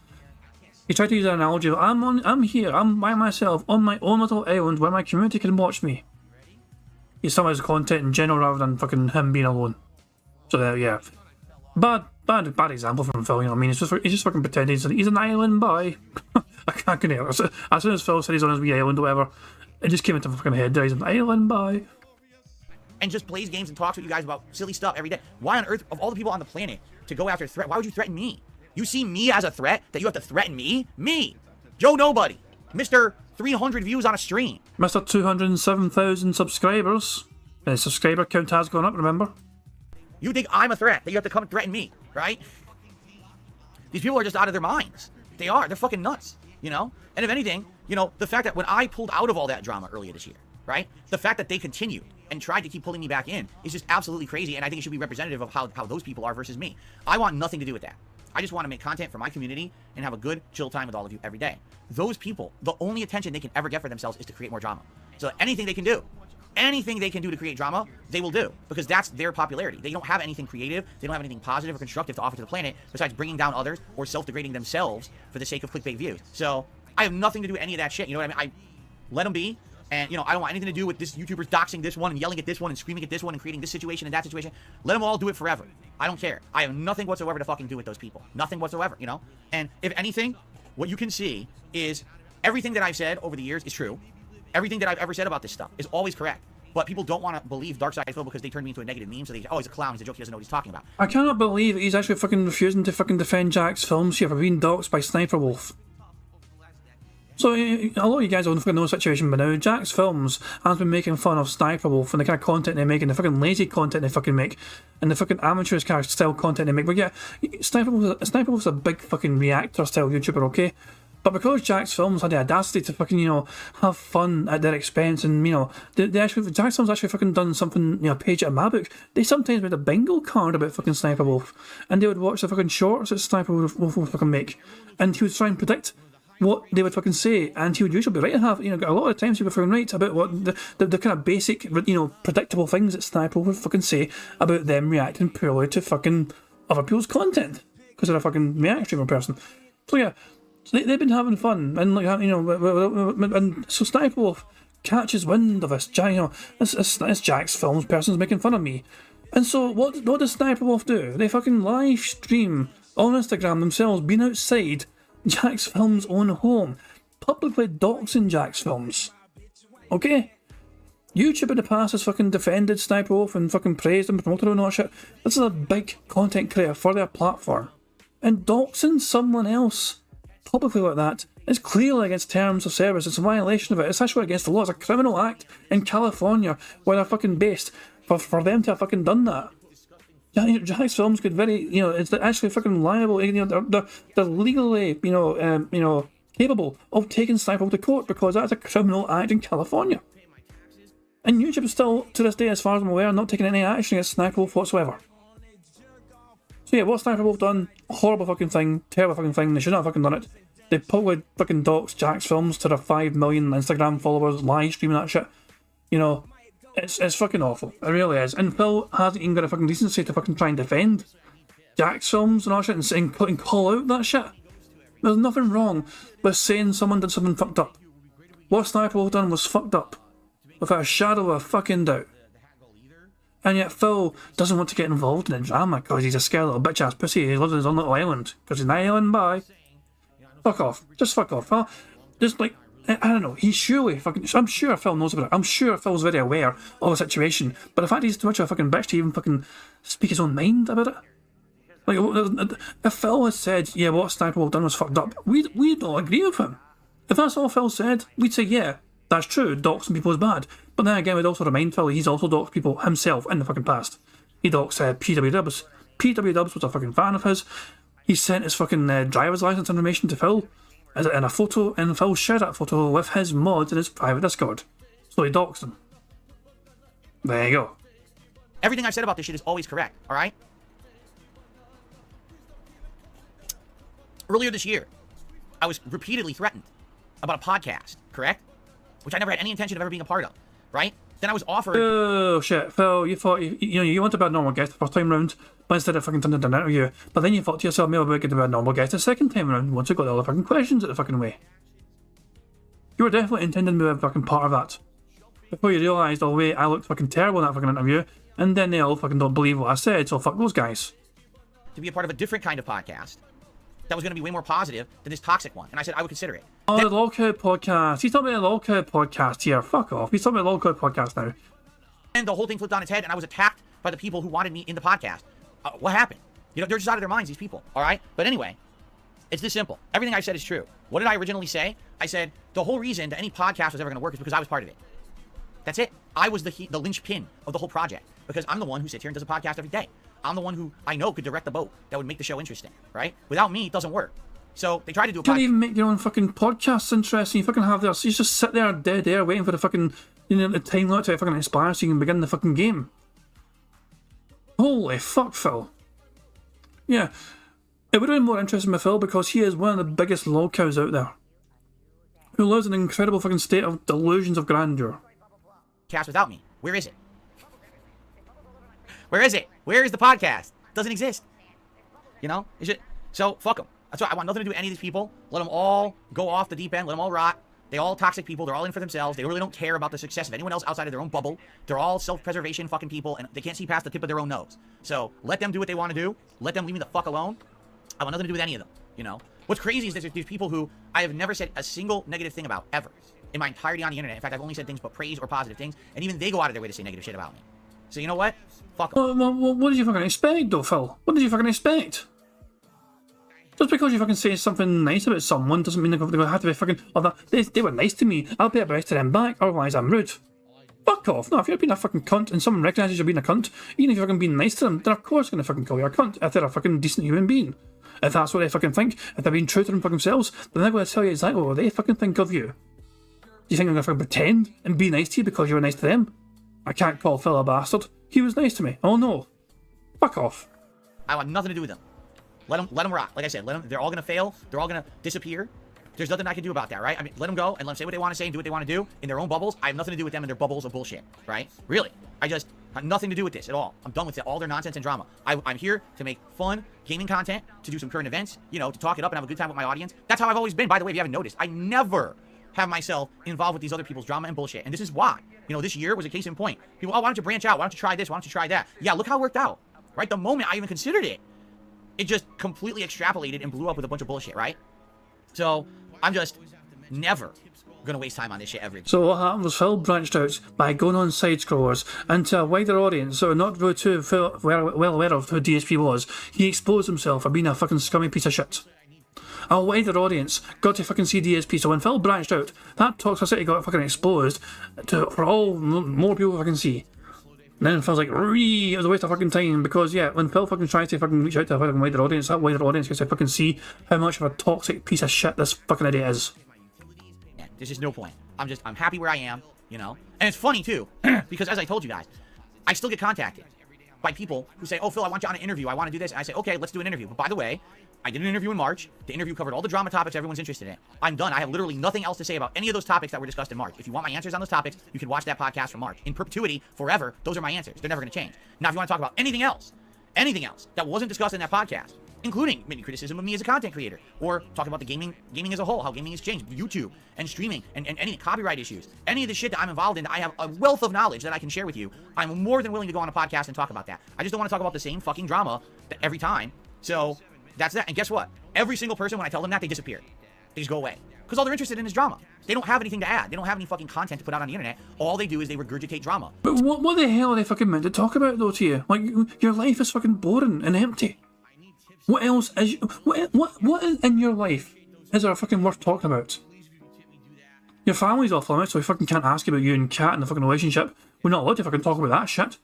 He tried to use an analogy of I'm here, I'm by myself on my own little island where my community can watch me. He summarized content in general rather than fucking him being alone. So yeah. Bad example from Phil, you know what I mean? He's just fucking pretending he's an island boy. I can't get it. As soon as Phil said he's on his wee island or whatever, it just came into my fucking head there, he's an island boy. And just plays games and talks with you guys about silly stuff every day. Why on earth, of all the people on the planet, to go after why would you threaten me? You see me as a threat that you have to threaten me? Me! Joe Nobody! Mr. 300 views on a stream. Mr. 207,000 subscribers. The subscriber count has gone up, remember? You think I'm a threat that you have to come and threaten me, right? These people are just out of their minds. They are. They're fucking nuts, And if anything, the fact that when I pulled out of all that drama earlier this year, right? The fact that they continued and tried to keep pulling me back in is just absolutely crazy, and I think it should be representative of how those people are versus me. I want nothing to do with that. I just want to make content for my community and have a good, chill time with all of you every day. Those people, the only attention they can ever get for themselves is to create more drama. So anything they can do to create drama, they will do, because that's their popularity. They don't have anything creative, they don't have anything positive or constructive to offer to the planet besides bringing down others or self-degrading themselves for the sake of clickbait views. So I have nothing to do with any of that shit, you know what I mean? I let them be. And, you know, I don't want anything to do with this YouTuber's doxing this one and yelling at this one and screaming at this one and creating this situation and that situation. Let them all do it forever. I don't care. I have nothing whatsoever to fucking do with those people. Nothing whatsoever, you know? And if anything, what you can see is everything that I've said over the years is true. Everything that I've ever said about this stuff is always correct. But people don't want to believe Dark Side Phil because they turned me into a negative meme. So they say, oh, he's a clown, he's a joke, he doesn't know what he's talking about. I cannot believe he's actually fucking refusing to fucking defend Jack's films here for being doxed by Sniper Wolf. So, a lot of you guys don't fucking know the situation by now. Jack's Films has been making fun of Sniper Wolf and the kind of content they make and the fucking lazy content they fucking make and the fucking amateurish kind of style content they make. But yeah, Sniper Wolf's a big fucking reactor style YouTuber, okay? But because Jack's Films had the audacity to fucking, you know, have fun at their expense and, you know, Jack's Films actually fucking done something, you know, a page out of my book. They sometimes made a bingo card about fucking Sniper Wolf and they would watch the fucking shorts that Sniper Wolf would fucking make and he would try and predict what they would fucking say, and he would usually be right. Have, you know, a lot of times he would fucking right about what the kind of basic, you know, predictable things that Sniper would fucking say about them reacting poorly to fucking other people's content because they're a fucking react streamer person. So yeah, so they've been having fun, and like, you know, and so Sniper Wolf catches wind of this, you know, this Jack's Films person's making fun of me, and so what does Sniper Wolf do? They fucking live stream on Instagram themselves being outside Jack's Films' own home, publicly doxing Jack's Films. Okay? YouTube in the past has fucking defended Sniper Wolf and fucking praised and promoted and all that shit. This is a big content creator for their platform. And doxing someone else publicly like that is clearly against terms of service. It's a violation of it. It's actually against the law. It's a criminal act in California where they're fucking based for them to have fucking done that. Jack's Films could very, you know, it's actually fucking liable. You know, they're legally, you know, capable of taking Sniper Wolf to court because that's a criminal act in California. And YouTube is still, to this day, as far as I'm aware, not taking any action against Sniper Wolf whatsoever. So yeah, what Sniper Wolf done? Horrible fucking thing, terrible fucking thing. They should not have fucking done it. They probably fucking doxed Jack's Films to their 5 million Instagram followers, live streaming that shit. You know. It's fucking awful. It really is. And Phil hasn't even got a fucking decency to fucking try and defend Jack's Films and all that shit and call out that shit. There's nothing wrong with saying someone did something fucked up. What Sniper Wolf done was fucked up. Without a shadow of a fucking doubt. And yet Phil doesn't want to get involved in the drama because he's a scared little bitch ass pussy. He lives on his own little island. Because he's an island boy. Fuck off. Just fuck off. Huh? Just like, I don't know, he's surely fucking, I'm sure Phil knows about it. I'm sure Phil's very aware of the situation. But the fact he's too much of a fucking bitch to even fucking speak his own mind about it. Like, if Phil had said, yeah, what Sniper Wolf done was fucked up, we'd all agree with him. If that's all Phil said, we'd say, yeah, that's true, doxing people is bad. But then again, we'd also remind Phil he's also doxed people himself in the fucking past. He doxed PW Dubs. PW Dubs was a fucking fan of his. He sent his fucking driver's license information to Phil in a photo, and Phil shared that photo with his mod in his private Discord. So he doxed him. There you go. Everything I've said about this shit is always correct, alright? Earlier this year, I was repeatedly threatened about a podcast, correct? Which I never had any intention of ever being a part of, right? Then I was offered... Oh, shit, Phil, you thought, you wanted to be a normal guest the first time round, but instead of fucking turning down an interview, but then you thought to yourself, maybe I'll get to be a normal guest the second time round, once you got all the fucking questions out the fucking way. You were definitely intending to be a fucking part of that. Before you realised, oh wait, I looked fucking terrible in that fucking interview, and then they all fucking don't believe what I said, so fuck those guys. To be a part of a different kind of podcast that was going to be way more positive than this toxic one, and I said I would consider it. Oh, the Lolcow podcast. He's talking about the Lolcow podcast here. Fuck off. He's talking about the Lolcow podcast now. And the whole thing flipped on its head, and I was attacked by the people who wanted me in the podcast. What happened? You know, they're just out of their minds, these people, all right? But anyway, it's this simple. Everything I said is true. What did I originally say? I said the whole reason that any podcast was ever going to work is because I was part of it. That's it. I was the linchpin of the whole project because I'm the one who sits here and does a podcast every day. I'm the one who I know could direct the boat that would make the show interesting, right? Without me, it doesn't work. So they tried to do a podcast. You can't even make your own fucking podcasts interesting. You fucking have this. You just sit there dead air waiting for the fucking, the time limit to fucking expire so you can begin the fucking game. Holy fuck, Phil. Yeah. It would have been more interesting with Phil because he is one of the biggest lolcows out there. Who lives in an incredible fucking state of delusions of grandeur. Podcast without me. Where is it? Where is it? Where is the podcast? Doesn't exist. You know? Is it? So, fuck them. That's why I want nothing to do with any of these people. Let them all go off the deep end. Let them all rot. They all toxic people. They're all in for themselves. They really don't care about the success of anyone else outside of their own bubble. They're all self-preservation fucking people, and they can't see past the tip of their own nose. So let them do what they want to do. Let them leave me the fuck alone. I want nothing to do with any of them, you know? What's crazy is there's these people who I have never said a single negative thing about, ever, in my entirety on the internet. In fact, I've only said things but praise or positive things, and even they go out of their way to say negative shit about me. So you know what? Fuck them. What did you fucking expect, though, Phil? What did you fucking expect? Just because you fucking say something nice about someone doesn't mean they're going to have to be fucking... Oh, they were nice to me. I'll be nice to them back, otherwise I'm rude. Fuck off. No, if you're being a fucking cunt and someone recognises you're being a cunt, even if you're fucking being nice to them, they're of course going to fucking call you a cunt if they're a fucking decent human being. If that's what they fucking think, if they're being true to them fucking selves, then they're going to tell you exactly what they fucking think of you. Do you think I'm going to fucking pretend and be nice to you because you were nice to them? I can't call Phil a bastard. He was nice to me. Oh no. Fuck off. I want nothing to do with them. Let them rock. Like I said, they're all going to fail. They're all going to disappear. There's nothing I can do about that, right? I mean, let them go and let them say what they want to say and do what they want to do in their own bubbles. I have nothing to do with them and their bubbles of bullshit, right? Really. I just have nothing to do with this at all. I'm done with it, all their nonsense and drama. I'm here to make fun gaming content, to do some current events, you know, to talk it up and have a good time with my audience. That's how I've always been. By the way, if you haven't noticed, I never have myself involved with these other people's drama and bullshit. And this is why. You know, this year was a case in point. People, oh, why don't you branch out? Why don't you try this? Why don't you try that? Yeah, look how it worked out, right? The moment I even considered it, it just completely extrapolated and blew up with a bunch of bullshit, right? So I'm just never gonna waste time on this shit ever again. So what happened was Phil branched out by going on side scrollers and to a wider audience that were not really too well aware of who DSP was. He exposed himself for being a fucking scummy piece of shit. A wider audience got to fucking see DSP, so when Phil branched out, that toxicity got fucking exposed for all more people to fucking see. And then Phil's like, it was a waste of fucking time, because yeah, when Phil fucking tries to fucking reach out to a fucking wider audience, that wider audience gets to fucking see how much of a toxic piece of shit this fucking idiot is. Yeah, there's just no point. I'm happy where I am, you know? And it's funny too, because as I told you guys, I still get contacted by people who say, oh Phil, I want you on an interview, I want to do this, and I say, okay, let's do an interview. But by the way, I did an interview in March. The interview covered all the drama topics everyone's interested in. I'm done. I have literally nothing else to say about any of those topics that were discussed in March. If you want my answers on those topics, you can watch that podcast from March. In perpetuity, forever, those are my answers. They're never going to change. Now, if you want to talk about anything else that wasn't discussed in that podcast, including maybe criticism of me as a content creator, or talking about the gaming as a whole, how gaming has changed, YouTube and streaming and any copyright issues, any of the shit that I'm involved in, I have a wealth of knowledge that I can share with you. I'm more than willing to go on a podcast and talk about that. I just don't want to talk about the same fucking drama every time. So that's that. And guess what? Every single person, when I tell them that, they disappear. They just go away. Because all they're interested in is drama. They don't have anything to add. They don't have any fucking content to put out on the internet. All they do is they regurgitate drama. But what the hell are they fucking meant to talk about, though, to you? Like, your life is fucking boring and empty. What else is... What in your life is there fucking worth talking about? Your family's off limits, so we fucking can't ask you about you and Kat and the fucking relationship. We're not allowed to fucking talk about that shit.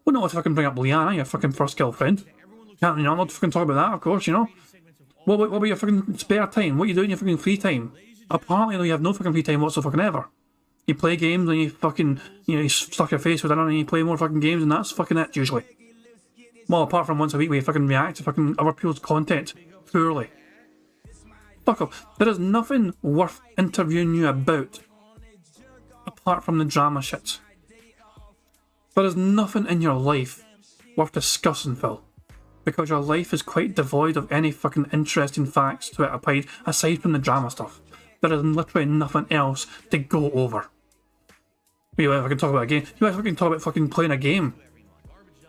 We're not allowed to fucking bring up Liana, your fucking first girlfriend. You're not allowed to fucking talk about that, of course, you know? What about your fucking spare time? What are you doing in your fucking free time? Apparently, though, you have no fucking free time whatsoever. You play games and you fucking, you know, you stuff your face with it and you play more fucking games and that's fucking it, usually. Well, apart from once a week where you fucking react to fucking other people's content poorly. Fuck off. There is nothing worth interviewing you about apart from the drama shit. There is nothing in your life worth discussing, Phil. Because your life is quite devoid of any fucking interesting facts to it aside from the drama stuff. There is literally nothing else to go over. You know, if I can talk about a game, you might fucking talk about fucking playing a game.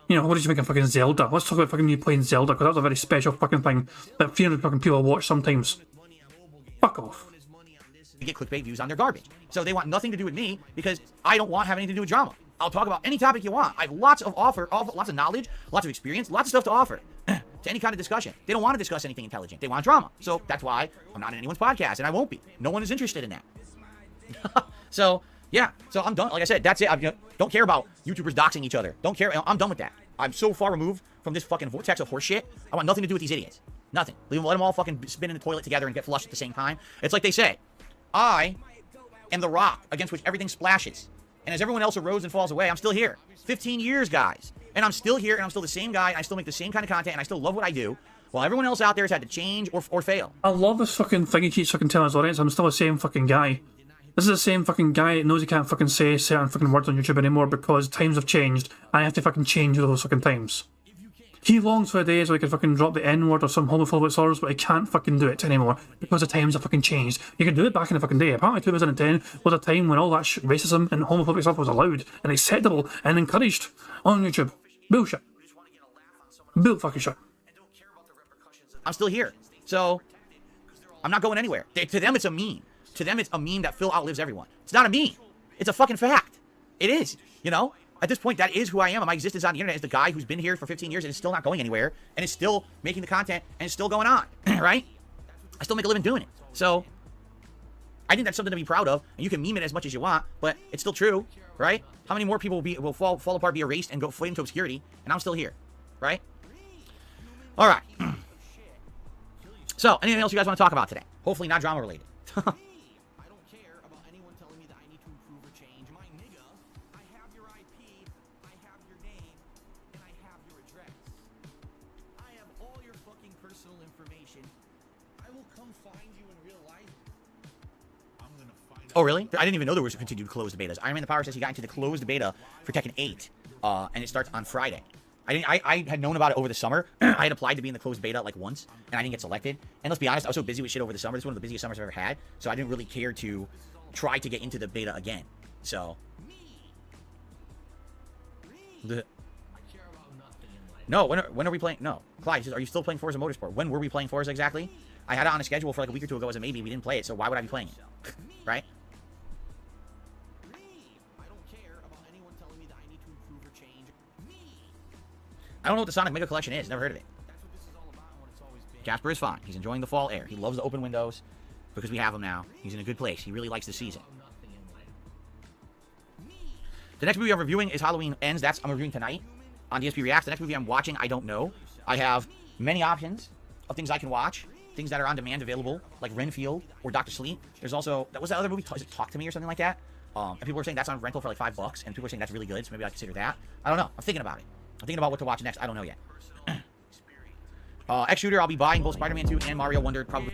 You know, what did you think of fucking Zelda? Let's talk about fucking you playing Zelda, because that was a very special fucking thing that 300 fucking people watch sometimes. Fuck off. You get clickbait views on their garbage. So they want nothing to do with me because I don't want to have anything to do with drama. I'll talk about any topic you want. I have lots of lots of knowledge, lots of experience, lots of stuff to offer to any kind of discussion. They don't want to discuss anything intelligent. They want drama. So that's why I'm not in anyone's podcast, and I won't be. No one is interested in that. So, yeah. So I'm done. Like I said, that's it. I don't care about YouTubers doxing each other. Don't care. I'm done with that. I'm so far removed from this fucking vortex of horseshit. I want nothing to do with these idiots. Nothing. Let them all fucking spin in the toilet together and get flushed at the same time. It's like they say, I am the rock against which everything splashes. And as everyone else erodes and falls away, I'm still here. 15 years, guys. And I'm still here, and I'm still the same guy, and I still make the same kind of content, and I still love what I do, while everyone else out there has had to change or fail. I love this fucking thing he keeps fucking telling his audience. I'm still the same fucking guy. This is the same fucking guy that knows he can't fucking say certain fucking words on YouTube anymore because times have changed, and I have to fucking change those fucking times. He longs for the days where he can fucking drop the N-word or some homophobic slurs, but he can't fucking do it anymore because the times have fucking changed. You can do it back in the fucking day. Apparently 2010 was a time when all that racism and homophobic stuff was allowed and acceptable and encouraged on YouTube. Bullshit. Bull fucking shit. I'm still here. So, I'm not going anywhere. To them, it's a meme. To them, it's a meme that Phil outlives everyone. It's not a meme. It's a fucking fact. It is. You know? At this point, that is who I am. My existence on the internet is the guy who's been here for 15 years and is still not going anywhere, and is still making the content, and is still going on. Right? I still make a living doing it. So, I think that's something to be proud of, and you can meme it as much as you want, but it's still true, right? How many more people will fall apart, be erased, and go fade into obscurity, and I'm still here, right? All right. So, anything else you guys want to talk about today? Hopefully not drama related. I don't care about anyone telling me that I need to improve or change. My nigga, I have your IP, I have your name, and I have your address. I have all your fucking personal information. I will come find you in real life. I'm gonna find. Oh, really? I didn't even know there was continued closed betas. Iron Man the Power says he got into the closed beta for Tekken 8, and it starts on Friday. I had known about it over the summer. I had applied to be in the closed beta like once, and I didn't get selected. And let's be honest, I was so busy with shit over the summer. This is one of the busiest summers I've ever had. So I didn't really care to try to get into the beta again. So. No, when are we playing? No. Clyde says, are you still playing Forza Motorsport? When were we playing Forza exactly? I had it on a schedule for like a week or two ago as a maybe. We didn't play it, so why would I be playing it? Right? I don't know what the Sonic Mega Collection is. Never heard of it. Jasper is fine. He's enjoying the fall air. He loves the open windows because we have him now. He's in a good place. He really likes the season. The next movie I'm reviewing is Halloween Ends. I'm reviewing tonight on DSP Reacts. The next movie I'm watching, I don't know. I have many options of things I can watch. Things that are on demand available, like Renfield or Dr. Sleep. There's also, that was that other movie, is it Talk to Me or something like that? And people were saying that's on rental for like $5, and people were saying that's really good, so maybe I consider that. I don't know. I'm thinking about it. I'm thinking about what to watch next. I don't know yet. X-Shooter, I'll be buying both Spider-Man 2 and Mario Wonder probably.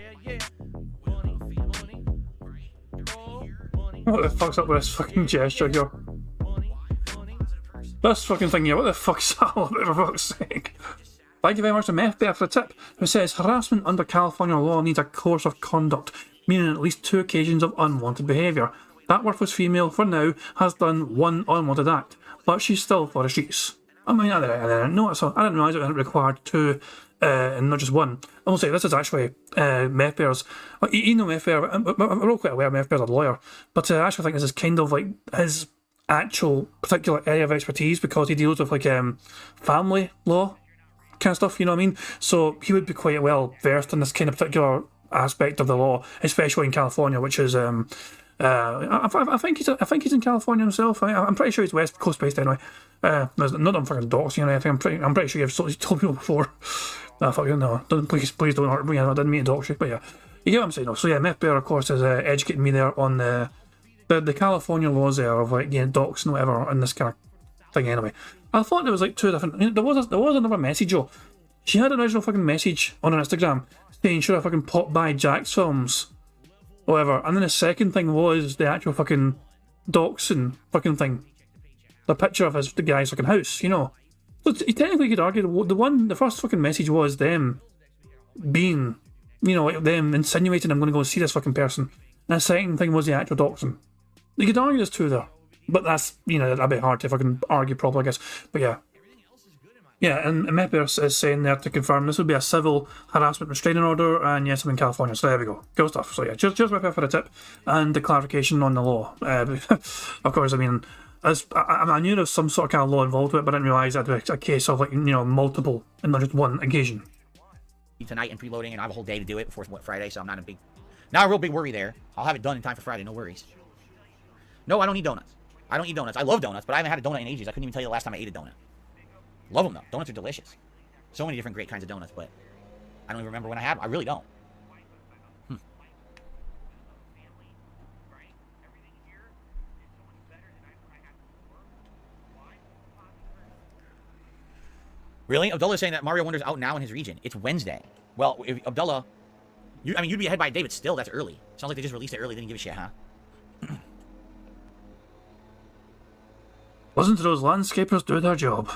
What the fuck's up with this fucking gesture here? This fucking thing here, what the fuck's that all about, for fuck's sake? Thank you very much to Meth Bear for the tip, who says harassment under California law needs a course of conduct, meaning at least 2 occasions of unwanted behaviour. That worthless female, for now, has done 1 unwanted act, but she's still for the streets. I mean, I didn't know it, so I didn't realise it required 2 and not just 1. I will say, this is actually Meth Bear's. You know Meth Bear, we're all quite aware Meth Bear's a lawyer, but I actually think this is kind of like his actual particular area of expertise because he deals with like family law kind of stuff, you know what I mean? So he would be quite well versed in this kind of particular aspect of the law, especially in California, which is I think he's in California himself. I'm pretty sure he's West Coast based anyway. Not on fucking docs, you know. I'm pretty sure you've told people before. Fucking no, please don't hurt me. I didn't mean to dox you, but yeah, you get what I'm saying. So yeah, Meth Bear of course is educating me there on the California laws there of like docs and whatever and this kind of thing. Anyway, I thought there was like 2 different. There was another message. Oh, she had an original fucking message on her Instagram saying should I fucking pop by Jack's films. Whatever, and then the second thing was the actual fucking doxing fucking thing. The picture of the guy's fucking house, you know. So you technically could argue the first fucking message was them being, you know, like them insinuating I'm going to go see this fucking person. And the second thing was the actual doxing. You could argue there's 2 there. But that's, you know, that'd be hard to fucking argue properly, I guess. But yeah. Yeah, and Mepers is saying there to confirm this would be a civil harassment restraining order, and yes, I'm in California, so there we go. Cool stuff. So yeah, cheers Mepper for the tip and the clarification on the law. Of course, I mean, I knew there was some sort of kind of law involved with it, but I didn't realise that it was a case of like, you know, multiple and not just 1 occasion. Tonight and preloading, and I have a whole day to do it before Friday, so I'm not a real big worry there. I'll have it done in time for Friday, no worries. No, I don't need donuts. I don't eat donuts. I love donuts, but I haven't had a donut in ages. I couldn't even tell you the last time I ate a donut. Love them though. Donuts are delicious. So many different great kinds of donuts, but I don't even remember when I had them. I really don't. Really? Abdullah's saying that Mario Wonder's out now in his region. It's Wednesday. Well, if Abdullah, you'd be ahead by a day, but still, that's early. Sounds like they just released it early. They didn't give a shit, huh? Wasn't those landscapers do their job?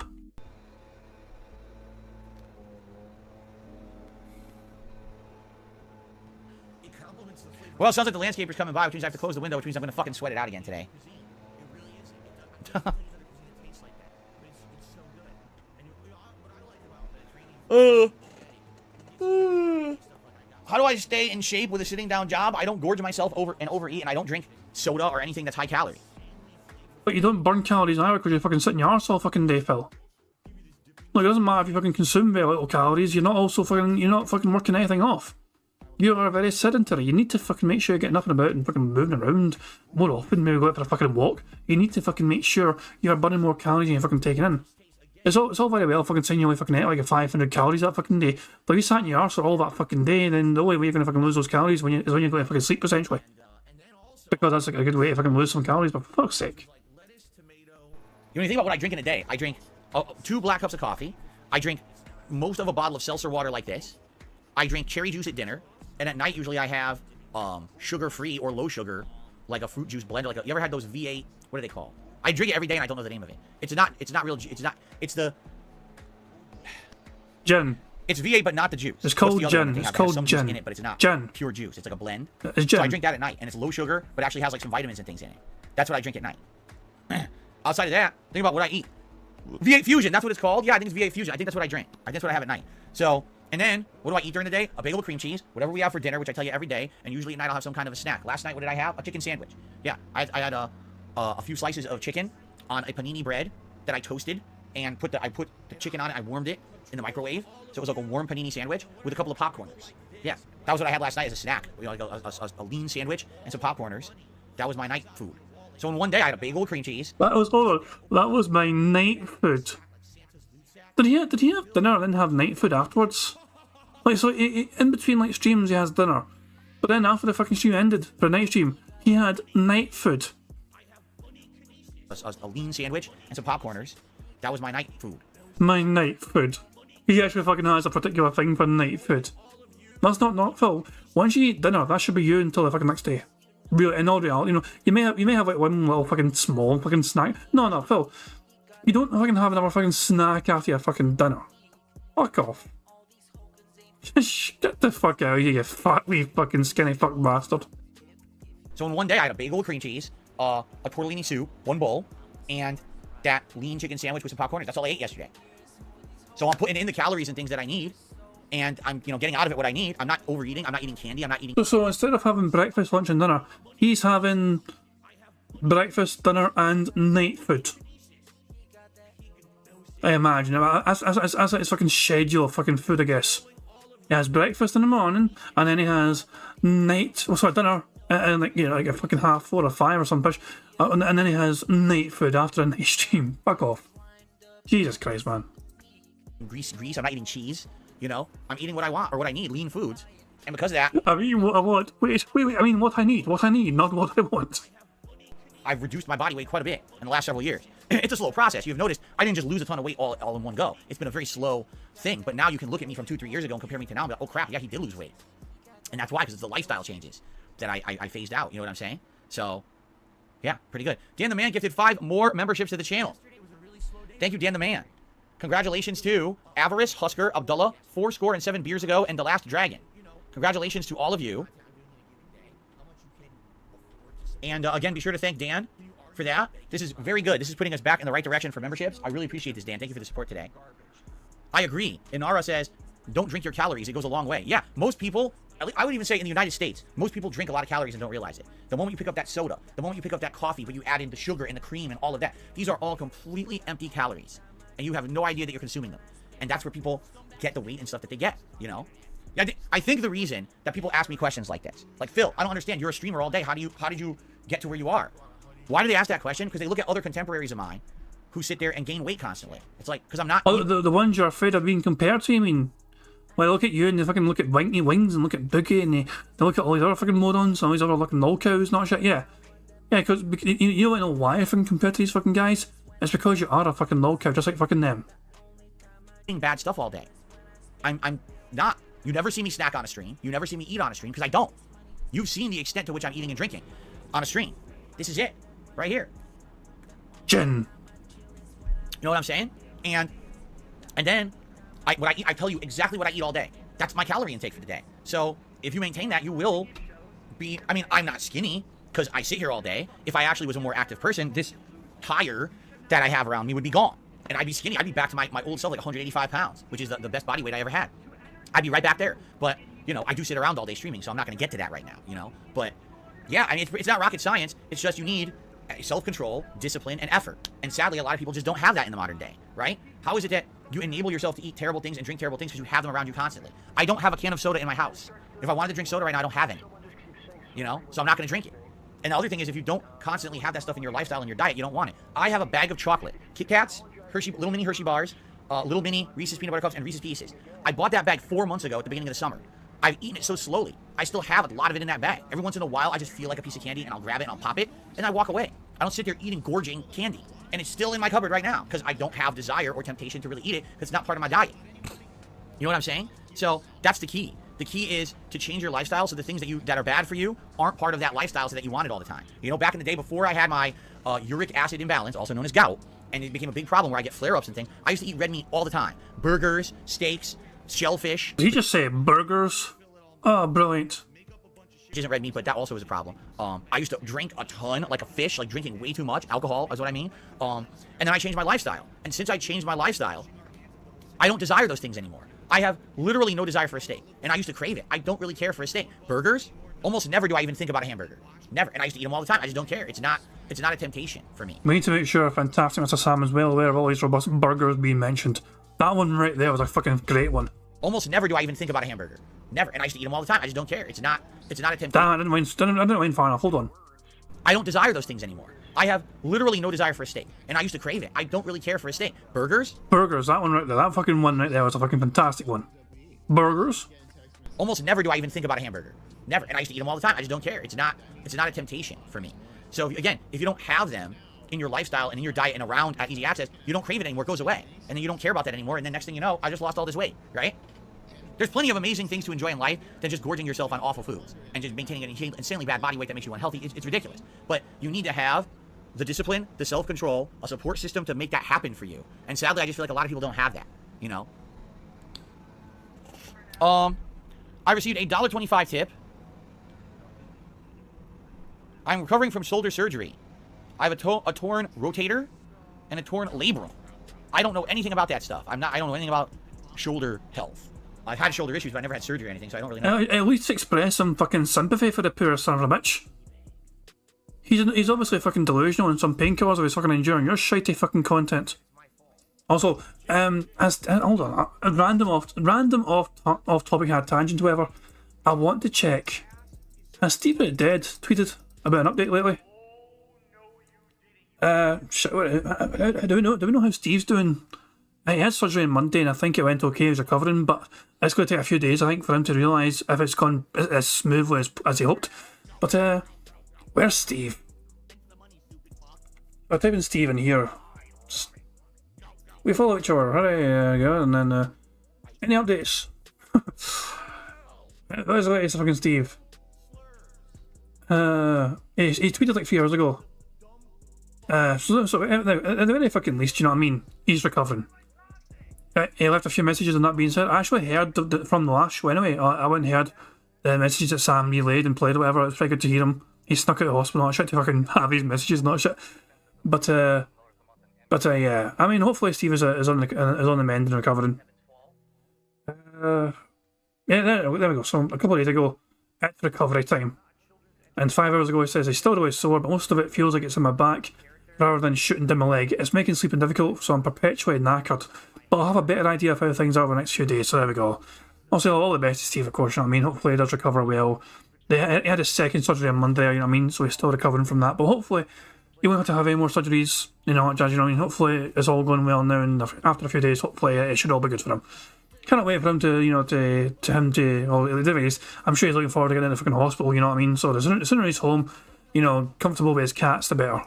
Well, sounds like the landscaper's coming by, which means I have to close the window, which means I'm going to fucking sweat it out again today. How do I stay in shape with a sitting down job? I don't gorge myself over and overeat, and I don't drink soda or anything that's high calorie. But you don't burn calories either because you're fucking sitting your arse all fucking day, Phil. Look, it doesn't matter if you fucking consume very little calories, you're not fucking working anything off. You are very sedentary. You need to fucking make sure you're getting up and about and fucking moving around more often, maybe go out for a fucking walk. You need to fucking make sure you're burning more calories than you're fucking taking in. It's all very well fucking saying you only fucking ate like 500 calories that fucking day, but if you sat in your arse all that fucking day, then the only way you're gonna fucking lose those calories is when you're going to fucking sleep, essentially. Because that's like a good way to fucking lose some calories, but for fuck's sake. You know, think about what I drink in a day. I drink 2 black cups of coffee. I drink most of a bottle of seltzer water like this. I drink cherry juice at dinner. And at night, usually I have sugar-free or low sugar, like a fruit juice blender. You ever had those V8? What are they called? I drink it every day and I don't know the name of it. It's not real. It's the gin. It's V8, but not the juice. It's called gin. It's called some gin. juice in it, but it's not gin. Pure juice. It's like a blend. It's gin. So I drink that at night, and it's low sugar, but actually has like some vitamins and things in it. That's what I drink at night. Outside of that, think about what I eat. V8 Fusion, that's what it's called. Yeah, I think it's V8 Fusion. I think that's what I drink. I think that's what I have at night. So, and then, what do I eat during the day? A bagel with cream cheese, whatever we have for dinner, which I tell you every day, and usually at night I'll have some kind of a snack. Last night, what did I have? A chicken sandwich. Yeah, I had a few slices of chicken on a panini bread that I toasted, and I put the chicken on it, I warmed it in the microwave, so it was like a warm panini sandwich with a couple of popcorners. Yeah, that was what I had last night as a snack. You know, like a lean sandwich and some popcorners. That was my night food. So in one day, I had a bagel with cream cheese. That was my night food. Did he have dinner and then have night food afterwards? Like, so in between like streams he has dinner, but then after the fucking stream ended for a night stream, he had night food. A lean sandwich and some popcorners. That was my night food. My night food. He actually fucking has a particular thing for night food. That's not Phil. Once you eat dinner, that should be you until the fucking next day. Real, in all reality, you know, you may have like one little fucking small fucking snack. No, Phil. You don't fucking have another fucking snack after your fucking dinner. Fuck off. Just get the fuck out of here, you fat wee fucking skinny fuck bastard. So in one day, I had a bagel with cream cheese, a tortellini soup, one bowl, and that lean chicken sandwich with some popcorn. That's all I ate yesterday. So I'm putting in the calories and things that I need, and I'm, you know, getting out of it what I need. I'm not overeating. I'm not eating candy. I'm not eating. So instead of having breakfast, lunch, and dinner, he's having breakfast, dinner, and night food. I imagine. As his fucking schedule of fucking food, I guess. He has breakfast in the morning, and then he has dinner, and like, you know, like a fucking 4:30 or 5 or some push, and then he has night food after a night stream. Fuck off. Jesus Christ, man. Grease. I'm not eating cheese. You know, I'm eating what I want or what I need, lean foods, and because of that, I'm eating what I want. Wait. I mean, what I need, not what I want. I've reduced my body weight quite a bit in the last several years. It's a slow process. You've noticed I didn't just lose a ton of weight all in one go. It's been a very slow thing. But now you can look at me from 2-3 years ago and compare me to now and be like, oh crap, yeah, he did lose weight. And that's why, because it's the lifestyle changes that I phased out. You know what I'm saying? So, yeah, pretty good. Dan the Man gifted 5 more memberships to the channel. Thank you, Dan the Man. Congratulations to Avarice, Husker, Abdullah, 4 beers ago, and The Last Dragon. Congratulations to all of you. And again, be sure to thank Dan for that. This is very good. This is putting us back in the right direction for memberships. I really appreciate this, Dan. Thank you for the support today. I agree. Inara says, don't drink your calories. It goes a long way. Yeah, most people, I would even say in the United States, most people drink a lot of calories and don't realize it. The moment you pick up that soda, the moment you pick up that coffee, but you add in the sugar and the cream and all of that, these are all completely empty calories. And you have no idea that you're consuming them. And that's where people get the weight and stuff that they get, you know? I think the reason that people ask me questions like this, like, Phil, I don't understand. You're a streamer all day. How did you get to where you are? Why do they ask that question? Because they look at other contemporaries of mine who sit there and gain weight constantly. It's like, because I'm not... Oh, the ones you're afraid of being compared to, I mean... Well, look at you and they fucking look at Winky Wings and look at Boogie and they look at all these other fucking morons and all these other fucking lol cows, not shit, yeah. Yeah, because you don't know why I fucking compared to these fucking guys? It's because you are a fucking lol cow, just like fucking them. Eating bad stuff all day. I'm not. You never see me snack on a stream. You never see me eat on a stream, because I don't. You've seen the extent to which I'm eating and drinking on a stream. This is it. Right here. Gin. You know what I'm saying? And then, what I eat, I tell you exactly what I eat all day. That's my calorie intake for the day. So, if you maintain that, you will I mean, I'm not skinny because I sit here all day. If I actually was a more active person, this tire that I have around me would be gone. And I'd be skinny. I'd be back to my old self, like 185 pounds, which is the best body weight I ever had. I'd be right back there. But, you know, I do sit around all day streaming, so I'm not going to get to that right now, you know. But, yeah, I mean, it's not rocket science. It's just you need self-control, discipline, and effort. And sadly, a lot of people just don't have that in the modern day, right? How is it that you enable yourself to eat terrible things and drink terrible things because you have them around you constantly? I don't have a can of soda in my house. If I wanted to drink soda right now, I don't have any, you know? So I'm not going to drink it. And the other thing is, if you don't constantly have that stuff in your lifestyle and your diet, you don't want it. I have a bag of chocolate, Kit Kats, little mini Hershey bars, little mini Reese's Peanut Butter Cups, and Reese's Pieces. I bought that bag 4 months ago at the beginning of the summer. I've eaten it so slowly. I still have a lot of it in that bag. Every once in a while, I just feel like a piece of candy, and I'll grab it, and I'll pop it, and I walk away. I don't sit there eating gorging candy. And it's still in my cupboard right now, because I don't have desire or temptation to really eat it, because it's not part of my diet. You know what I'm saying? So that's the key. The key is to change your lifestyle so the things that are bad for you aren't part of that lifestyle so that you want it all the time. You know, back in the day before I had my uric acid imbalance, also known as gout, and it became a big problem where I get flare-ups and things, I used to eat red meat all the time. Burgers, steaks, shellfish. Did he just say burgers? Oh, brilliant. Which isn't red meat, but that also is a problem. I used to drink a ton, like a fish, like drinking way too much. Alcohol is what I mean. And then I changed my lifestyle. And since I changed my lifestyle, I don't desire those things anymore. I have literally no desire for a steak. And I used to crave it. I don't really care for a steak. Burgers? Almost never do I even think about a hamburger. Never. And I used to eat them all the time. I just don't care. It's not a temptation for me. We need to make sure Fantastic Mr. Sam is well aware of all these robust burgers being mentioned. That one right there was a fucking great one. Almost never do I even think about a hamburger. Never. And I used to eat them all the time. I just don't care. It's not a temptation. Damn, I didn't win far enough. Hold on. I don't desire those things anymore. I have literally no desire for a steak. And I used to crave it. I don't really care for a steak. Burgers? Burgers, that one right there. That fucking one right there was a fucking fantastic one. Burgers? Almost never do I even think about a hamburger. Never. And I used to eat them all the time. I just don't care. It's not a temptation for me. So again, if you don't have them in your lifestyle and in your diet and around at easy access, you don't crave it anymore. It goes away. And then you don't care about that anymore. And then next thing you know, I just lost all this weight, right? There's plenty of amazing things to enjoy in life than just gorging yourself on awful foods and just maintaining an insanely bad body weight that makes you unhealthy. It's ridiculous. But you need to have the discipline, the self-control, a support system to make that happen for you. And sadly, I just feel like a lot of people don't have that, you know? I received a $1.25 tip. I'm recovering from shoulder surgery. I have a torn rotator and a torn labrum. I don't know anything about that stuff. I don't know anything about shoulder health. I've had shoulder issues, but I never had surgery or anything, so I don't really know. At least express some fucking sympathy for the poor son of a bitch. He's obviously fucking delusional and some painkillers if he's fucking enduring your shitey fucking content. Also, hold on, a random off topic tangent, however. I want to check. Has Steve Dead tweeted about an update lately? Do we know how Steve's doing? He had surgery on Monday and I think it went okay, he's recovering, but it's going to take a few days, I think, for him to realise if it's gone as smoothly as he hoped. But, where's Steve? I'll type in Steve in here. We follow each other, there you go, and then, any updates? Where's the latest fucking Steve? He tweeted like 3 hours ago. So at the very fucking least, you know what I mean? He's recovering. He left a few messages and that being said, I actually heard from the last show anyway. I went and heard the messages that Sam relayed and played or whatever. It was very good to hear him. He snuck out of hospital, not shit, to fucking have these messages, not shit. But yeah, I mean, hopefully Steve is on the mend and recovering. Yeah, there we go. So a couple of days ago, it's recovery time. And 5 hours ago, he says he's still really sore, but most of it feels like it's in my back rather than shooting down my leg. It's making sleeping difficult, so I'm perpetually knackered. But I'll have a better idea of how things are over the next few days, so there we go. Also, all the best to Steve, of course, you know what I mean? Hopefully he does recover well. He had his second surgery on Monday, you know what I mean? So he's still recovering from that. But hopefully he won't have to have any more surgeries, you know, you know what I mean? Hopefully it's all going well now, and after a few days, hopefully it should all be good for him. Cannot wait for him to, you know, I'm sure he's looking forward to getting into the fucking hospital, you know what I mean? So the sooner he's home, you know, comfortable with his cats, the better.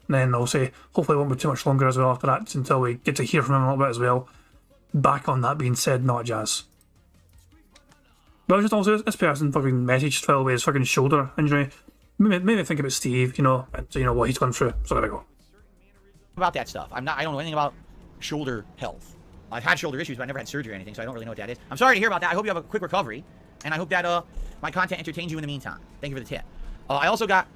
And then I'll say, hopefully it won't be too much longer as well after that, until we get to hear from him a little bit as well. Back on that being said, not jazz. But just also, this person fucking messaged fell with his fucking shoulder injury. Maybe think about Steve, you know, and you know what he's gone through. So there we go. About that stuff. I don't know anything about shoulder health. I've had shoulder issues, but I never had surgery or anything, so I don't really know what that is. I'm sorry to hear about that. I hope you have a quick recovery. And I hope that my content entertains you in the meantime. Thank you for the tip. I also got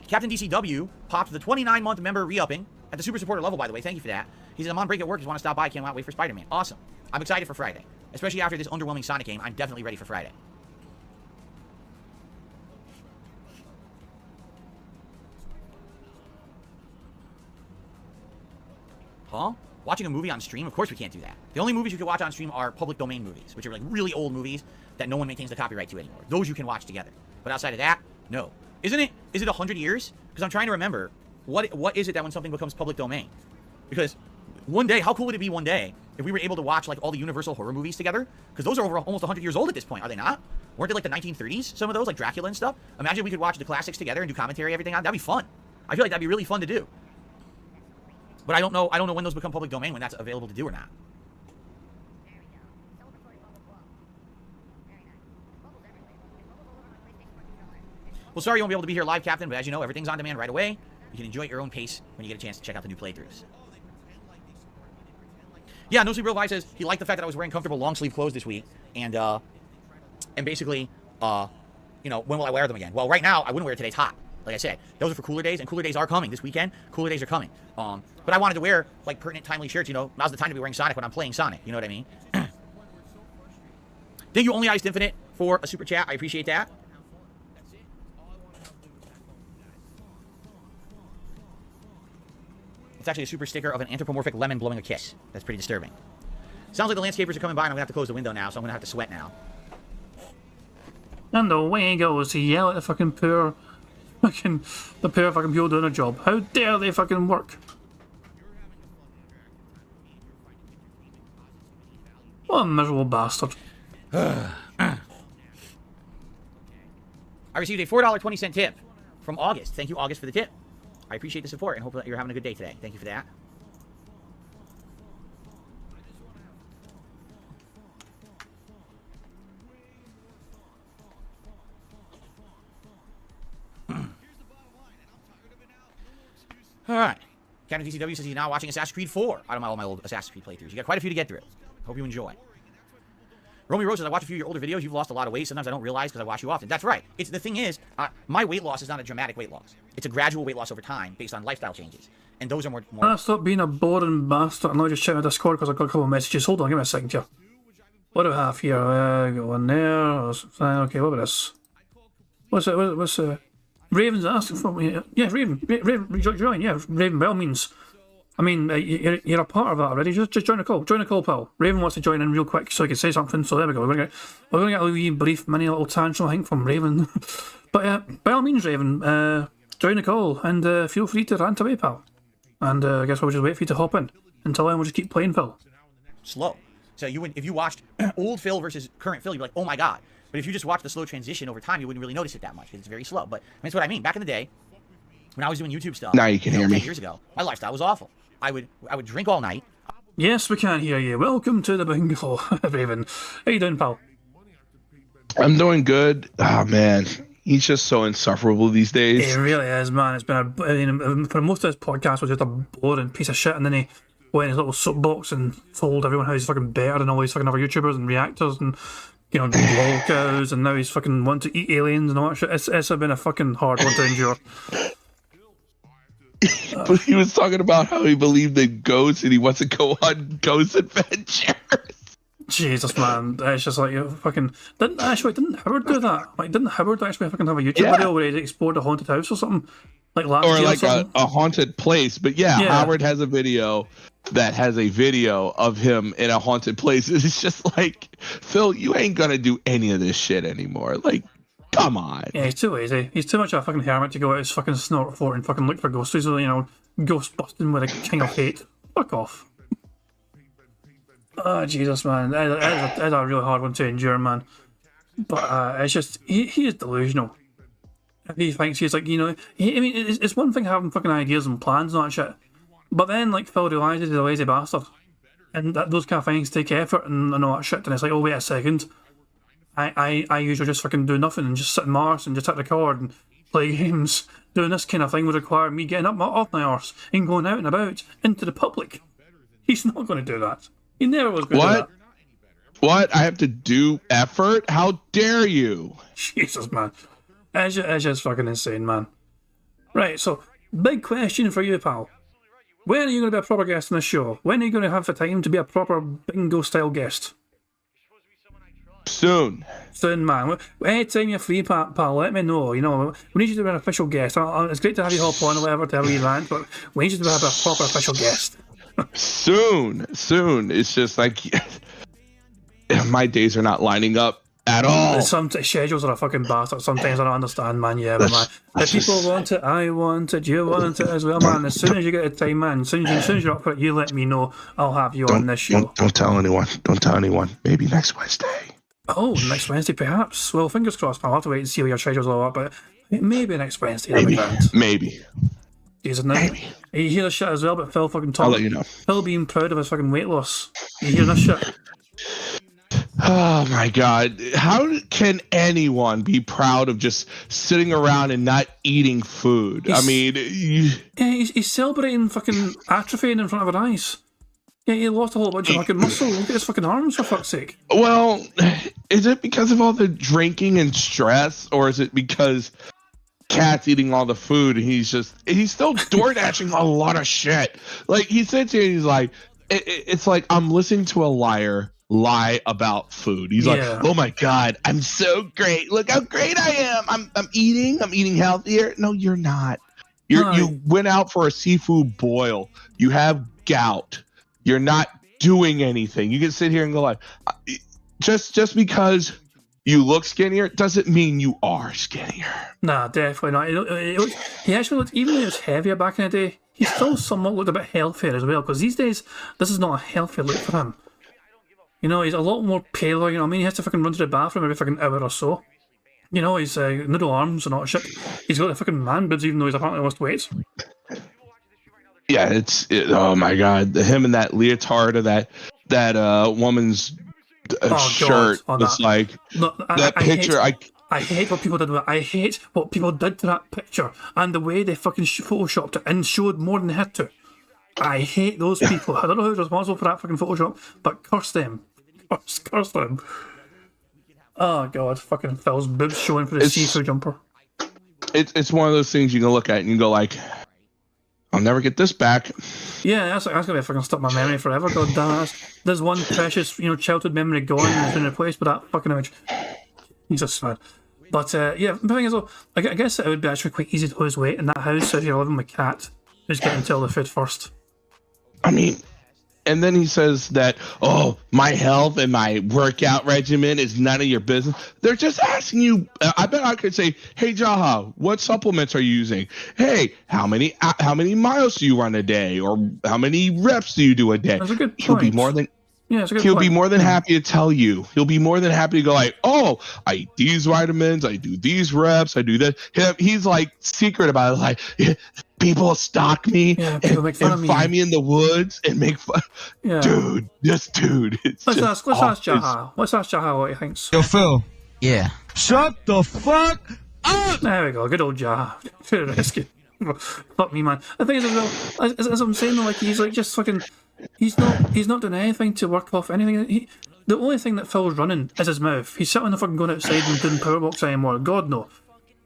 Captain DCW popped the 29-month member re-upping at the super supporter level, by the way. Thank you for that. He said, I'm on break at work. Just want to stop by. Can't wait for Spider-Man. Awesome. I'm excited for Friday. Especially after this underwhelming Sonic game. I'm definitely ready for Friday. Huh? Watching a movie on stream? Of course we can't do that. The only movies you can watch on stream are public domain movies, which are like really old movies that no one maintains the copyright to anymore. Those you can watch together. But outside of that, no. Is it 100 years? Because I'm trying to remember, what is it that when something becomes public domain? Because one day, how cool would it be one day if we were able to watch like all the Universal horror movies together? Because those are over almost 100 years old at this point, are they not? Weren't they like the 1930s, some of those, like Dracula and stuff? Imagine we could watch the classics together and do commentary, everything on. That'd be fun. I feel like that'd be really fun to do. But I don't know when those become public domain, when that's available to do or not. Well, sorry you won't be able to be here live, Captain, but as you know, everything's on demand right away. You can enjoy at your own pace when you get a chance to check out the new playthroughs. Yeah, No Sleep Real Vibe says he liked the fact that I was wearing comfortable long sleeve clothes this week, and basically, you know, when will I wear them again? Well, right now I wouldn't wear it today. It's hot. Like I said, those are for cooler days, and cooler days are coming this weekend. Cooler days are coming. But I wanted to wear like pertinent, timely shirts. You know, now's the time to be wearing Sonic when I'm playing Sonic. You know what I mean? Thank you, Only Iced Infinite, for a super chat. I appreciate that. It's actually a super sticker of an anthropomorphic lemon blowing a kiss. That's pretty disturbing. Sounds like the landscapers are coming by, and I'm gonna have to close the window now, so I'm gonna have to sweat now. And away he goes to yell at the fucking poor fucking people doing a job. How dare they fucking work? What a miserable bastard. I received a $4.20 tip from August. Thank you, August, for the tip. I appreciate the support and hope that you're having a good day today. Thank you for that. All right. Captain DCW says he's now watching Assassin's Creed 4 out of all my old Assassin's Creed playthroughs. You got quite a few to get through. Hope you enjoy. Romy Rose says, I watch a few of your older videos. You've lost a lot of weight. Sometimes I don't realize because I watch you often. That's right. The thing is, my weight loss is not a dramatic weight loss. It's a gradual weight loss over time based on lifestyle changes. And those are more... Stop being a boring bastard. I'm not just checking my Discord because I got a couple of messages. Hold on, give me a second here. What do I have here? Go one there. Okay, what about this? What's Raven's asking for me. Yeah, Raven, join. Yeah, Raven, by all means. I mean, you're a part of that already. Just join the call. Join the call, pal. Raven wants to join in real quick so he can say something. So there we go. We're gonna get a wee brief mini little tantrum, I think, from Raven. But by all means, Raven, join the call and feel free to rant away, pal. And I guess we'll just wait for you to hop in. Until then, we'll just keep playing, Phil. Slow. So if you watched old Phil versus current Phil, you'd be like, oh my god. But if you just watch the slow transition over time, you wouldn't really notice it that much because it's very slow. But that's what I mean. Back in the day, when I was doing YouTube stuff, now you can hear me. 10 years ago, my lifestyle was awful. I would drink all night. Yes, we can hear you. Welcome to the bingo, Raven. How you doing, pal? I'm doing good. Oh man, he's just so insufferable these days. He really is, man. It's been for most of this podcast was just a boring piece of shit, and then he went in his little soapbox and told everyone how he's fucking better than all these fucking other YouTubers and reactors and lol cows, and now he's fucking wanting to eat aliens and all that shit. It's been a fucking hard one to endure. But he was talking about how he believed in ghosts and he wants to go on ghost adventures. Jesus, man, it's just like you fucking didn't Howard do that? Like, didn't Howard actually fucking have a YouTube video where he explored a haunted house or something? Like last year like or a haunted place. But yeah, Howard has a video that has a video of him in a haunted place. It's just like, Phil, you ain't gonna do any of this shit anymore. Like, come on. Yeah, he's too lazy. He's too much of a fucking hermit to go out his fucking snort fort and fucking look for ghosts. He's ghost busting with a king of hate. Fuck off. Oh, Jesus, man. That's a really hard one to endure, man. But it's just, he is delusional. He thinks he's like, it's one thing having fucking ideas and plans and all that shit. But then, like, Phil realises he's a lazy bastard. And those kind of things take effort and all that shit. And it's like, oh, wait a second. I usually just fucking do nothing and just sit in Mars and just hit record and play games. Doing this kind of thing would require me getting up off my arse and going out and about into the public. He's not going to do that. He never was going to do that. What? I have to do effort? How dare you? Jesus, man. It's just fucking insane, man. Right, so, big question for you, pal. When are you going to be a proper guest on the show? When are you going to have the time to be a proper bingo-style guest? Soon. Soon, man. Anytime you're free, pal, let me know. You know, we need you to be an official guest. It's great to have you hop on or whatever to have a wee rant, but we need you to have a proper official guest. Soon. It's just like my days are not lining up at all. Some schedules are a fucking bastard. Sometimes I don't understand, man. Yeah, but man, if people want it, I want it. You want it as well, man. As soon as you get the time, man. As soon as you're up for it, you let me know. I'll have you on this show. Don't tell anyone. Don't tell anyone. Maybe next Wednesday. Oh, next Wednesday, perhaps. Well, fingers crossed. I'll have to wait and see how your schedules all up, but maybe next Wednesday. Maybe. Jesus, now, you hear this shit as well, but Phil fucking talking. I'll let you know. Phil being proud of his fucking weight loss. You hear this shit? Oh my God. How can anyone be proud of just sitting around and not eating food? He's celebrating fucking atrophying in front of our eyes. Yeah, he lost a whole bunch of fucking muscle. Look at his fucking arms, for fuck's sake. Well, is it because of all the drinking and stress, or is it because Cat's eating all the food and he's still door dashing a lot of shit? Like, he sits here and he's like, it's like I'm listening to a liar lie about food. He's like, oh my God, I'm so great. Look how great I am. I'm eating healthier. No, you're not. You went out for a seafood boil. You have gout. You're not doing anything. You can sit here and go like, just because you look skinnier doesn't mean you are skinnier. Nah, definitely not. He actually looked, even though he was heavier back in the day, he still somewhat looked a bit healthier as well, because these days, this is not a healthy look for him. You know, he's a lot more paler, you know what I mean? He has to fucking run to the bathroom every fucking hour or so. You know, he's noodle arms and all that shit. He's got the fucking man boobs, even though he's apparently lost weight. Yeah, oh my God, him and that leotard of that woman's shirt. It's like that picture. I hate what people did with it. I hate what people did to that picture and the way they fucking photoshopped it and showed more than they had to. I hate those people. I don't know who's responsible for that fucking Photoshop, but curse them. Curse them. Oh God, fucking Phil's boobs showing for the seafood jumper. It's one of those things you can look at and you go like, I'll never get this back. Yeah, that's gonna be fucking stuck in my memory forever. God damn it. There's one precious, childhood memory gone and it's been replaced with that fucking image. Jesus, man. But yeah, the thing is though, I guess it would be actually quite easy to lose weight in that house if you're living with Cat, who's getting to all the food first. I mean, and then he says that, oh, my health and my workout regimen is none of your business. They're just asking you. I bet I could say, hey, Jaha, what supplements are you using? Hey, how many miles do you run a day? Or how many reps do you do a day? That's a good point. He'll be more than happy to tell you. He'll be more than happy to go like, oh, I eat these vitamins. I do these reps. I do that. He's like secret about it. Like, people stalk me and find me in the woods and make fun. Yeah. Dude. Let's ask Jaha. Let's ask Jaha what he thinks. Yo, Phil. Yeah. Shut the fuck up! There we go. Good old Jaha. To the rescue. Fuck me, man. The thing is, as I'm saying, like, he's like just fucking. He's not doing anything to work off anything. The only thing that Phil's running is his mouth. He's sitting fucking going outside and doing power walks anymore. God no.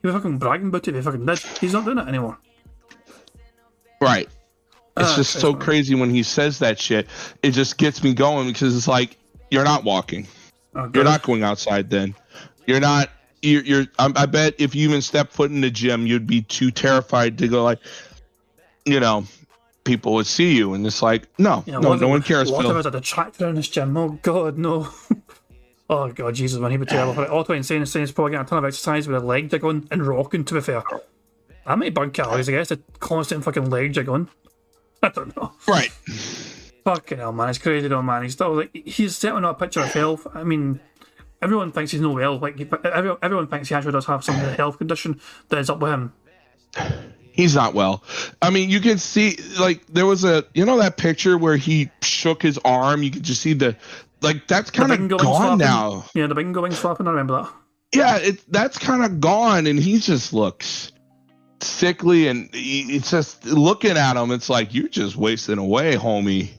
He was fucking bragging about it if he fucking did. He's not doing it anymore. Right. It's just so crazy when he says that shit. It just gets me going because it's like, you're not walking. You're not going outside then. You're not. I bet if you even step foot in the gym, you'd be too terrified to go like, people would see you. And it's like, no one cares. What about a detractor in this gym? Oh God, no. Oh God, Jesus, man, he'd be terrible for it. All insane is probably getting a ton of exercise with a leg jiggling and rocking, to be fair. That might burn calories, I guess, a constant fucking leg jiggling. I don't know. Right. Fucking hell, man, it's crazy though, man. He's still he's certainly not a picture of health. I mean, everyone thinks he's no well. Like, everyone thinks he actually does have some health condition that is up with him. He's not well. I mean, you can see, like, there was that picture where he shook his arm. You could just see that's kind of gone now. Yeah, the bingo wing slapping. I remember that. Yeah, that's kind of gone, and he just looks sickly, and it's just looking at him. It's like, you're just wasting away, homie.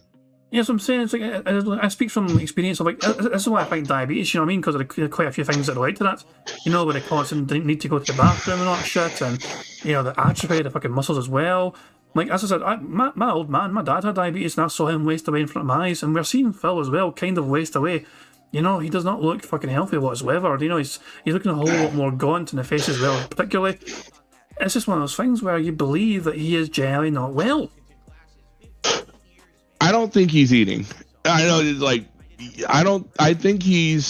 Yes, I'm saying, it's like, I speak from experience of, like, this is why I think diabetes, you know what I mean? Because there are quite a few things that relate to that. You know, with the constant need to go to the bathroom and all that shit, and, you know, the atrophy, the fucking muscles as well. Like, as I said, my old man, my dad had diabetes, and I saw him waste away in front of my eyes, and we're seeing Phil as well kind of waste away. You know, he does not look fucking healthy whatsoever. You know, he's looking a whole lot more gaunt in the face as well, particularly. It's just one of those things where you believe that he is generally not well. I don't think he's eating. I know, like, I think he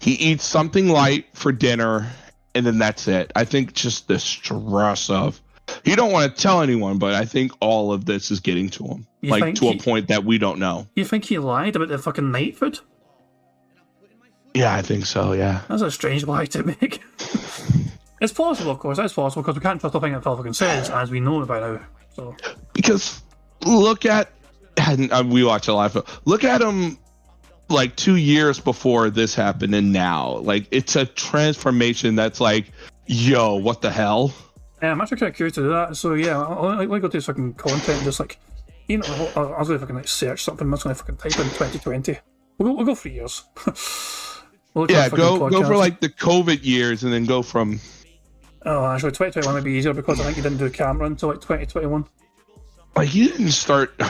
eats something light for dinner, and then that's it. I think just the stress of, he don't want to tell anyone, but I think all of this is getting to him, like, to a point that we don't know. You think he lied about the fucking night food? Yeah, I think so, yeah. That's a strange lie to make. It's possible, of course, it's possible, because we can't trust the thing that Phil fucking says, as we know by now. So, because look at, and we watch a lot of, look at him like 2 years before this happened and now. Like, it's a transformation that's like, yo, what the hell? Yeah, I'm actually kind of curious to do that. So yeah, I'll go to fucking content and just like, you know, I was going to fucking like search something. I'm just going to fucking type in 2020. We'll go 3 years. Yeah, go for like the COVID years and then go from. Oh, actually, 2021 would be easier because I think you didn't do a camera until like 2021. Like, you didn't start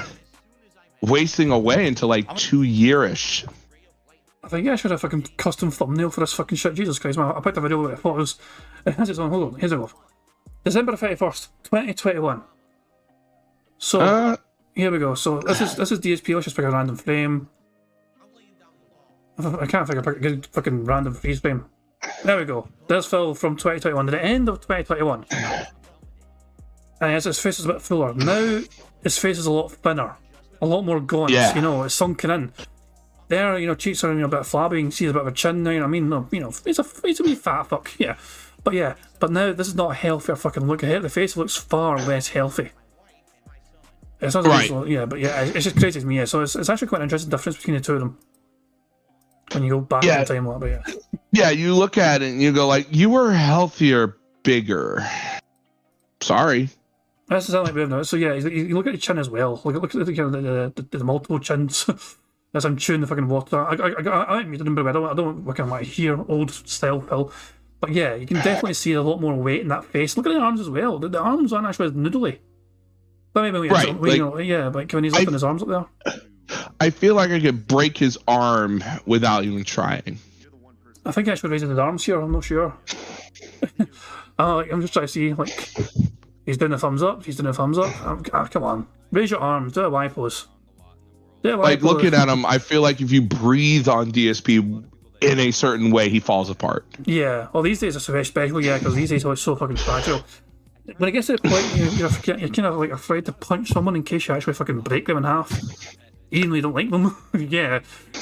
wasting away until like 2 yearish. I think I should have a fucking custom thumbnail for this fucking shit. Jesus Christ, man! I picked a video with photos. Here's it on. Hold on. Here's it go. December 31st, 2021. So here we go. So this is DSP. Let's just pick a random frame. I can't figure a good fucking random freeze frame. There we go. There's Phil from 2021, to the end of 2021. And as his face is a bit fuller. Now his face is a lot thinner, a lot more gaunt. Yeah. You know, it's sunken in. There, you know, cheeks are a bit flabby. You can see a bit of a chin now. You know what I mean? No, you know, he's a wee fat fuck. Yeah, but now this is not a healthier fucking look. The face looks far less healthy. It's not right. Yeah, but yeah, it's just crazy to me. Yeah, so it's actually quite an interesting difference between the two of them. When you go back in time, but yeah. Yeah, you look at it and you go like, you were healthier, bigger. Sorry. That's exactly what I've. So yeah, you look at the chin as well. Look at the multiple chins. As I'm chewing the fucking water. I don't want to hear old style Phil. But yeah, you can definitely see a lot more weight in that face. Look at the arms as well. The arms aren't actually as noodly. But maybe like when he's lifting his arms up there. I feel like I could break his arm without even trying. I think I should raise his arms here. I'm not sure. I'm just trying to see, like, he's doing a thumbs up. He's doing a thumbs up. Come on, raise your arms. Do a Y pose. Like, looking at him, I feel like if you breathe on DSP in a certain way, he falls apart. Yeah. Well, these days it's especially, yeah, because these days it's so fucking fragile. When it gets to the point you're kind of like afraid to punch someone in case you actually fucking break them in half. Even though you don't like them. Yeah.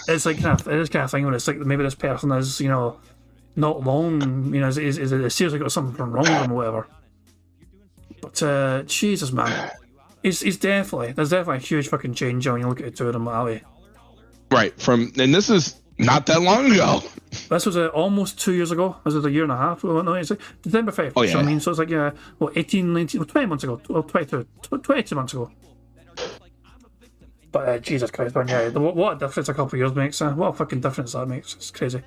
It's like it is kind of thing when it's like maybe this person is, you know, not long, you know, is seriously got something wrong with them or whatever. But Jesus, man. There's definitely a huge fucking change when you look at the two of them that way. Right. And this is not that long ago. This was almost 2 years ago. This was a year and a half. No, it's like December 5th. Oh, yeah. So, I mean, so it's like, 18, 19, 20 months ago. Well, 22 months ago. But Jesus Christ, man, yeah. What a difference a couple of years makes. What a fucking difference that makes. It's crazy.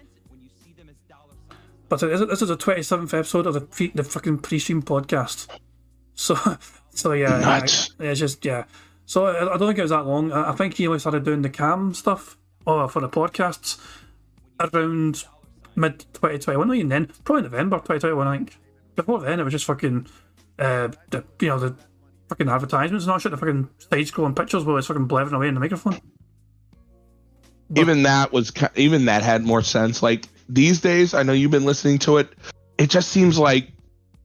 But this is the 27th episode of the fucking pre-stream podcast. So yeah, it's just, yeah. So I don't think it was that long. I think he only started doing the cam stuff for the podcasts around mid-2021, not even then, probably November 2021, I think. Before then, it was just fucking, the fucking advertisements and all shit, the fucking side-scrolling pictures where it's fucking blathering away in the microphone. But even that had more sense. Like, these days, I know you've been listening to it, it just seems like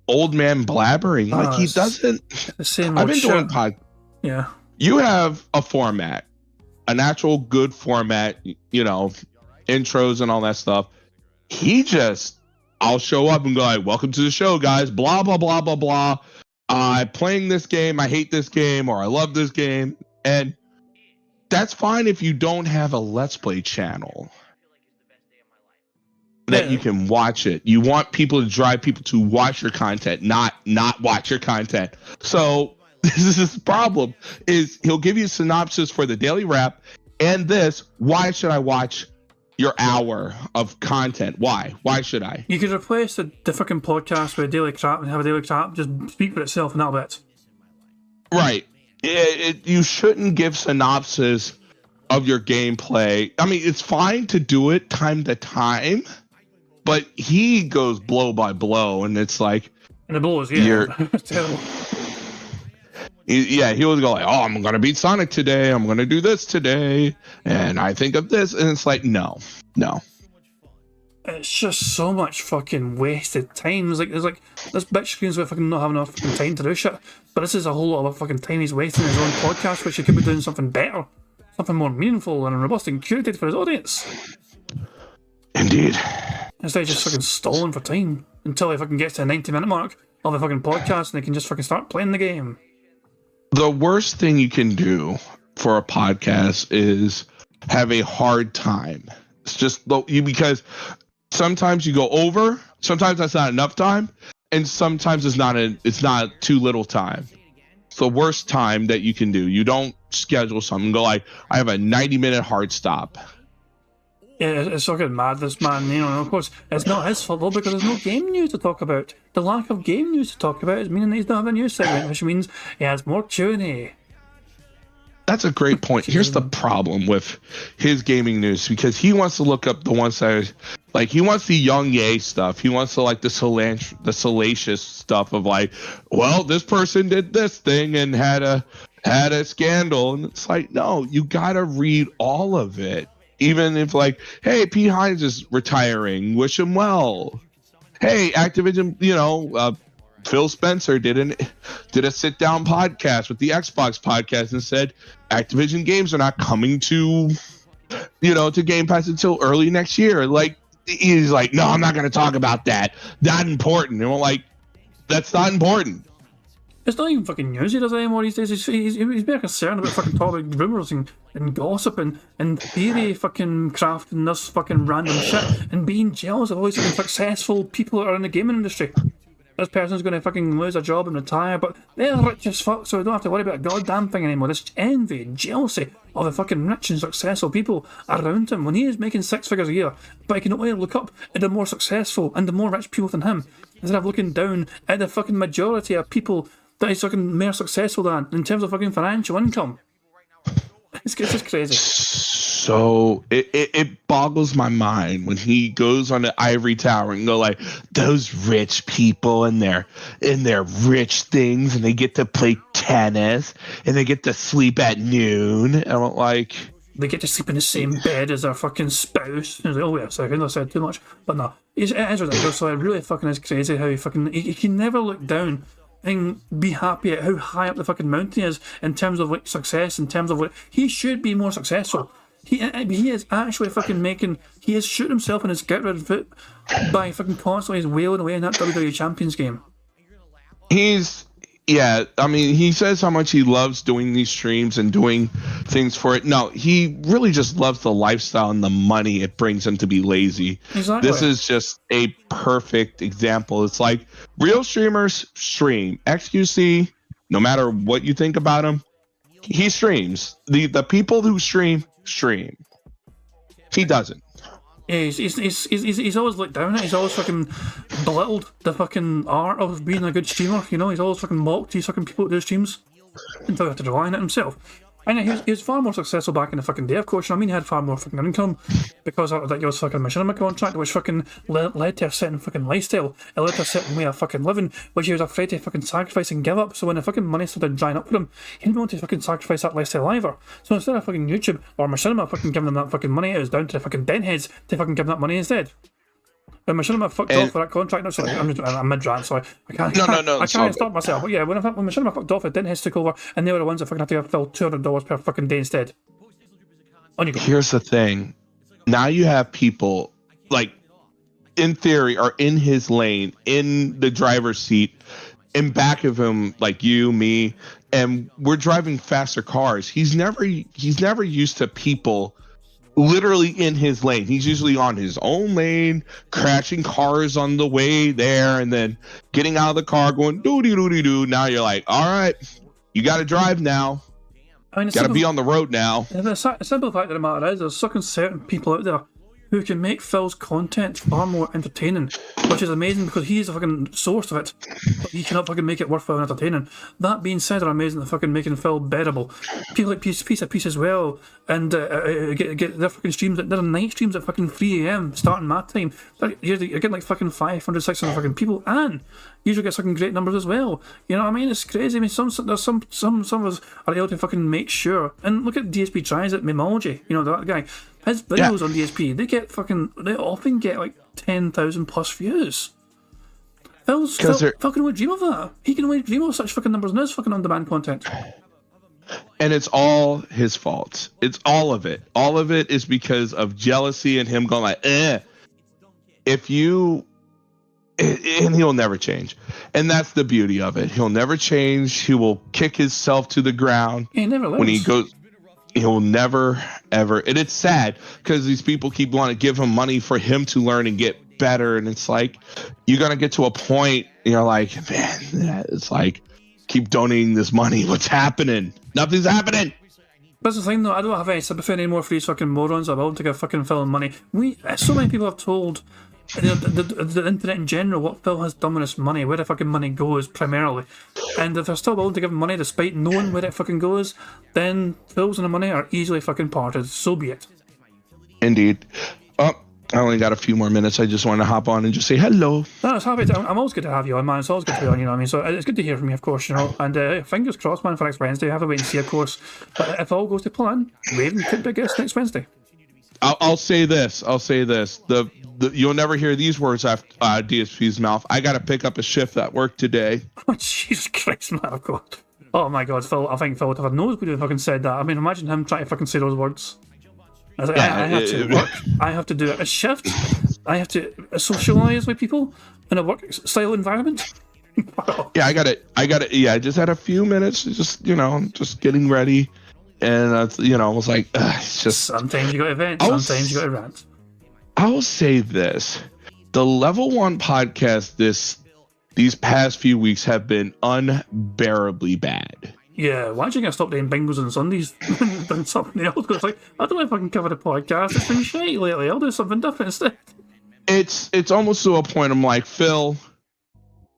old man blabbering. Like, he doesn't. The same I've been doing Yeah. You have a format, an actual good format, you know, intros and all that stuff. I'll show up and go like, welcome to the show, guys, blah, blah, blah, blah, blah. I'm playing this game, I hate this game, or I love this game. And that's fine if you don't have a Let's Play channel that you can watch it. You want people to drive people to watch your content, not watch your content. So This is his problem. Is he'll give you a synopsis for the daily wrap and this. Why should I watch your hour of content? Why should I? You could replace the fucking podcast with a daily crap and have a daily crap just speak for itself in that bit. Right. You shouldn't give synopsis of your gameplay. I mean, it's fine to do it time to time, but he goes blow by blow, and it's like, and the blows, yeah, it's terrible. Yeah, he was going like, oh, I'm gonna beat Sonic today. I'm gonna do this today, and I think of this, and it's like, no. It's just so much fucking wasted time. There's like this bitch screams about fucking not having enough fucking time to do shit, but this is a whole lot of fucking time he's wasting in his own podcast, which he could be doing something better, something more meaningful and robust and curated for his audience. Indeed. Instead of just fucking stalling for time until he fucking gets to the 90-minute mark of the fucking podcast and they can just fucking start playing the game. The worst thing you can do for a podcast is have a hard time. It's just because sometimes you go over, sometimes that's not enough time, and sometimes it's not too little time. It's the worst time that you can do. You don't schedule something, go like, I have a 90-minute hard stop. Yeah, it's fucking mad, this man, and of course, it's not his fault though, because there's no game news to talk about. The lack of game news to talk about is meaning that he's not having a news segment, which means he has more tuning. That's a great point. Here's the problem with his gaming news, because he wants to look up the ones that are, like, he wants the young yay stuff. He wants to like the salacious stuff of like, well, this person did this thing and had a scandal, and it's like, no, you gotta read all of it. Even if like, hey, P. Hines is retiring, wish him well. Hey, Activision, Phil Spencer did a sit down podcast with the Xbox podcast and said Activision games are not coming to Game Pass until early next year. Like, he's like, no, I'm not going to talk about that. Not important. And we're like, that's not important. It's not even fucking news he does anymore these days. He's more concerned about fucking talking rumours and gossip and theory fucking crafting this fucking random shit and being jealous of all these fucking successful people that are in the gaming industry. This person's going to fucking lose a job and retire, but they're rich as fuck, so we don't have to worry about a goddamn thing anymore. This envy and jealousy of the fucking rich and successful people around him when he is making 6 figures a year, but he can only look up at the more successful and the more rich people than him, instead of looking down at the fucking majority of people that he's fucking more successful than in terms of fucking financial income. It's just crazy. So it boggles my mind when he goes on the ivory tower and go like, those rich people and their rich things, and they get to play tennis and they get to sleep at noon. And I'm like, they get to sleep in the same bed as their fucking spouse. And I was like, oh wait a second, I said too much. But no, it is ridiculous. So it really fucking is crazy how he can never look down and be happy at how high up the fucking mountain he is in terms of like success, in terms of what he should be more successful. He is actually fucking he has shot himself in his get-rid foot by fucking constantly wailing away in that WWE Champions game. He says how much he loves doing these streams and doing things for it. No, he really just loves the lifestyle and the money it brings him to be lazy. Exactly. This is just a perfect example. It's like real streamers stream. XQC, no matter what you think about him, he streams. The people who stream. He doesn't. Yeah, he's always looked down at. He's always fucking belittled the fucking art of being a good streamer. He's always fucking mocked these fucking people that do streams until he had to rely on it himself. And he was far more successful back in the fucking day, of course. He had far more fucking income because of that was fucking machinima contract, which fucking led to a certain fucking lifestyle. It led to a certain way of fucking living, which he was afraid to fucking sacrifice and give up. So when the fucking money started drying up for him, he didn't want to fucking sacrifice that lifestyle either. So instead of fucking YouTube or machinima fucking giving him that fucking money, it was down to the fucking dentheads to fucking give him that money instead. When Machinima fucked off for that contract, no, sorry, I'm mid-rant, sorry. I can't stop myself. But yeah, when Machinima fucked off, the dentheads took over, and they were the ones that fucking had to give Phil $200 per fucking day instead. On you go. Here's the thing. Now you have people, like, in theory, are in his lane, in the driver's seat, in back of him, like you, me, and we're driving faster cars. He's never used to people literally in his lane. He's usually on his own lane, crashing cars on the way there, and then getting out of the car going doo-doo-doo-doo-doo. Now you're like, all right, You got to drive now. I mean, Got to be on the road now. The simple fact of the matter is, there's fucking certain people out there who can make Phil's content far more entertaining, which is amazing because he's the fucking source of it, but he cannot fucking make it worthwhile and entertaining. That being said, they're amazing at fucking making Phil bearable. People like Piece of Piece as well, and get their fucking streams, they're night streams at fucking 3 AM, starting mat time. You're getting like fucking 500, 600 fucking people, and usually get fucking great numbers as well. You know what I mean? It's crazy. I mean, some of us are able to fucking make sure. And look at DSP tries it, Mimology, you know, that guy. His videos on DSP, they often get like 10,000 plus views. Phil can only dream of that. He can only dream of such fucking numbers in his fucking on-demand content. And it's all his fault. It's all of it. All of it is because of jealousy and him going like, if you... And he'll never change. And that's the beauty of it. He'll never change. He will kick himself to the ground. He never learns. When he goes... He'll never, ever. And it's sad because these people keep wanting to give him money for him to learn and get better. And it's like, you're going to get to a point, you're like, man, it's like, keep donating this money. What's happening? Nothing's happening. That's the thing, though. I don't have any sympathy anymore for these fucking morons that are willing to give fucking Phil money. So many people have told the internet in general what Phil has done with his money, where the fucking money goes primarily, and if they're still willing to give him money despite knowing where it fucking goes, then Phil's and the money are easily fucking parted. So be it. Indeed. I only got a few more minutes. I just wanted to hop on and just say hello. No, it's happy to, I'm always good to have you on, man. It's always good to be on, you know what I mean? So it's good to hear from you, of course, you know. And fingers crossed, man, for next Wednesday. I have to wait and see, of course. But if all goes to plan, Raven could be a guest next Wednesday. I'll say this. You'll never hear these words after DSP's mouth. I got to pick up a shift at work today. Oh, Jesus Christ, man, of course. Oh my God, Phil, I think Phil would have knows who fucking said that. I mean, imagine him trying to fucking say those words. I was like, I have to work. I have to do a shift. I have to socialise with people in a work style environment. Yeah, I got it. Yeah, I just had a few minutes, just getting ready. And I was like, it's just... Sometimes you got to vent, sometimes you got to rant. I'll say this. The Level 1 podcast these past few weeks have been unbearably bad. Yeah, why don't you get stop doing bingos on Sundays and done something else? Because like, I don't know if I can cover the podcast. It's been shite lately. I'll do something different instead. It's almost to a point I'm like, Phil,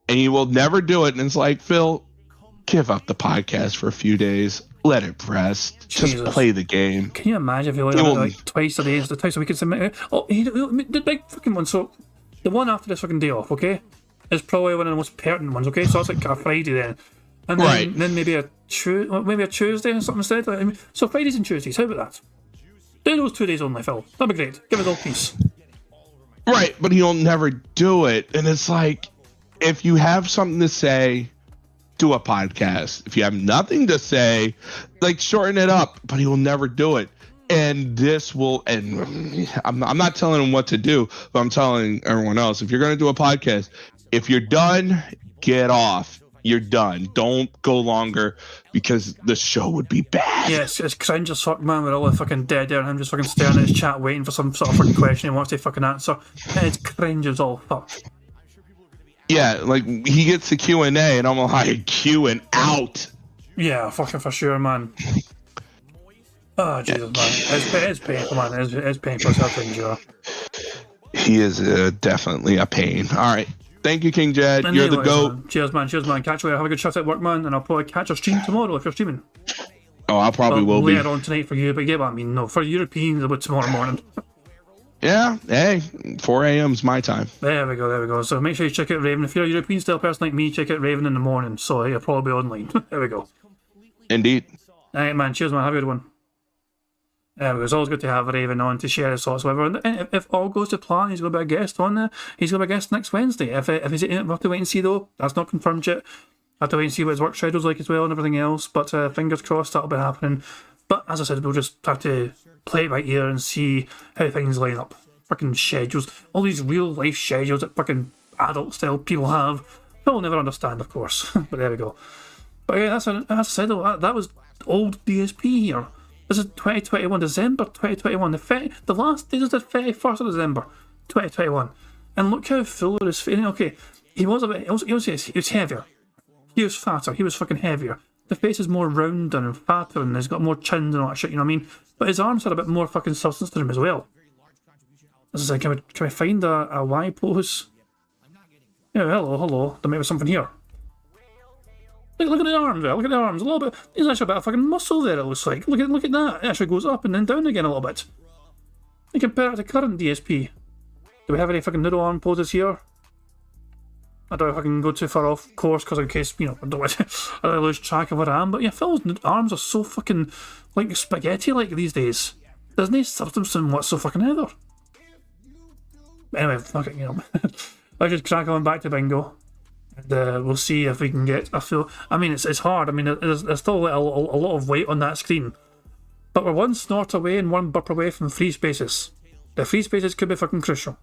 and you will never do it. And it's like, Phil, give up the podcast for a few days. Let it rest. Jesus. Just play the game. Can you imagine if you like twice a day instead of twice a week? Oh, the big fucking one. So the one after this fucking day off, okay, is probably one of the most pertinent ones. Okay, so it's like a Friday then, and then maybe a Tuesday or something instead. I mean, so Fridays and Tuesdays. How about that? Do those 2 days only, Phil. That'd be great. Give us all peace. Right, but he'll never do it, and it's like, if you have something to say, do a podcast. If you have nothing to say, like, shorten it up, but he will never do it. And this will, and I'm not telling him what to do, but I'm telling everyone else, if you're going to do a podcast, if you're done, get off. You're done. Don't go longer because the show would be bad. Yes, it's cringe as fuck, man, with all the fucking dead there and him just fucking staring at his chat waiting for some sort of fucking question he wants to fucking answer. It's cringe as all fuck. Yeah, like, he gets the Q&A, and I'm like, Qing out. Yeah, fucking for sure, man. Oh, Jesus, man. It's painful, man. It's painful as hell to endure. He is definitely a pain. All right. Thank you, King Jed. You're the GOAT. Man. Cheers, man. Catch you later. Have a good shift at work, man, and I'll probably catch your stream tomorrow if you're streaming. Oh, I probably will be. Later on tonight for you, but yeah, I mean, no. For Europeans, about tomorrow morning. Yeah, hey, 4 a.m. is my time. There we go. So make sure you check out Raven. If you're a European style person like me, check out Raven in the morning. So you'll probably be online. There we go. Indeed. Alright, man. Cheers, man. Have a good one. There we go. It's always good to have Raven on to share his thoughts, whatever. And if all goes to plan, he's going to be a guest on there. He's going to be a guest next Wednesday. If he's, we'll have to wait and see, though. That's not confirmed yet. I'll have to wait and see what his work schedule's like as well and everything else. But fingers crossed that'll be happening. But as I said, we'll just have to play it by ear and see how things line up. Fucking schedules, all these real life schedules that fucking adult style people have. We'll never understand, of course. But there we go. But yeah, as I said, though, that was old DSP here. This is 2021, December 2021. The last day is the 31st of December 2021. And look how full his face. Okay, he was heavier. He was fatter. He was fucking heavier. the face is more round and fatter and he's got more chins and all that shit, you know what I mean? But his arms had a bit more fucking substance to him as well. As I say, can we find a Y pose? Yeah, hello. There may be something here. Look at the arms there, look at the arms, a little bit. There's actually a bit of fucking muscle there, it looks like. Look at that, it actually goes up and then down again a little bit. You compare it to current DSP. Do we have any fucking noodle arm poses here? I don't know if I can go too far off course, because in case, you know, I don't lose track of where I am. But yeah, Phil's arms are so fucking, like, spaghetti-like these days. There's no substance in what's so fucking either. Anyway, fuck it, you know. Let's just crack on back to bingo. And we'll see if we can get a full... I mean, it's hard. I mean, there's still a lot of weight on that screen. But we're one snort away and one burp away from free spaces. The free spaces could be fucking crucial.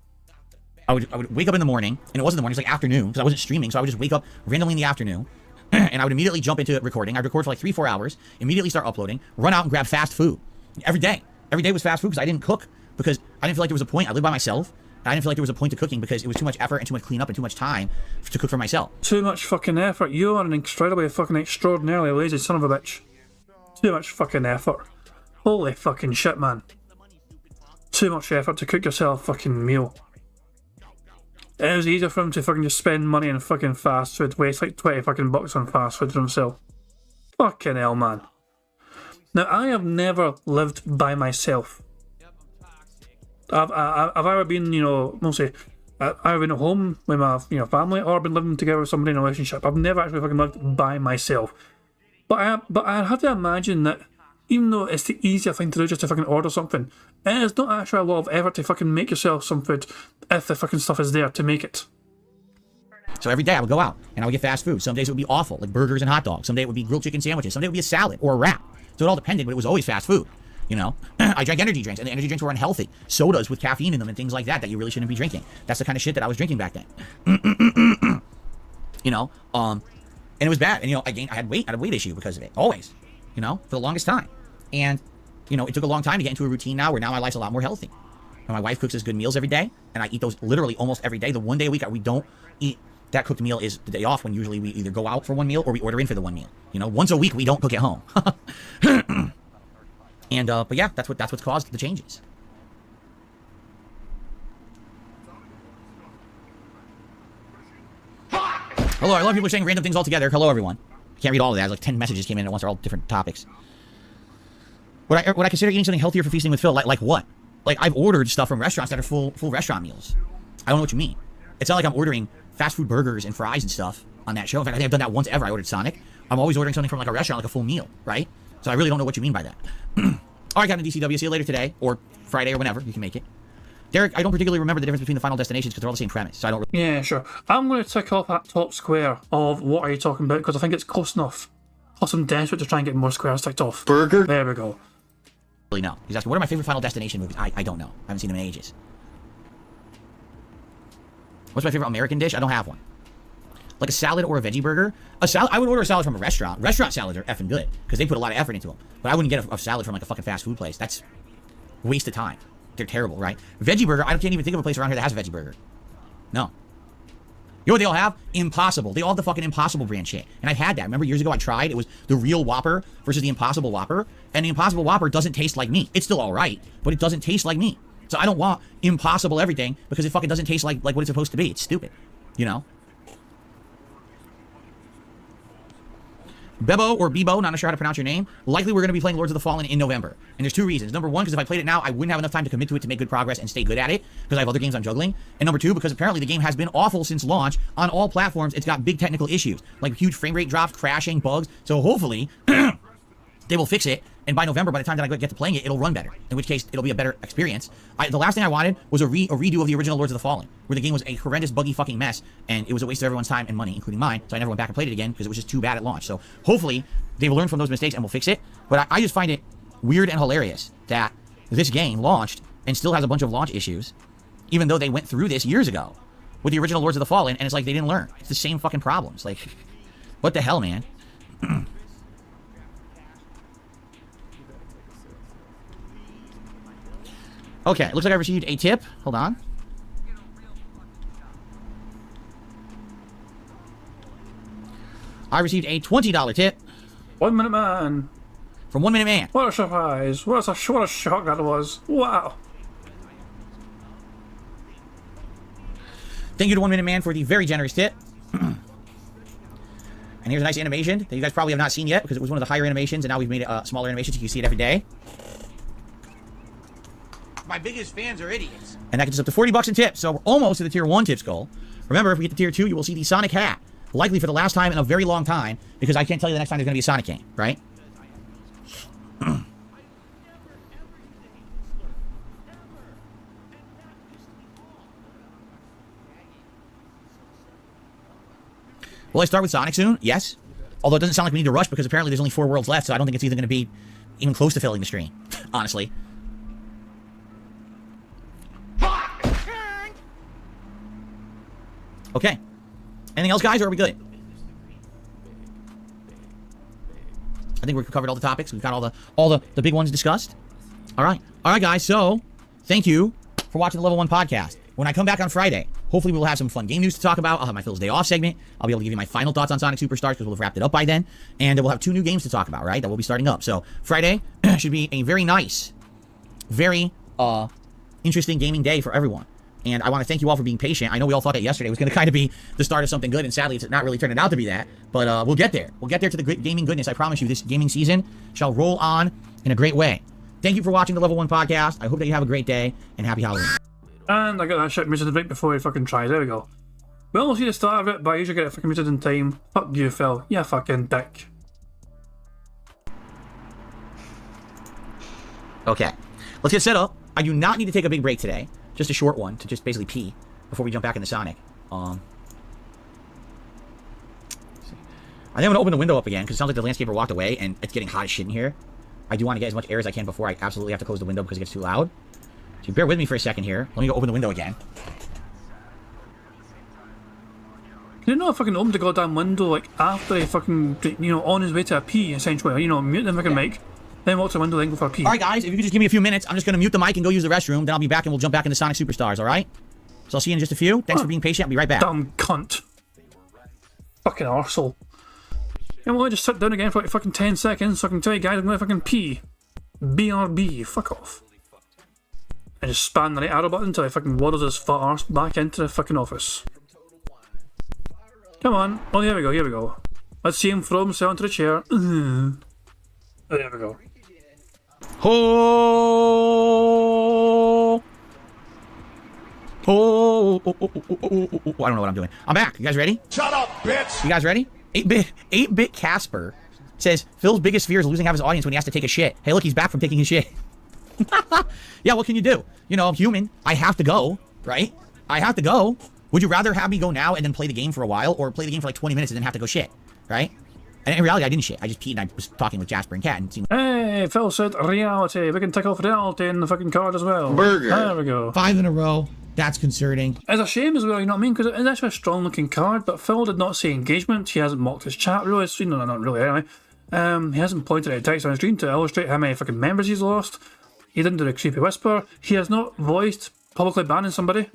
I would wake up in the morning, and it wasn't the morning, it was like afternoon, because I wasn't streaming, so I would just wake up randomly in the afternoon, and I would immediately jump into recording. I'd record for like 3-4 hours, immediately start uploading, run out and grab fast food. Every day. Every day was fast food, because I didn't cook, because I didn't feel like there was a point. I lived by myself, and I didn't feel like there was a point to cooking, because it was too much effort and too much cleanup and too much time to cook for myself. Too much fucking effort. You are an incredibly fucking extraordinarily lazy son of a bitch. Too much fucking effort. Holy fucking shit, man. Too much effort to cook yourself a fucking meal. It was easier for him to fucking just spend money on fucking fast food, waste like 20 fucking bucks on fast food for himself. Fucking hell, man. Now, I have never lived by myself. I've either been, you know, mostly, I've been at home with my, you know, family, or I've been living together with somebody in a relationship. I've never actually fucking lived by myself. But I have to imagine that even though it's the easier thing to do just to fucking order something, it is not actually a lot of effort to fucking make yourself some food if the fucking stuff is there to make it. So every day I would go out and I would get fast food. Some days it would be awful, like burgers and hot dogs. Some day it would be grilled chicken sandwiches. Some day it would be a salad or a wrap. So it all depended, but it was always fast food. You know, I drank energy drinks, and the energy drinks were unhealthy. Sodas with caffeine in them and things like that you really shouldn't be drinking. That's the kind of shit that I was drinking back then. You know, and it was bad. And you know, I had a weight issue because of it. Always. You know, for the longest time. And, you know, it took a long time to get into a routine now where now my life's a lot more healthy. And my wife cooks us good meals every day, and I eat those literally almost every day. The one day a week we don't eat that cooked meal is the day off, when usually we either go out for one meal or we order in for the one meal. You know, once a week we don't cook at home. And, but yeah, that's what's caused the changes. Hello, I love people saying random things all together. Hello, everyone. I can't read all of that. Like 10 messages came in at once. They're all different topics. Would I consider eating something healthier for feasting with Phil? Like what? Like, I've ordered stuff from restaurants that are full restaurant meals. I don't know what you mean. It's not like I'm ordering fast food burgers and fries and stuff on that show. In fact, I think I've done that once ever. I ordered Sonic. I'm always ordering something from like a restaurant, like a full meal, right? So I really don't know what you mean by that. All right, Captain DCW. See you later today, or Friday, or whenever you can make it. Derek, I don't particularly remember the difference between the Final Destinations because they're all the same premise, so I don't really... Yeah, sure. I'm going to tick off that top square of what are you talking about, because I think it's close enough. Plus, I'm desperate to try and get more squares ticked off. Burger? There we go. Really know. He's asking, what are my favorite Final Destination movies? I don't know. I haven't seen them in ages. What's my favorite American dish? I don't have one. Like a salad or a veggie burger? A salad? I would order a salad from a restaurant. Restaurant salads are effing good because they put a lot of effort into them. But I wouldn't get a salad from like a fucking fast food place. That's a waste of time. They're terrible, right? Veggie burger, I can't even think of a place around here that has a veggie burger. No. You know what they all have? Impossible. They all have the fucking Impossible brand shit. And I've had that. Remember years ago I tried? It was the real Whopper versus the Impossible Whopper. And the Impossible Whopper doesn't taste like meat. It's still alright, but it doesn't taste like meat. So I don't want impossible everything because it fucking doesn't taste like what it's supposed to be. It's stupid. You know? Bebo or Bebo, not sure how to pronounce your name. Likely we're going to be playing Lords of the Fallen in November. And there's two reasons. Number one, because if I played it now, I wouldn't have enough time to commit to it to make good progress and stay good at it, because I have other games I'm juggling. And number two, because apparently the game has been awful since launch. On all platforms, it's got big technical issues, like huge frame rate drops, crashing, bugs. So hopefully, they will fix it. And by November, by the time that I get to playing it, it'll run better. In which case, it'll be a better experience. The last thing I wanted was a redo of the original Lords of the Fallen, where the game was a horrendous, buggy fucking mess, and it was a waste of everyone's time and money, including mine. So I never went back and played it again because it was just too bad at launch. So hopefully, they will learn from those mistakes and will fix it. But I just find it weird and hilarious that this game launched and still has a bunch of launch issues, even though they went through this years ago with the original Lords of the Fallen, and it's like they didn't learn. It's the same fucking problems. Like, what the hell, man? Okay, looks like I received a tip. Hold on. I received a $20 tip 1 Minute Man. From 1 Minute Man. What a surprise. What a shock that was. Wow. Thank you to 1 Minute Man for the very generous tip. And here's a nice animation that you guys probably have not seen yet because it was one of the higher animations, and now we've made it a smaller animation so you can see it every day. My biggest fans are idiots. And that gets us up to 40 bucks in tips, so we're almost to the tier 1 tips goal. Remember, if we get to tier 2, you will see the Sonic hat. Likely for the last time in a very long time, because I can't tell you the next time there's going to be a Sonic game, right? Will I start with Sonic soon? Yes. Although it doesn't sound like we need to rush because apparently there's only 4 worlds left, so I don't think it's even going to be even close to filling the stream, honestly. Okay. Anything else, guys, or are we good? I think we've covered all the topics. We've got all the big ones discussed. All right, guys. So, thank you for watching the Level 1 podcast. When I come back on Friday, hopefully we'll have some fun game news to talk about. I'll have my Phil's Day Off segment. I'll be able to give you my final thoughts on Sonic Superstars because we'll have wrapped it up by then. And we'll have 2 new games to talk about, right? That will be starting up. So, Friday should be a very nice, very interesting gaming day for everyone. And I want to thank you all for being patient. I know we all thought that yesterday was going to kind of be the start of something good, and sadly, it's not really turning out to be that. But we'll get there. We'll get there to the great gaming goodness. I promise you, this gaming season shall roll on in a great way. Thank you for watching the Level 1 podcast. I hope that you have a great day, and happy Halloween. And I got that shit muted right before he fucking tried. There we go. We almost see the start of it, but I usually get it fucking muted in time. Fuck you, Phil. Yeah, fucking dick. Okay. Let's get set up. I do not need to take a big break today. Just a short one to just basically pee before we jump back into Sonic. I think I'm going to open the window up again because it sounds like the landscaper walked away and it's getting hot as shit in here. I do want to get as much air as I can before I absolutely have to close the window because it gets too loud. So bear with me for a second here. Let me go open the window again. You didn't know if fucking opened the goddamn window like after he fucking, you know, on his way to a pee essentially. You know, mute the fucking mic. Then walk to the window, then go for a pee. Alright guys, if you could just give me a few minutes, I'm just going to mute the mic and go use the restroom. Then I'll be back and we'll jump back into Sonic Superstars, alright? So I'll see you in just a few. Thanks for being patient. I'll be right back. Dumb cunt. Fucking arsehole. You know what, just sit down again for like fucking 10 seconds so I can tell you guys I'm going to fucking pee. BRB, fuck off. And just spam the right arrow button until he fucking waddles his fat arse back into the fucking office. Come on. Oh, here we go, here we go. Let's see him throw himself into the chair. Oh, there we go. Oh, I don't know what I'm doing. I'm back. You guys ready? Shut up, bitch! You guys ready? 8-bit Casper says Phil's biggest fear is losing half his audience when he has to take a shit. Hey, look, he's back from taking his shit. Yeah, what can you do? You know, I'm human. I have to go, right? I have to go. Would you rather have me go now and then play the game for a while, or play the game for like 20 minutes and then have to go shit, right? And in reality, I didn't shit. I just peed and I was talking with Jasper and Kat and seemed... Hey, Phil said reality. We can tick off reality in the fucking card as well. Burger. There we go. 5 in a row. That's concerning. It's a shame as well, you know what I mean? Because it's actually a strong looking card, but Phil did not say engagement. He hasn't mocked his chat really. No, not really anyway. He hasn't pointed at text on his screen to illustrate how many fucking members he's lost. He didn't do the creepy whisper. He has not voiced publicly banning somebody.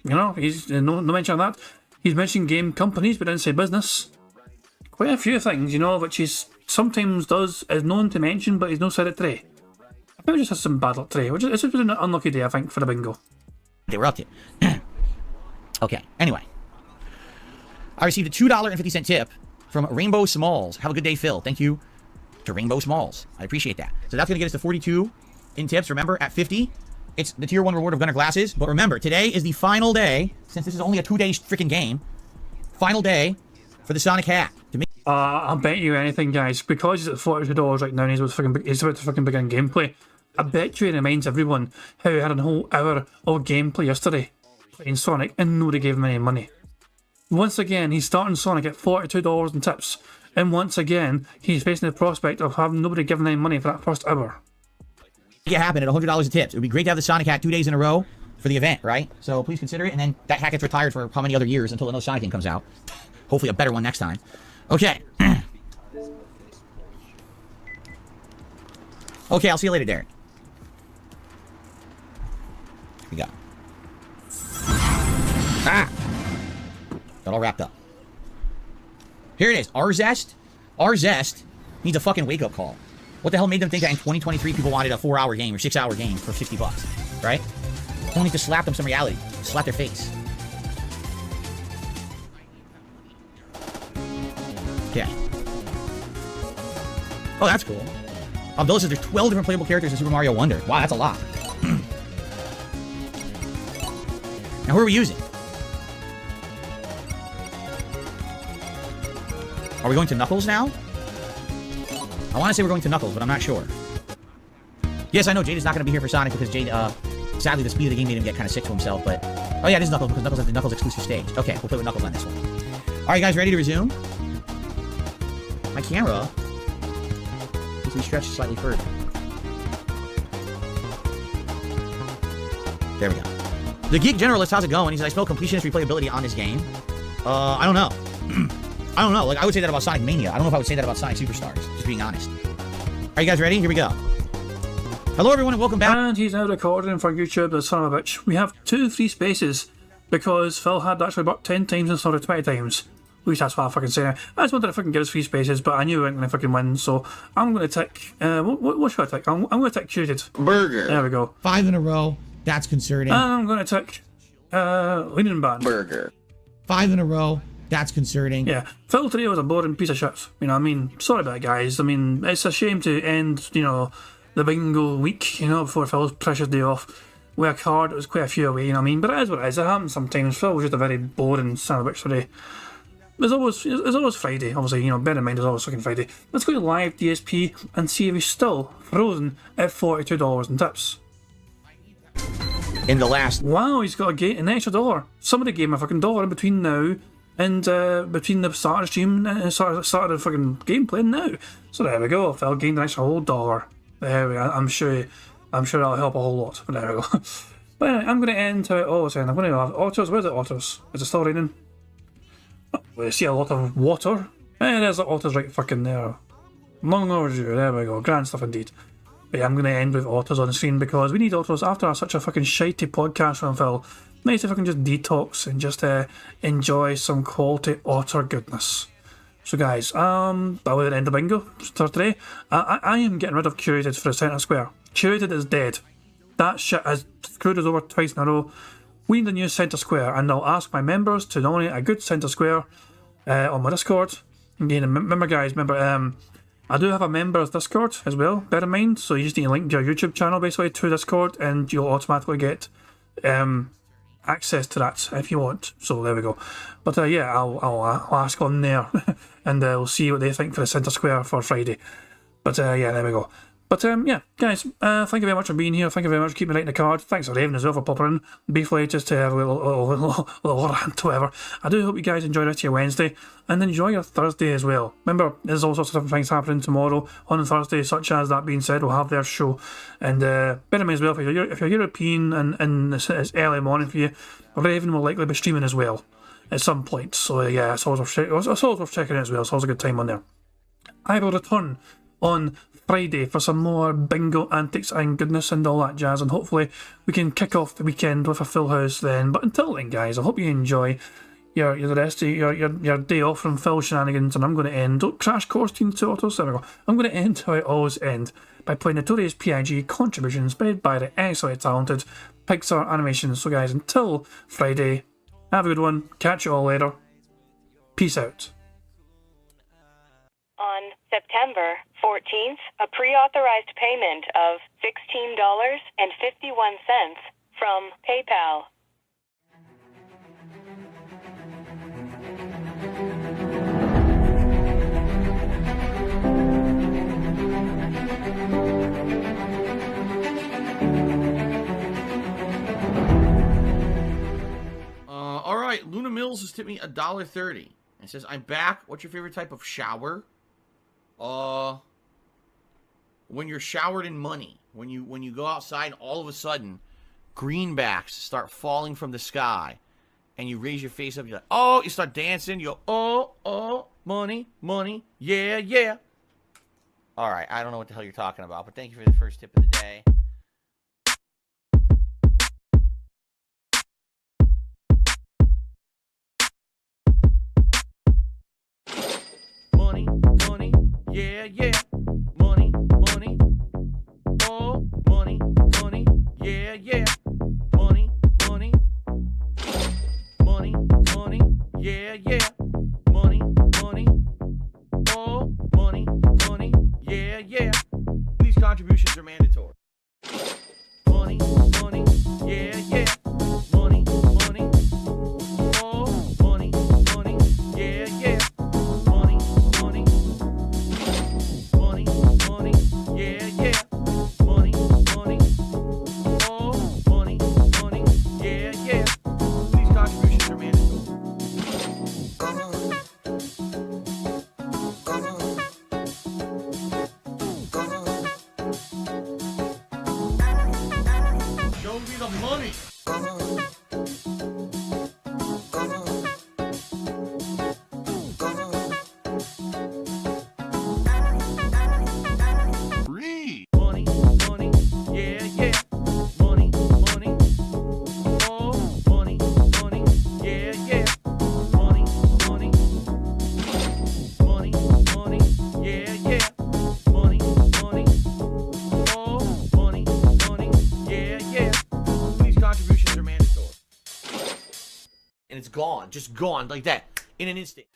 You know, he's no mention of that. He's mentioned game companies, but didn't say business. Quite a few things, you know, which he's sometimes is known to mention, but he's not said it today. I think he just has some bad luck today, which is just an unlucky day, I think, for the bingo. They were up to. Okay, anyway. I received a $2.50 tip from Rainbow Smalls. Have a good day, Phil. Thank you to Rainbow Smalls. I appreciate that. So that's going to get us to 42 in tips. Remember, at 50, it's the tier 1 reward of Gunner Glasses. But remember, today is the final day, since this is only a 2-day freaking game, final day for the Sonic hat. I'll bet you anything, guys, because he's at $42 right now and he's about to fucking begin gameplay. I bet you it reminds everyone how he had a whole hour of gameplay yesterday playing Sonic and nobody gave him any money. Once again, he's starting Sonic at $42 in tips, and once again, he's facing the prospect of having nobody giving any money for that first hour. Make it happen at $100 in tips. It would be great to have the Sonic hat 2 days in a row for the event, right? So please consider it, and then that hat gets retired for how many other years until another Sonic game comes out. Hopefully a better one next time. Okay. Okay, I'll see you later, Derek. Here we go. Ah! Got all wrapped up. Here it is. Our Zest needs a fucking wake-up call. What the hell made them think that in 2023 people wanted a 4-hour game or 6-hour game for $60, right? Only need to slap them some reality. Slap their face. Okay. Oh, that's cool. Abdullah says there's 12 different playable characters in Super Mario Wonder. Wow, that's a lot. Now, who are we using? Are we going to Knuckles now? I want to say we're going to Knuckles, but I'm not sure. Yes, I know Jade is not going to be here for Sonic because Jade, sadly, the speed of the game made him get kind of sick to himself, but... Oh, yeah, it is Knuckles because Knuckles has the Knuckles exclusive stage. Okay, we'll play with Knuckles on this one. Alright, guys, ready to resume? My camera needs to be stretched slightly further. There we go. The Geek Generalist, how's it going? He says, I smell completionist replayability on this game. I don't know. I don't know. Like, I would say that about Sonic Mania. I don't know if I would say that about Sonic Superstars, just being honest. Are you guys ready? Here we go. Hello, everyone, and welcome back. And he's now recording for YouTube, the son of a bitch. We have 2 free spaces because Phil had actually worked 10 times instead of 20 times. At least that's what I fucking say. I just wanted to fucking give us free spaces, but I knew we weren't going to fucking win, so I'm going to tick... what should I tick? I'm going to tick curated. Burger. There we go. 5 in a row. That's concerning. And I'm going to tick... Leaning Band. Burger. 5 in a row. That's concerning. Yeah, Phil today was a boring piece of shit. You know what I mean? Sorry about it, guys. I mean, it's a shame to end, you know, the bingo week, you know, before Phil's precious day off with a card that was quite a few away, you know what I mean? But it is what it is. It happens sometimes. Phil was just a very boring son of a bitch today. It's always Friday, obviously, you know, bear in mind it's always fucking Friday. Let's go to live DSP and see if he's still frozen at $42 in tips. In the last... Wow, he's got an extra $1. Somebody gave him a fucking $1 in between now and between the start of the stream and start of the fucking gameplay now. So there we go. Phil gained an extra whole $1. There we go. I'm sure that'll help a whole lot. But there we go. But anyway, I'm going to end how it always ends. I'm going to have autos. Where's the autos? Is it still raining? Oh, we see a lot of water. There's the autos right fucking there. Long overdue. There we go. Grand stuff indeed. But yeah, I'm going to end with autos on the screen because we need autos after such a fucking shitey podcast from Phil. Nice if I can just detox and just enjoy some quality otter goodness. So guys, that was the end of bingo for today. I am getting rid of curated for the centre square. Curated is dead. That shit has screwed us over twice in a row. We need a new centre square, and I'll ask my members to nominate a good centre square on my Discord. Again, remember guys, I do have a members Discord as well, bear in mind, so you just need to link your YouTube channel basically to Discord and you'll automatically get access to that if you want. So there we go. But yeah, I'll ask on there and we'll see what they think for the centre square for Friday. But yeah, there we go. But yeah, guys, thank you very much for being here. Thank you very much for keeping me lighting the card. Thanks for Raven as well for popping in briefly just to have a little rant, whatever. I do hope you guys enjoy the rest of your Wednesday and enjoy your Thursday as well. Remember, there's all sorts of different things happening tomorrow on Thursday, such as that being said, we'll have their show. And bear in mind as well, if you're European and it's early morning for you, Raven will likely be streaming as well at some point. So yeah, it's always worth checking it as well. It's always a good time on there. I will return on Friday for some more bingo antics and goodness and all that jazz, and hopefully we can kick off the weekend with a full house then. But until then, guys, I hope you enjoy your the rest of your day off from Phil shenanigans, and I'm going to end. Don't crash course Team 2 Autos. There we go. I'm going to end how I always end by playing Notorious PIG contributions made by the excellently talented Pixar Animations. So, guys, until Friday, have a good one. Catch you all later. Peace out. On September 14th, a pre-authorized payment of $16.51 from PayPal. All right, Luna Mills has tipped me $1.30. It says, I'm back. What's your favorite type of shower? When you're showered in money, when you go outside, all of a sudden, greenbacks start falling from the sky, and you raise your face up, you're like, oh, you start dancing, you go, oh, money, yeah. All right, I don't know what the hell you're talking about, but thank you for the first tip of the day. Money, yeah. yeah. Money, money. Oh, money, money. Yeah, yeah. Money, money. Money, money. Yeah, yeah. Money, money. Oh, money, money. Yeah, yeah. These contributions are mandatory. Money, money. Yeah, yeah. Money, money. Oh, money, money. Yeah, yeah. Money, money. Money, money. Yeah, yeah. Money, money. Oh, money, money. Yeah, yeah. These contributions are mandatory. Show me the money. Money, money, yeah, yeah. Money, money. Oh, money, money, yeah, yeah. Money, money. Money, money, yeah, yeah. Money, money. Oh, money, money, yeah, yeah. These contributions are mandatory. And it's gone, just gone like that, in an instant.